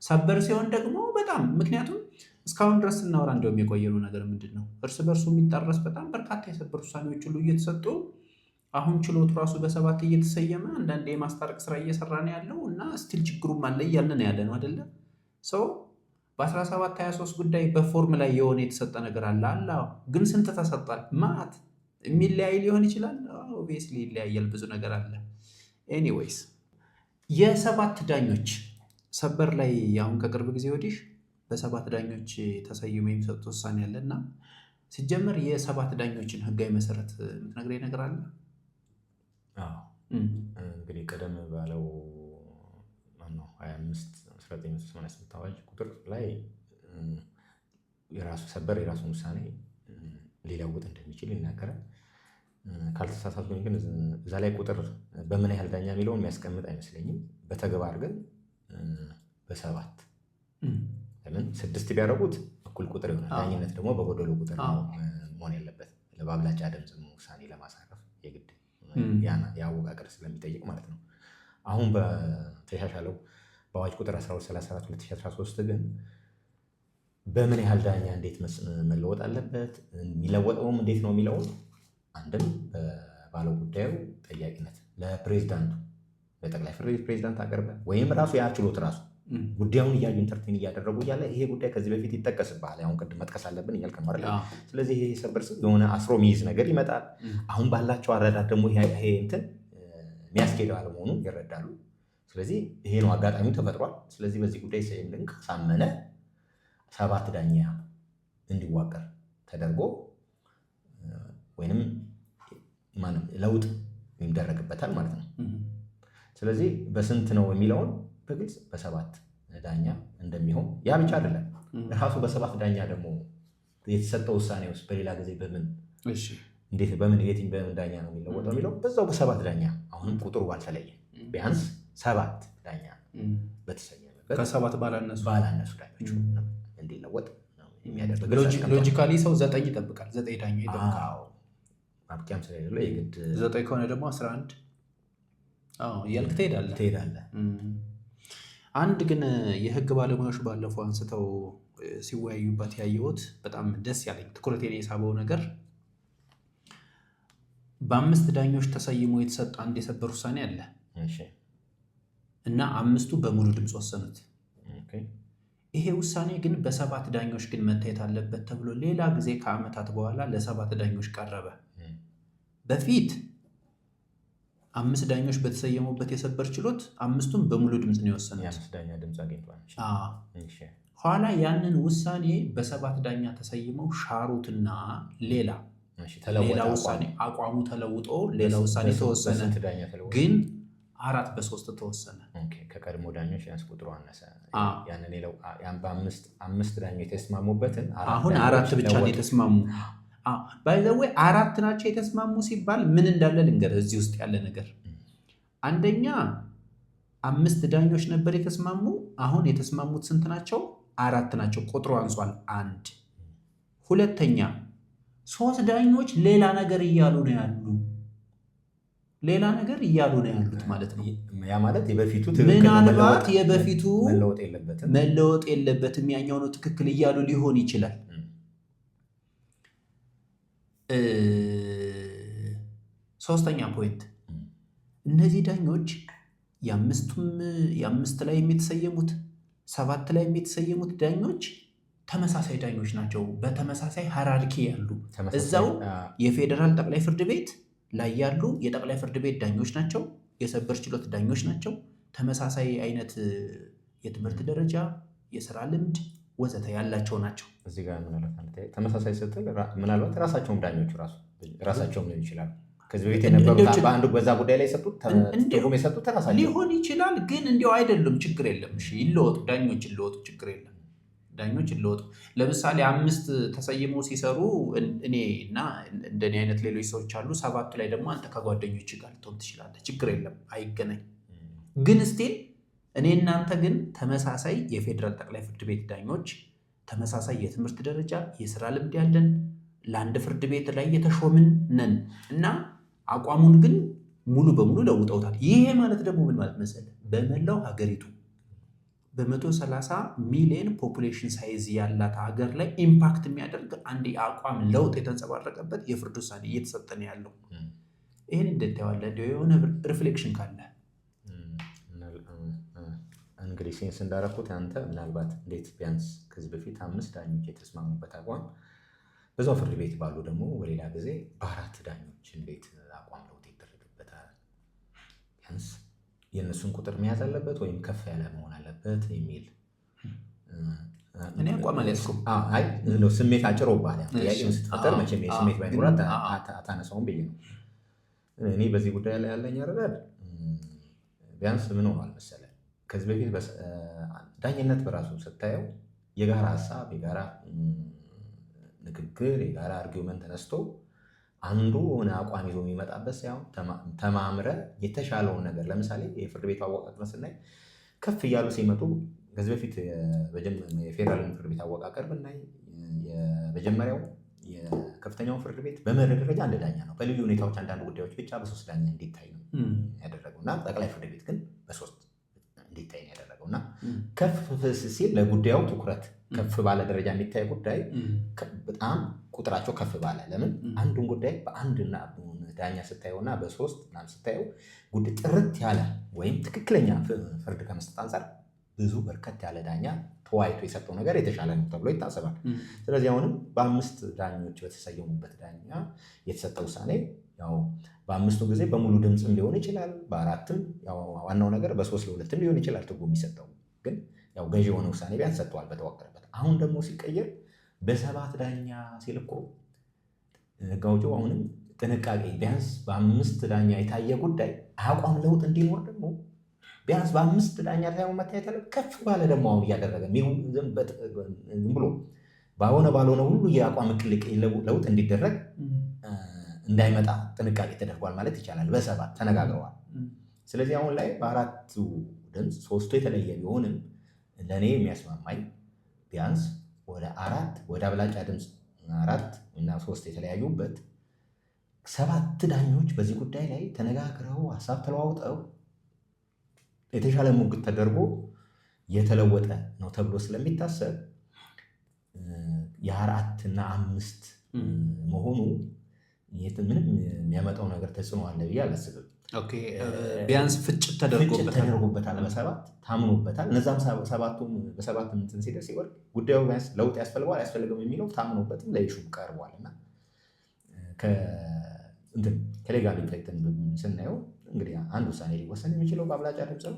Speaker 1: ሰበር ሲሆን ደግሞ በጣም ምክንያቱም እስካሁን ድረስ ስናወራ እንደውም የቆየነው ነገር ምንድን ነው? እርስ በርሱ የሚጣረስ በጣም በርካታ የሰበር ውሳኔዎች ሁሉ እየተሰጡ አሁን ችሎቱ ራሱ በ7 እየተሰየመ አንዳንድ የማስታረቅ ስራ እየሰራ ነው ያለው እና ስቲል ችግሩም አለ እያልን ነው ያለ ነው አይደለ? ሰው በ1723 ጉዳይ በፎርም ላይ የሆነ የተሰጠ ነገር አለ አለ። ግን ስንት ተሰጧል? ማት የሚለያይ ሊሆን ይችላል። ኦብቪየስሊ ይለያያል። ብዙ ነገር አለ። ኤኒዌይስ የ7 ዳኞች ሰበር ላይ አሁን ከቅርብ ጊዜ ወዲህ በ7 ዳኞች ተሰይሞ የሚሰጡት ውሳኔ አለ እና ሲጀመር የ7 ዳኞችን ህጋዊ መሰረት የምትነግረኝ ነገር አለ?
Speaker 2: እንግዲህ ቀደም ባለው 25/1988 አዋጅ ቁጥር ላይ የራሱ ሰበር የራሱን ውሳኔ ሊለውጥ እንደሚችል ይናገራል። ካልተሳሳትኩኝ ግን እዛ ላይ ቁጥር በምን ያህል ዳኛ የሚለውን የሚያስቀምጥ አይመስለኝም። በተግባር ግን በ7 ለምን 6 ቢያደርጉት እኩል ቁጥር ይሆናል። ዳኝነት ደግሞ በጎደሎ ቁጥር መሆን ያለበት ለባብላጫ ድምፅ ውሳኔ ለማሳረፍ የግድ የአወቃቀር ስለሚጠይቅ ማለት ነው። አሁን በተሻሻለው በአዋጅ ቁጥር 1234/2013 ግን በምን ያህል ዳኛ እንዴት መለወጥ አለበት፣ የሚለወጠውም እንዴት ነው የሚለውን አንድም ባለው ጉዳዩ ጠያቂነት ለፕሬዚዳንቱ ለጠቅላይ ፍርድ ቤት ፕሬዚዳንት አቀርበ ወይም ራሱ ያ ችሎት ራሱ ጉዳዩን እያዩ ኢንተርቴን እያደረጉ እያለ ይሄ ጉዳይ ከዚህ በፊት ይጠቀስብሃል፣ አሁን ቅድም መጥቀስ አለብን እያልክ ነው አይደል? ስለዚህ ይሄ ሰበር የሆነ አስሮ ሚይዝ ነገር ይመጣል። አሁን ባላቸው አረዳድ ደግሞ ይሄ እንትን የሚያስኬደው አለመሆኑ ይረዳሉ። ስለዚህ ይሄ ነው አጋጣሚው ተፈጥሯል። ስለዚህ በዚህ ጉዳይ ሰይድን ካሳመነ 7 ዳኛ እንዲዋቀር ተደርጎ ወይንም ለውጥ ይደረግበታል ማለት ነው። ስለዚህ በስንት ነው የሚለውን በግልጽ በ7 ዳኛ እንደሚሆን ያ ብቻ አይደለም። ራሱ በ7 ዳኛ ደግሞ የተሰጠው ውሳኔ ውስጥ በሌላ ጊዜ እንዴት በምን ዳኛ ነው የሚለወጠው የሚለው በዛው በ7 ዳኛ አሁንም ቁጥሩ ባልተለየ ቢያንስ 7 ዳኛ በተሰየመበት
Speaker 1: ከ7 ባላነሱ
Speaker 2: ዳኞች እንዲለወጥ ነው የሚያደርግ።
Speaker 1: ሎጂካሊ ሰው 9 ይጠብቃል፣ 9 ዳኛ ይጠብቃል።
Speaker 2: ማብቂያም ስለሌለው የግድ
Speaker 1: 9 ከሆነ ደግሞ 11 እያልክ ትሄዳለህ። አንድ ግን የህግ ባለሙያዎች ባለፈው አንስተው ሲወያዩበት ያየሁት በጣም ደስ ያለኝ ትኩረቴን የሳበው ነገር በ5 ዳኞች ተሰይሞ የተሰጠ አንድ የሰበር ውሳኔ አለ እና 5ቱ በሙሉ ድምፅ ወሰኑት። ይሄ ውሳኔ ግን በ7 ዳኞች ግን መታየት አለበት ተብሎ ሌላ ጊዜ ከዓመታት በኋላ ለ7 ዳኞች ቀረበ። በፊት 5 ዳኞች በተሰየሙበት የሰበር ችሎት 5ቱም በሙሉ ድምፅ ነው የወሰኑት። ኋላ ያንን ውሳኔ በ7 ዳኛ ተሰይመው ሻሩትና ሌላ ውሳኔ አቋሙ ተለውጦ ሌላ ውሳኔ ተወሰነ። ግን 4-3 ተወሰነ።
Speaker 2: ከቀድሞ ዳኞች ያንስ ቁጥሩ አነሰ። በ5 ዳኞች የተስማሙበትን
Speaker 1: አሁን 4 ብቻ ነው የተስማሙ። ባይዘዌ 4 ናቸው የተስማሙ ሲባል ምን እንዳለ ልንገርህ። እዚህ ውስጥ ያለ ነገር አንደኛ 5 ዳኞች ነበር የተስማሙ። አሁን የተስማሙት ስንት ናቸው? 4 ናቸው። ቁጥሩ አንሷል 1። ሁለተኛ 3 ዳኞች ሌላ ነገር እያሉ ነው ያሉት ማለት ነው።
Speaker 2: ያ ማለት የበፊቱ
Speaker 1: ምናልባት የበፊቱ መለወጥ የለበትም ያኛው ነው ትክክል እያሉ ሊሆን ይችላል። ሶስተኛ ፖይንት እነዚህ ዳኞች የ5 ላይ የተሰየሙት 7 ላይ የተሰየሙት ዳኞች ተመሳሳይ ዳኞች ናቸው። በተመሳሳይ ሃራርኪ ያሉ እዛው የፌዴራል ጠቅላይ ፍርድ ቤት ላይ ያሉ የጠቅላይ ፍርድ ቤት ዳኞች ናቸው። የሰበር ችሎት ዳኞች ናቸው። ተመሳሳይ አይነት የትምህርት ደረጃ፣ የስራ ልምድ ወዘተ ያላቸው ናቸው።
Speaker 2: እዚህ ጋር ተመሳሳይ ስትል ምናልባት ራሳቸውም ዳኞቹ ራሳቸውም ሊሆን ይችላል። ከዚህ በፊት የነበሩት በአንዱ በዛ ጉዳይ ላይ የሰጡት ራሳቸው
Speaker 1: ሊሆን ይችላል። ግን እንዲያው አይደለም፣ ችግር የለም። እሺ ይለወጡ፣ ዳኞች ይለወጡ፣ ችግር የለም። ዳኞች ይለወጡ። ለምሳሌ 5 ተሰይመው ሲሰሩ እኔ እና እንደኔ አይነት ሌሎች ሰዎች አሉ። 7 ላይ ደግሞ አንተ ከጓደኞች ጋር ልትሆን ትችላለህ። ችግር የለም፣ አይገናኝ። ግን ስቲል እኔ እናንተ ግን ተመሳሳይ የፌዴራል ጠቅላይ ፍርድ ቤት ዳኞች፣ ተመሳሳይ የትምህርት ደረጃ፣ የስራ ልምድ ያለን ለአንድ ፍርድ ቤት ላይ የተሾምን ነን እና አቋሙን ግን ሙሉ በሙሉ ለውጠውታል። ይሄ ማለት ደግሞ ምን ማለት መሰለህ? በመላው ሀገሪቱ በ130 ሚሊዮን ፖፑሌሽን ሳይዝ ያላት ሀገር ላይ ኢምፓክት የሚያደርግ አንድ የአቋም ለውጥ የተንጸባረቀበት የፍርድ ውሳኔ እየተሰጠ ነው ያለው። ይህን እንዴት ታየዋለህ? እንዲያው የሆነ ሪፍሌክሽን ካለ
Speaker 2: እንግዲህ ሴንስ እንዳደረኩት አንተ ምናልባት እንዴት ቢያንስ ከዚህ በፊት 5 ዳኞች የተስማሙበት አቋም በዛው ፍርድ ቤት ባሉ ደግሞ በሌላ ጊዜ በ4 ዳኞች እንዴት አቋም ለውጥ ይደረግበታል? ቢያንስ የእነሱን ቁጥር መያዝ አለበት ወይም ከፍ ያለ መሆን አለበት የሚል
Speaker 1: እኔ አቋም አልያዝኩም።
Speaker 2: ስሜት አጭሮብሃል። ጥያቄውን ስትፈጠር መቼም የስሜት ባይኖራት አታነሳውም ብዬ ነው። እኔ በዚህ ጉዳይ ላይ ያለኝ አረዳድ ቢያንስ ምን ሆኗል መሰለህ? ከዚህ በፊት ዳኝነት በራሱ ስታየው የጋራ ሀሳብ፣ የጋራ ንግግር፣ የጋራ አርጊውመንት ተነስቶ አንዱ ሆነ አቋም ይዞ የሚመጣበት ሳይሆን ተማምረ የተሻለውን ነገር ለምሳሌ የፍርድ ቤቱ አወቃቀር ስናይ ከፍ እያሉ ሲመጡ ከዚህ በፊት የፌዴራል ፍርድ ቤት አወቃቀር ብናይ የመጀመሪያው የከፍተኛውን ፍርድ ቤት በመርህ ደረጃ 1 ዳኛ ነው። በልዩ ሁኔታዎች አንዳንድ ጉዳዮች ብቻ በ3 ዳኛ እንዲታይ ነው ያደረገው እና ጠቅላይ ፍርድ ቤት ግን በ3 እንዲታይ ነው ያደረገው እና ከፍ ሲል ለጉዳዩ ትኩረት ከፍ ባለ ደረጃ የሚታይ ጉዳይ በጣም ቁጥራቸው ከፍ ባለ ለምን አንዱን ጉዳይ በ1 ዳኛ ስታየውና በ3 ምናምን ስታየው ጉዳይ ጥርት ያለ ወይም ትክክለኛ ፍርድ ከመስጠት አንጻር ብዙ በርከት ያለ ዳኛ ተወያይቶ የሰጠው ነገር የተሻለ ነው ተብሎ ይታሰባል። ስለዚህ አሁንም በ5 ዳኞች በተሰየሙበት ዳኛ የተሰጠ ውሳኔ ያው በ5ቱ ጊዜ በሙሉ ድምፅም ሊሆን ይችላል፣ በ4ም ያው ዋናው ነገር በ3-2ም ሊሆን ይችላል ትርጉም የሚሰጠው። ግን ያው ገዢ የሆነ ውሳኔ ቢያንስ ሰጥተዋል በተዋቀረበት። አሁን ደግሞ ሲቀየር በ7 ዳኛ ሲል እኮ ህግ አውጪው አሁንም ጥንቃቄ ቢያንስ በ5 ዳኛ የታየ ጉዳይ አቋም ለውጥ እንዲኖር ደግሞ ቢያንስ በ5 ዳኛ ሳይሆን መታየት ያለ ከፍ ባለ ደግሞ አሁን እያደረገ ዝም ብሎ ባልሆነ ሁሉ የአቋም ቅልቅ ለውጥ እንዲደረግ እንዳይመጣ ጥንቃቄ ተደርጓል ማለት ይቻላል። በ7 ተነጋግረዋል። ስለዚህ አሁን ላይ በ4ቱ ድምፅ 3ቱ የተለየ ቢሆንም ለእኔ የሚያስማማኝ ቢያንስ ወደ አብላጫ ድምፅ 4 እና 3 የተለያዩበት 7 ዳኞች በዚህ ጉዳይ ላይ ተነጋግረው ሀሳብ ተለዋውጠው የተሻለ ሙግት ተደርጎ የተለወጠ ነው ተብሎ ስለሚታሰብ የ4 እና 5 መሆኑ ምንም የሚያመጣው ነገር ተጽዕኖ አለ ብዬ አላስብም።
Speaker 1: ቢያንስ ፍጭት
Speaker 2: ተደርጎበታል፣ በ7 ታምኖበታል። እነዛም በ7 እንትን ሲደርስ ሲወርድ ጉዳዩ ቢያንስ ለውጥ ያስፈልገዋል አያስፈልገም የሚለው ታምኖበትም ለይሹ ቀርቧል እና ከሌጋል ኢፌክት ስናየው እንግዲህ አንድ ውሳኔ ሊወሰን የሚችለው በአብላጫ ድምፅ ነው።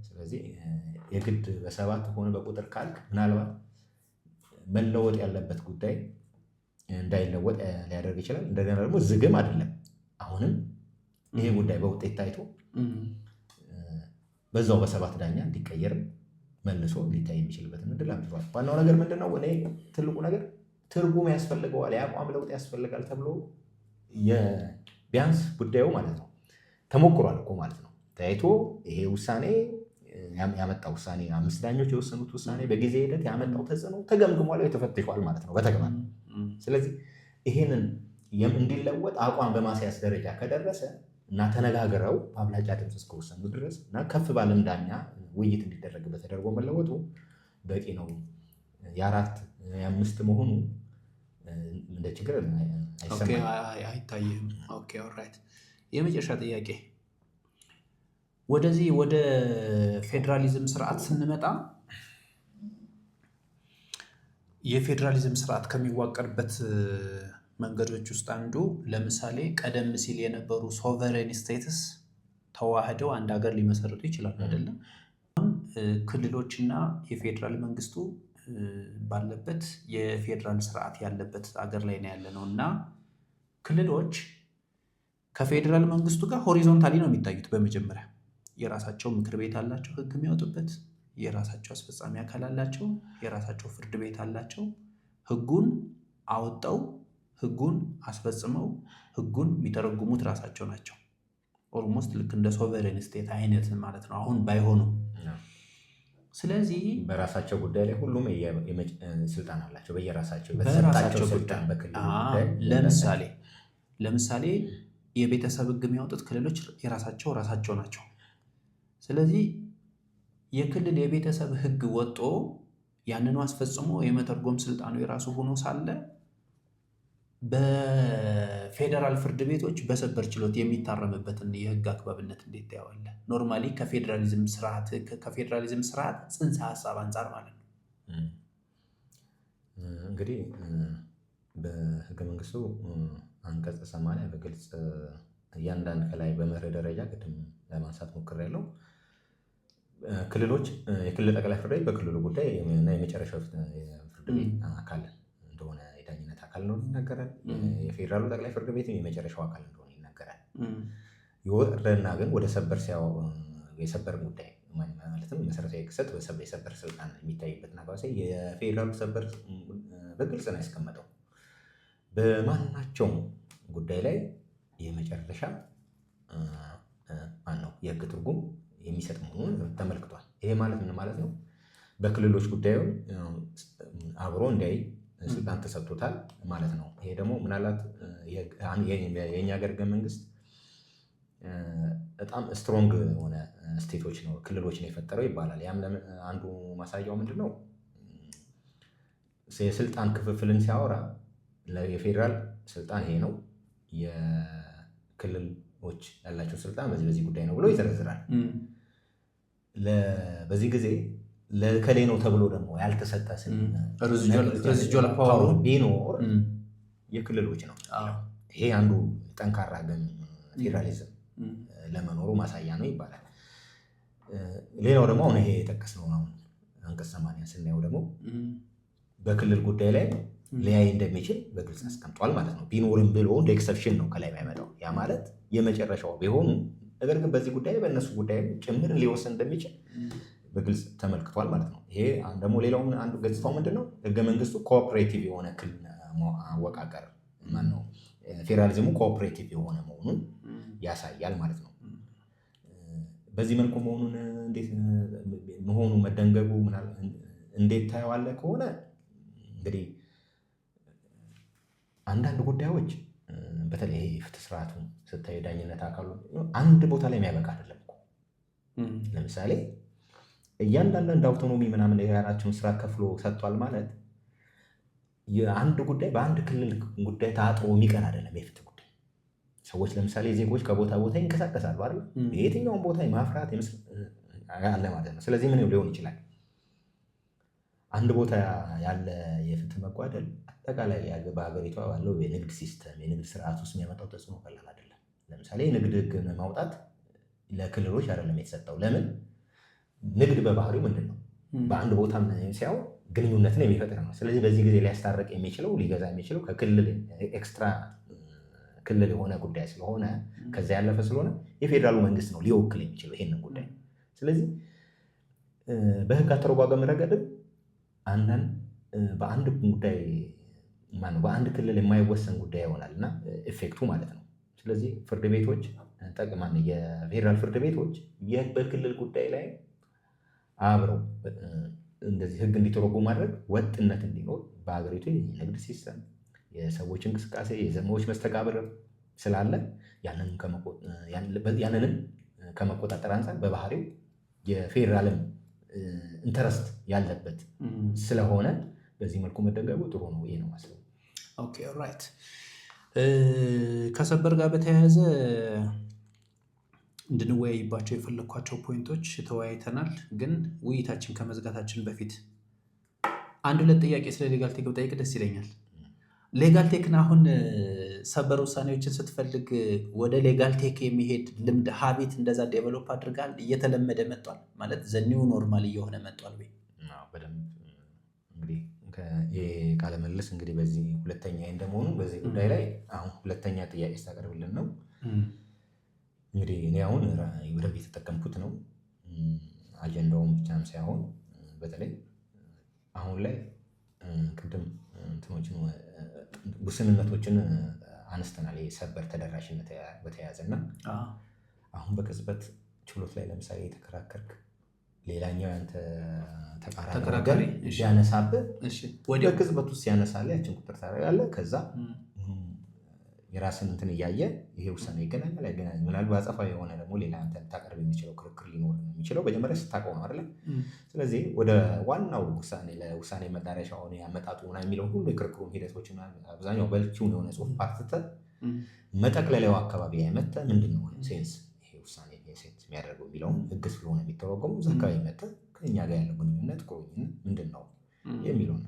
Speaker 2: ስለዚህ የግድ በ7 ሆነ በቁጥር ካልክ ምናልባት መለወጥ ያለበት ጉዳይ እንዳይለወጥ ሊያደርግ ይችላል። እንደገና ደግሞ ዝግም አይደለም። አሁንም ይሄ ጉዳይ በውጤት ታይቶ በዛው በ7 ዳኛ እንዲቀየርም መልሶ ሊታይ የሚችልበትን እድል አምጥቷል። ዋናው ነገር ምንድነው? እኔ ትልቁ ነገር ትርጉም ያስፈልገዋል፣ የአቋም ለውጥ ያስፈልጋል ተብሎ ቢያንስ ጉዳዩ ማለት ነው ተሞክሯል እኮ ማለት ነው። ታይቶ ይሄ ውሳኔ ያመጣው ውሳኔ 5 ዳኞች የወሰኑት ውሳኔ በጊዜ ሂደት ያመጣው ተጽዕኖ ተገምግሟል፣ ተፈትሿል ማለት ነው በተግባር። ስለዚህ ይሄንን እንዲለወጥ አቋም በማስያዝ ደረጃ ከደረሰ እና ተነጋግረው በአብላጫ ድምፅ እስከወሰኑ ድረስ እና ከፍ ባለም ዳኛ ውይይት እንዲደረግበት ተደርጎ መለወጡ በቂ ነው። የ4 የ5 መሆኑ እንደ ችግር
Speaker 1: አይታይም። ኦልራይት። የመጨረሻ ጥያቄ ወደዚህ ወደ ፌዴራሊዝም ስርዓት ስንመጣ የፌዴራሊዝም ስርዓት ከሚዋቀርበት መንገዶች ውስጥ አንዱ ለምሳሌ ቀደም ሲል የነበሩ ሶቨሬን ስቴትስ ተዋህደው አንድ ሀገር ሊመሰርቱ ይችላሉ አይደለም። ክልሎችና የፌዴራል መንግስቱ ባለበት የፌዴራል ስርዓት ያለበት ሀገር ላይ ነው ያለነው እና ክልሎች ከፌዴራል መንግስቱ ጋር ሆሪዞንታሊ ነው የሚታዩት። በመጀመሪያ የራሳቸው ምክር ቤት አላቸው፣ ህግ የሚያወጡበት የራሳቸው አስፈጻሚ አካል አላቸው፣ የራሳቸው ፍርድ ቤት አላቸው። ህጉን አወጣው ህጉን አስፈጽመው ህጉን የሚተረጉሙት ራሳቸው ናቸው። ኦልሞስት ልክ እንደ ሶቨሬን ስቴት አይነት ማለት ነው፣ አሁን ባይሆኑም። ስለዚህ
Speaker 2: በራሳቸው ጉዳይ ላይ ሁሉም ስልጣን አላቸው፣ በየራሳቸው
Speaker 1: ስልጣን። ለምሳሌ የቤተሰብ ህግ የሚያወጡት ክልሎች ራሳቸው ናቸው። ስለዚህ የክልል የቤተሰብ ህግ ወጦ ያንኑ አስፈጽሞ የመተርጎም ስልጣኑ የራሱ ሆኖ ሳለ በፌዴራል ፍርድ ቤቶች በሰበር ችሎት የሚታረምበትን የህግ አግባብነት እንዴት ታየዋለህ? ኖርማሊ ከፌዴራሊዝም ስርዓት ጽንሰ ሀሳብ አንጻር ማለት ነው።
Speaker 2: እንግዲህ በህገ መንግስቱ አንቀጽ 80 በግልጽ እያንዳንድ ከላይ በመርህ ደረጃ ቅድም ለማንሳት ሞክሬያለሁ። ክልሎች የክልል ጠቅላይ ፍርድ ቤት በክልሉ ጉዳይ እና የመጨረሻው ፍርድ ቤት አካል እንደሆነ የዳኝነት አካል እንደሆነ ይነገራል። የፌዴራሉ ጠቅላይ ፍርድ ቤት የመጨረሻው አካል እንደሆነ ይነገራል። ይወርድና ግን ወደ የሰበር ጉዳይ ማለትም መሰረታዊ ክስተት የሰበር ስልጣን የሚታይበት ናባሴ የፌዴራሉ ሰበር በግልጽ ነው ያስቀመጠው። በማናቸውም ጉዳይ ላይ የመጨረሻ የህግ ትርጉም የሚሰጥ መሆኑን ተመልክቷል። ይሄ ማለት ምን ማለት ነው? በክልሎች ጉዳዩ አብሮ እንዲያይ ስልጣን ተሰጥቶታል ማለት ነው። ይሄ ደግሞ ምናልባት የእኛ ሀገር ህገ መንግስት በጣም ስትሮንግ የሆነ ስቴቶች ነው ክልሎች ነው የፈጠረው ይባላል። ያም አንዱ ማሳያው ምንድን ነው? የስልጣን ክፍፍልን ሲያወራ የፌዴራል ስልጣን ይሄ ነው፣ የክልሎች ያላቸው ስልጣን በዚህ ጉዳይ ነው ብሎ ይዘረዝራል። በዚህ ጊዜ ለከሌ ነው ተብሎ ደግሞ ያልተሰጠ ሬዚጁዋል ፓወር ቢኖር የክልሎች ነው። ይሄ አንዱ ጠንካራ ግን ፌዴራሊዝም ለመኖሩ ማሳያ ነው ይባላል። ሌላው ደግሞ አሁን ይሄ የጠቀስነው ነው አንቀጽ 80 ስናየው ደግሞ በክልል ጉዳይ ላይ ሊያይ እንደሚችል በግልጽ አስቀምጧል ማለት ነው። ቢኖርም ብሎ እንደ ኤክሰፕሽን ነው ከላይ የሚያመጣው። ያ ማለት የመጨረሻው ቢሆኑ ነገር ግን በዚህ ጉዳይ በእነሱ ጉዳይ ጭምር ሊወሰን እንደሚችል በግልጽ ተመልክቷል ማለት ነው። ይሄ ደግሞ ሌላው አንዱ ገጽታው ምንድን ነው? ህገ መንግስቱ ኮኦፕሬቲቭ የሆነ ክልል አወቃቀር ማነው ፌዴራሊዝሙ ኮኦፕሬቲቭ የሆነ መሆኑን ያሳያል ማለት ነው። በዚህ መልኩ መሆኑን እንዴት መሆኑ መደንገጉ እንዴት ታየዋለህ ከሆነ እንግዲህ አንዳንድ ጉዳዮች በተለይ ፍትህ ስርዓቱ ስታይ ዳኝነት አካሉ አንድ ቦታ ላይ የሚያበቃ አይደለም እኮ። ለምሳሌ እያንዳንዱ እንደ አውቶኖሚ ምናምን የጋራቸውን ስራ ከፍሎ ሰጥቷል ማለት የአንድ ጉዳይ በአንድ ክልል ጉዳይ ታጥሮ የሚቀር አይደለም። የፍትህ ጉዳይ ሰዎች ለምሳሌ ዜጎች ከቦታ ቦታ ይንቀሳቀሳሉ አይደል? የትኛውን ቦታ ማፍራት አለ ማለት ነው። ስለዚህ ምን ሊሆን ይችላል? አንድ ቦታ ያለ የፍትህ መጓደል አጠቃላይ በሀገሪቷ ባለው የንግድ ሲስተም የንግድ ስርዓት ውስጥ የሚያመጣው ተጽዕኖ ቀላል አይደለም። ለምሳሌ የንግድ ህግ ማውጣት ለክልሎች አይደለም የተሰጠው። ለምን? ንግድ በባህሪው ምንድን ነው? በአንድ ቦታ ሲያው ግንኙነትን የሚፈጥር ነው። ስለዚህ በዚህ ጊዜ ሊያስታርቅ የሚችለው ሊገዛ የሚችለው ከክልል ኤክስትራ ክልል የሆነ ጉዳይ ስለሆነ ከዛ ያለፈ ስለሆነ የፌዴራሉ መንግስት ነው ሊወክል የሚችለው ይሄንን ጉዳይ። ስለዚህ በህግ አተረጓጎም ረገድም አንዳንድ በአንድ ጉዳይ በአንድ ክልል የማይወሰን ጉዳይ ይሆናል እና ኢፌክቱ ማለት ነው። ስለዚህ ፍርድ ቤቶች የፌዴራል ፍርድ ቤቶች በክልል ጉዳይ ላይ አብረው እንደዚህ ህግ እንዲተረጎሙ ማድረግ ወጥነት እንዲኖር በሀገሪቱ የንግድ ሲስተም የሰዎች እንቅስቃሴ የዘመዎች መስተጋብር ስላለ ያንንም ከመቆጣጠር አንጻር በባህሪው የፌዴራልም ኢንተረስት ያለበት ስለሆነ በዚህ መልኩ መደንገጉ ጥሩ ነው። ይሄ ነው ማስለው።
Speaker 1: ኦኬ ራይት። ከሰበር ጋር በተያያዘ እንድንወያይባቸው የፈለግኳቸው ፖይንቶች ተወያይተናል። ግን ውይይታችን ከመዝጋታችን በፊት አንድ ሁለት ጥያቄ ስለ ሌጋል ቴክ ብጠይቅ ደስ ይለኛል። ሌጋል ቴክን አሁን ሰበር ውሳኔዎችን ስትፈልግ ወደ ሌጋል ቴክ የሚሄድ ልምድ ሀቢት እንደዛ ዴቨሎፕ አድርጋል እየተለመደ መጥቷል ማለት ዘኒው ኖርማል እየሆነ መጥቷል ወይ?
Speaker 2: በደንብ እንግዲህ ቃለ መልስ እንግዲህ በዚህ ሁለተኛ እንደመሆኑ በዚህ ጉዳይ ላይ አሁን ሁለተኛ ጥያቄ ስታቀርብልን ነው። እንግዲህ እኔ አሁን በደንብ የተጠቀምኩት ነው። አጀንዳውን ብቻም ሳይሆን በተለይ አሁን ላይ ቅድም እንትኖችን ውስንነቶችን አነስተናል። የሰበር ተደራሽነት በተያያዘ እና አሁን በቅጽበት ችሎት ላይ ለምሳሌ የተከራከርክ ሌላኛው ያንተ ተቃራኒ ሲያነሳብህ ወደ ቅጽበት ውስጥ ሲያነሳልህ ያችን ቁጥር ታደርጋለህ። ከዛ የራስን እንትን እያየ ይሄ ውሳኔ ይገናኛል አይገናኝም፣ ምናልባት አጸፋዊ የሆነ ደግሞ ሌላ አንተ ልታቀርብ የሚችለው ክርክር ሊኖር የሚችለው መጀመሪያ ስታውቀው ነው አይደለ? ስለዚህ ወደ ዋናው ለውሳኔ መዳረሻ ሆነ ያመጣጡ ሆና የሚለውን ሁሉ የክርክሩን ሂደቶች አብዛኛው በልኪውን የሆነ ጽሁፍ ፓርትተህ መጠቅለያው አካባቢ ያመጣ ምንድን ነው ሴንስ ይሄ ውሳኔ ሴንስ የሚያደርገው የሚለውን ህግ ስለሆነ የሚተረጎሙ እዛ አካባቢ መጥተህ ከእኛ ጋር ያለው ግንኙነት ቁርኝነት ምንድን ነው የሚለውን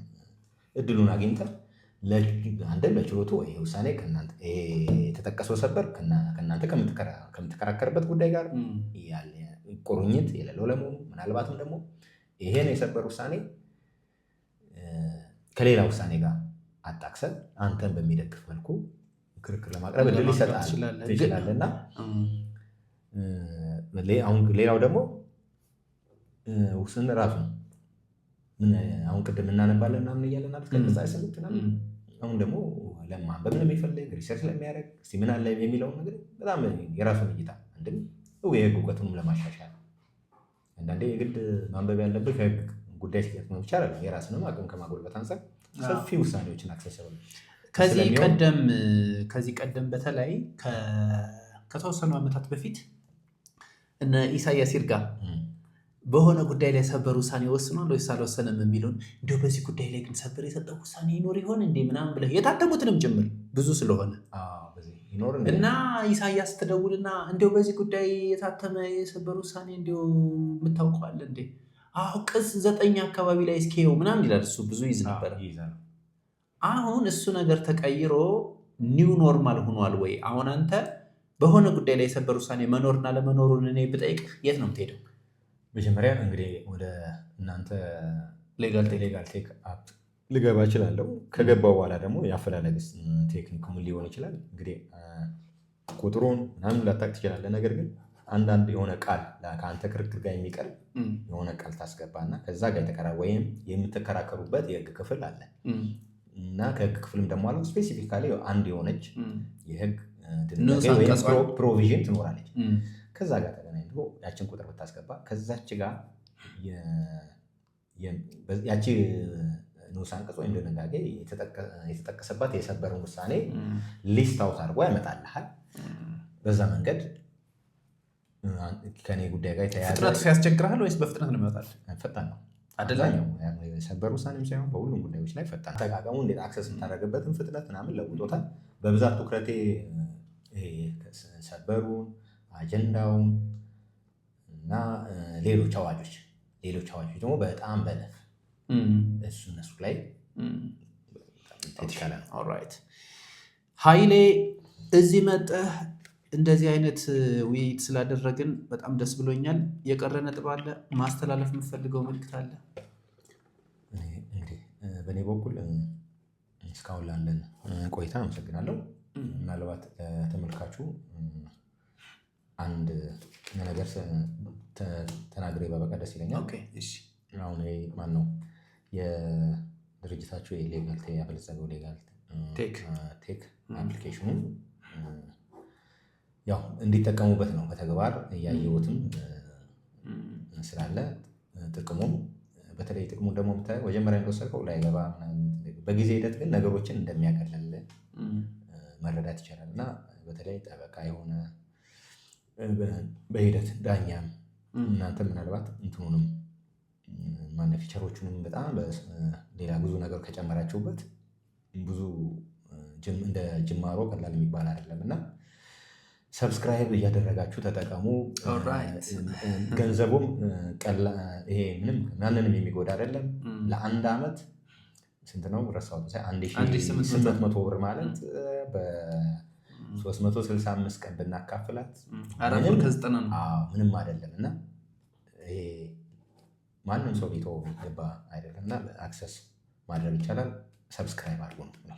Speaker 2: እድሉን አግኝተህ አንድም ለችሎቱ ይሄ ውሳኔ የተጠቀሰው ሰበር ከእናንተ ከምትከራከርበት ጉዳይ ጋር ያለ ቁርኝት የሌለው ለመሆኑ ምናልባትም ደግሞ ይሄን የሰበር ውሳኔ ከሌላ ውሳኔ ጋር አጣቅሰህ አንተን በሚደግፍ መልኩ ክርክር ለማቅረብ እድል ይሰጣል ትችላለና አሁን ሌላው ደግሞ ውስን ራሱ አሁን ቅድም እናነባለን ምናምን እያለን አለ ከዛ ስምት አሁን ደግሞ ለማንበብ ለሚፈልግ ሪሰርች ለሚያደርግ እስኪ ምን አለ የሚለውን ነገር በጣም የራሱን እይታ አንድም የህግ እውቀቱንም ለማሻሻል አንዳንዴ የግድ ማንበብ ያለብህ ከህግ ጉዳይ ሲገጥም ብቻ አይደለም፣ የራስንም አቅም ከማጎልበት አንጻር ሰፊ ውሳኔዎችን አክሰሰብል
Speaker 1: ከዚህ ቀደም በተለይ ከተወሰኑ ዓመታት በፊት እነ ኢሳያስ ይርጋ በሆነ ጉዳይ ላይ ሰበር ውሳኔ ወስኗል ወይስ አልወሰነም የሚለውን እንዲሁ በዚህ ጉዳይ ላይ ግን ሰበር የሰጠው ውሳኔ ይኖር ይሆን እንዴ ምናምን ብለህ የታተሙትንም ጭምር ብዙ ስለሆነ እና ኢሳያስ ትደውልና እንዲሁ በዚህ ጉዳይ የታተመ የሰበር ውሳኔ እንዲሁ የምታውቀዋል እንዴ? አሁ ቅጽ 9 አካባቢ ላይ እስኪየው ምናምን ይላል። እሱ ብዙ ይዝ ነበረ። አሁን እሱ ነገር ተቀይሮ ኒው ኖርማል ሆኗል ወይ? አሁን አንተ በሆነ ጉዳይ ላይ የሰበር ውሳኔ መኖርና ለመኖሩን እኔ ብጠይቅህ የት ነው የምትሄደው?
Speaker 2: መጀመሪያ እንግዲህ ወደ እናንተ
Speaker 1: ሌጋል
Speaker 2: ቴክ አፕ ልገባ እችላለሁ። ከገባው በኋላ ደግሞ የአፈላለግ ቴክኒክ ምን ሊሆን ይችላል እንግዲህ ቁጥሩን ምናምን ላታቅ ትችላለህ። ነገር ግን አንዳንድ የሆነ ቃል ከአንተ ክርክር ጋር የሚቀርብ የሆነ ቃል ታስገባና ከዛ ጋር ወይም የምትከራከሩበት የህግ ክፍል አለ እና ከህግ ክፍልም ደግሞ አለው ስፔሲፊካሊ አንድ የሆነች የህግ ፕሮቪዥን ትኖራለች። ከዛ ጋር ተገናኝቶ ያችን ቁጥር ብታስገባ ከዛች ጋር ያቺ ንዑስ አንቀጽ ወይም ድንጋጌ የተጠቀሰባት የሰበርን ውሳኔ ሊስት አውት አድርጎ ያመጣልሃል። በዛ መንገድ ከኔ ጉዳይ ጋር የተያያዘ
Speaker 1: ፍጥነቱ ያስቸግራል ወይስ በፍጥነት ነው ይመጣል?
Speaker 2: ፈጣን ነው
Speaker 1: አደላኛው
Speaker 2: ሰበር ውሳኔም ሳይሆን በሁሉም ጉዳዮች ላይ ፈጣን አጠቃቀሙ እንዴት አክሰስ የምታደርግበትን ፍጥነት ምናምን ለውጦታል። በብዛት ትኩረቴ ሰበሩን፣ አጀንዳውን እና ሌሎች አዋጆች ደግሞ በጣም በለፍ እነሱ ላይ የተሻለ ነው።
Speaker 1: ኦልራይት ኃይሌ እዚህ መጠህ እንደዚህ አይነት ውይይት ስላደረግን በጣም ደስ ብሎኛል። የቀረ ነጥብ አለ? ማስተላለፍ የምፈልገው መልዕክት አለ?
Speaker 2: እንግዲህ በእኔ በኩል እስካሁን ላለን ቆይታ አመሰግናለሁ። ምናልባት ተመልካቹ አንድ ነገር ተናግሬ በበቃ ደስ ይለኛል። አሁን ማን ነው የድርጅታችሁ የሌጋል ያበለጸገው ሌጋል ቴክ አፕሊኬሽኑ ያው እንዲጠቀሙበት ነው በተግባር እያየሁትም ስላለ ጥቅሙም በተለይ ጥቅሙን ደግሞ የምታየው መጀመሪያ እንደወሰድከው ላይገባ በጊዜ ሂደት ግን ነገሮችን እንደሚያቀልል መረዳት ይቻላል እና በተለይ ጠበቃ የሆነ በሂደት ዳኛም እናንተ ምናልባት እንትኑንም ማነ ፊቸሮቹንም በጣም ሌላ ብዙ ነገር ከጨመራችሁበት ብዙ እንደ ጅማሮ ቀላል የሚባል አይደለም እና ሰብስክራይብ እያደረጋችሁ ተጠቀሙ። ገንዘቡም ይሄ ምንም ማንንም የሚጎዳ አይደለም። ለአንድ ዓመት ስንት ነው ረሳሁት፣ 1800 ብር ማለት በ365 ቀን ብናካፍላት ምንም አይደለም እና ይሄ ማንም ሰው ሊተው የሚገባ አይደለም እና አክሰስ ማድረግ ይቻላል። ሰብስክራይብ አድርጉ ነው።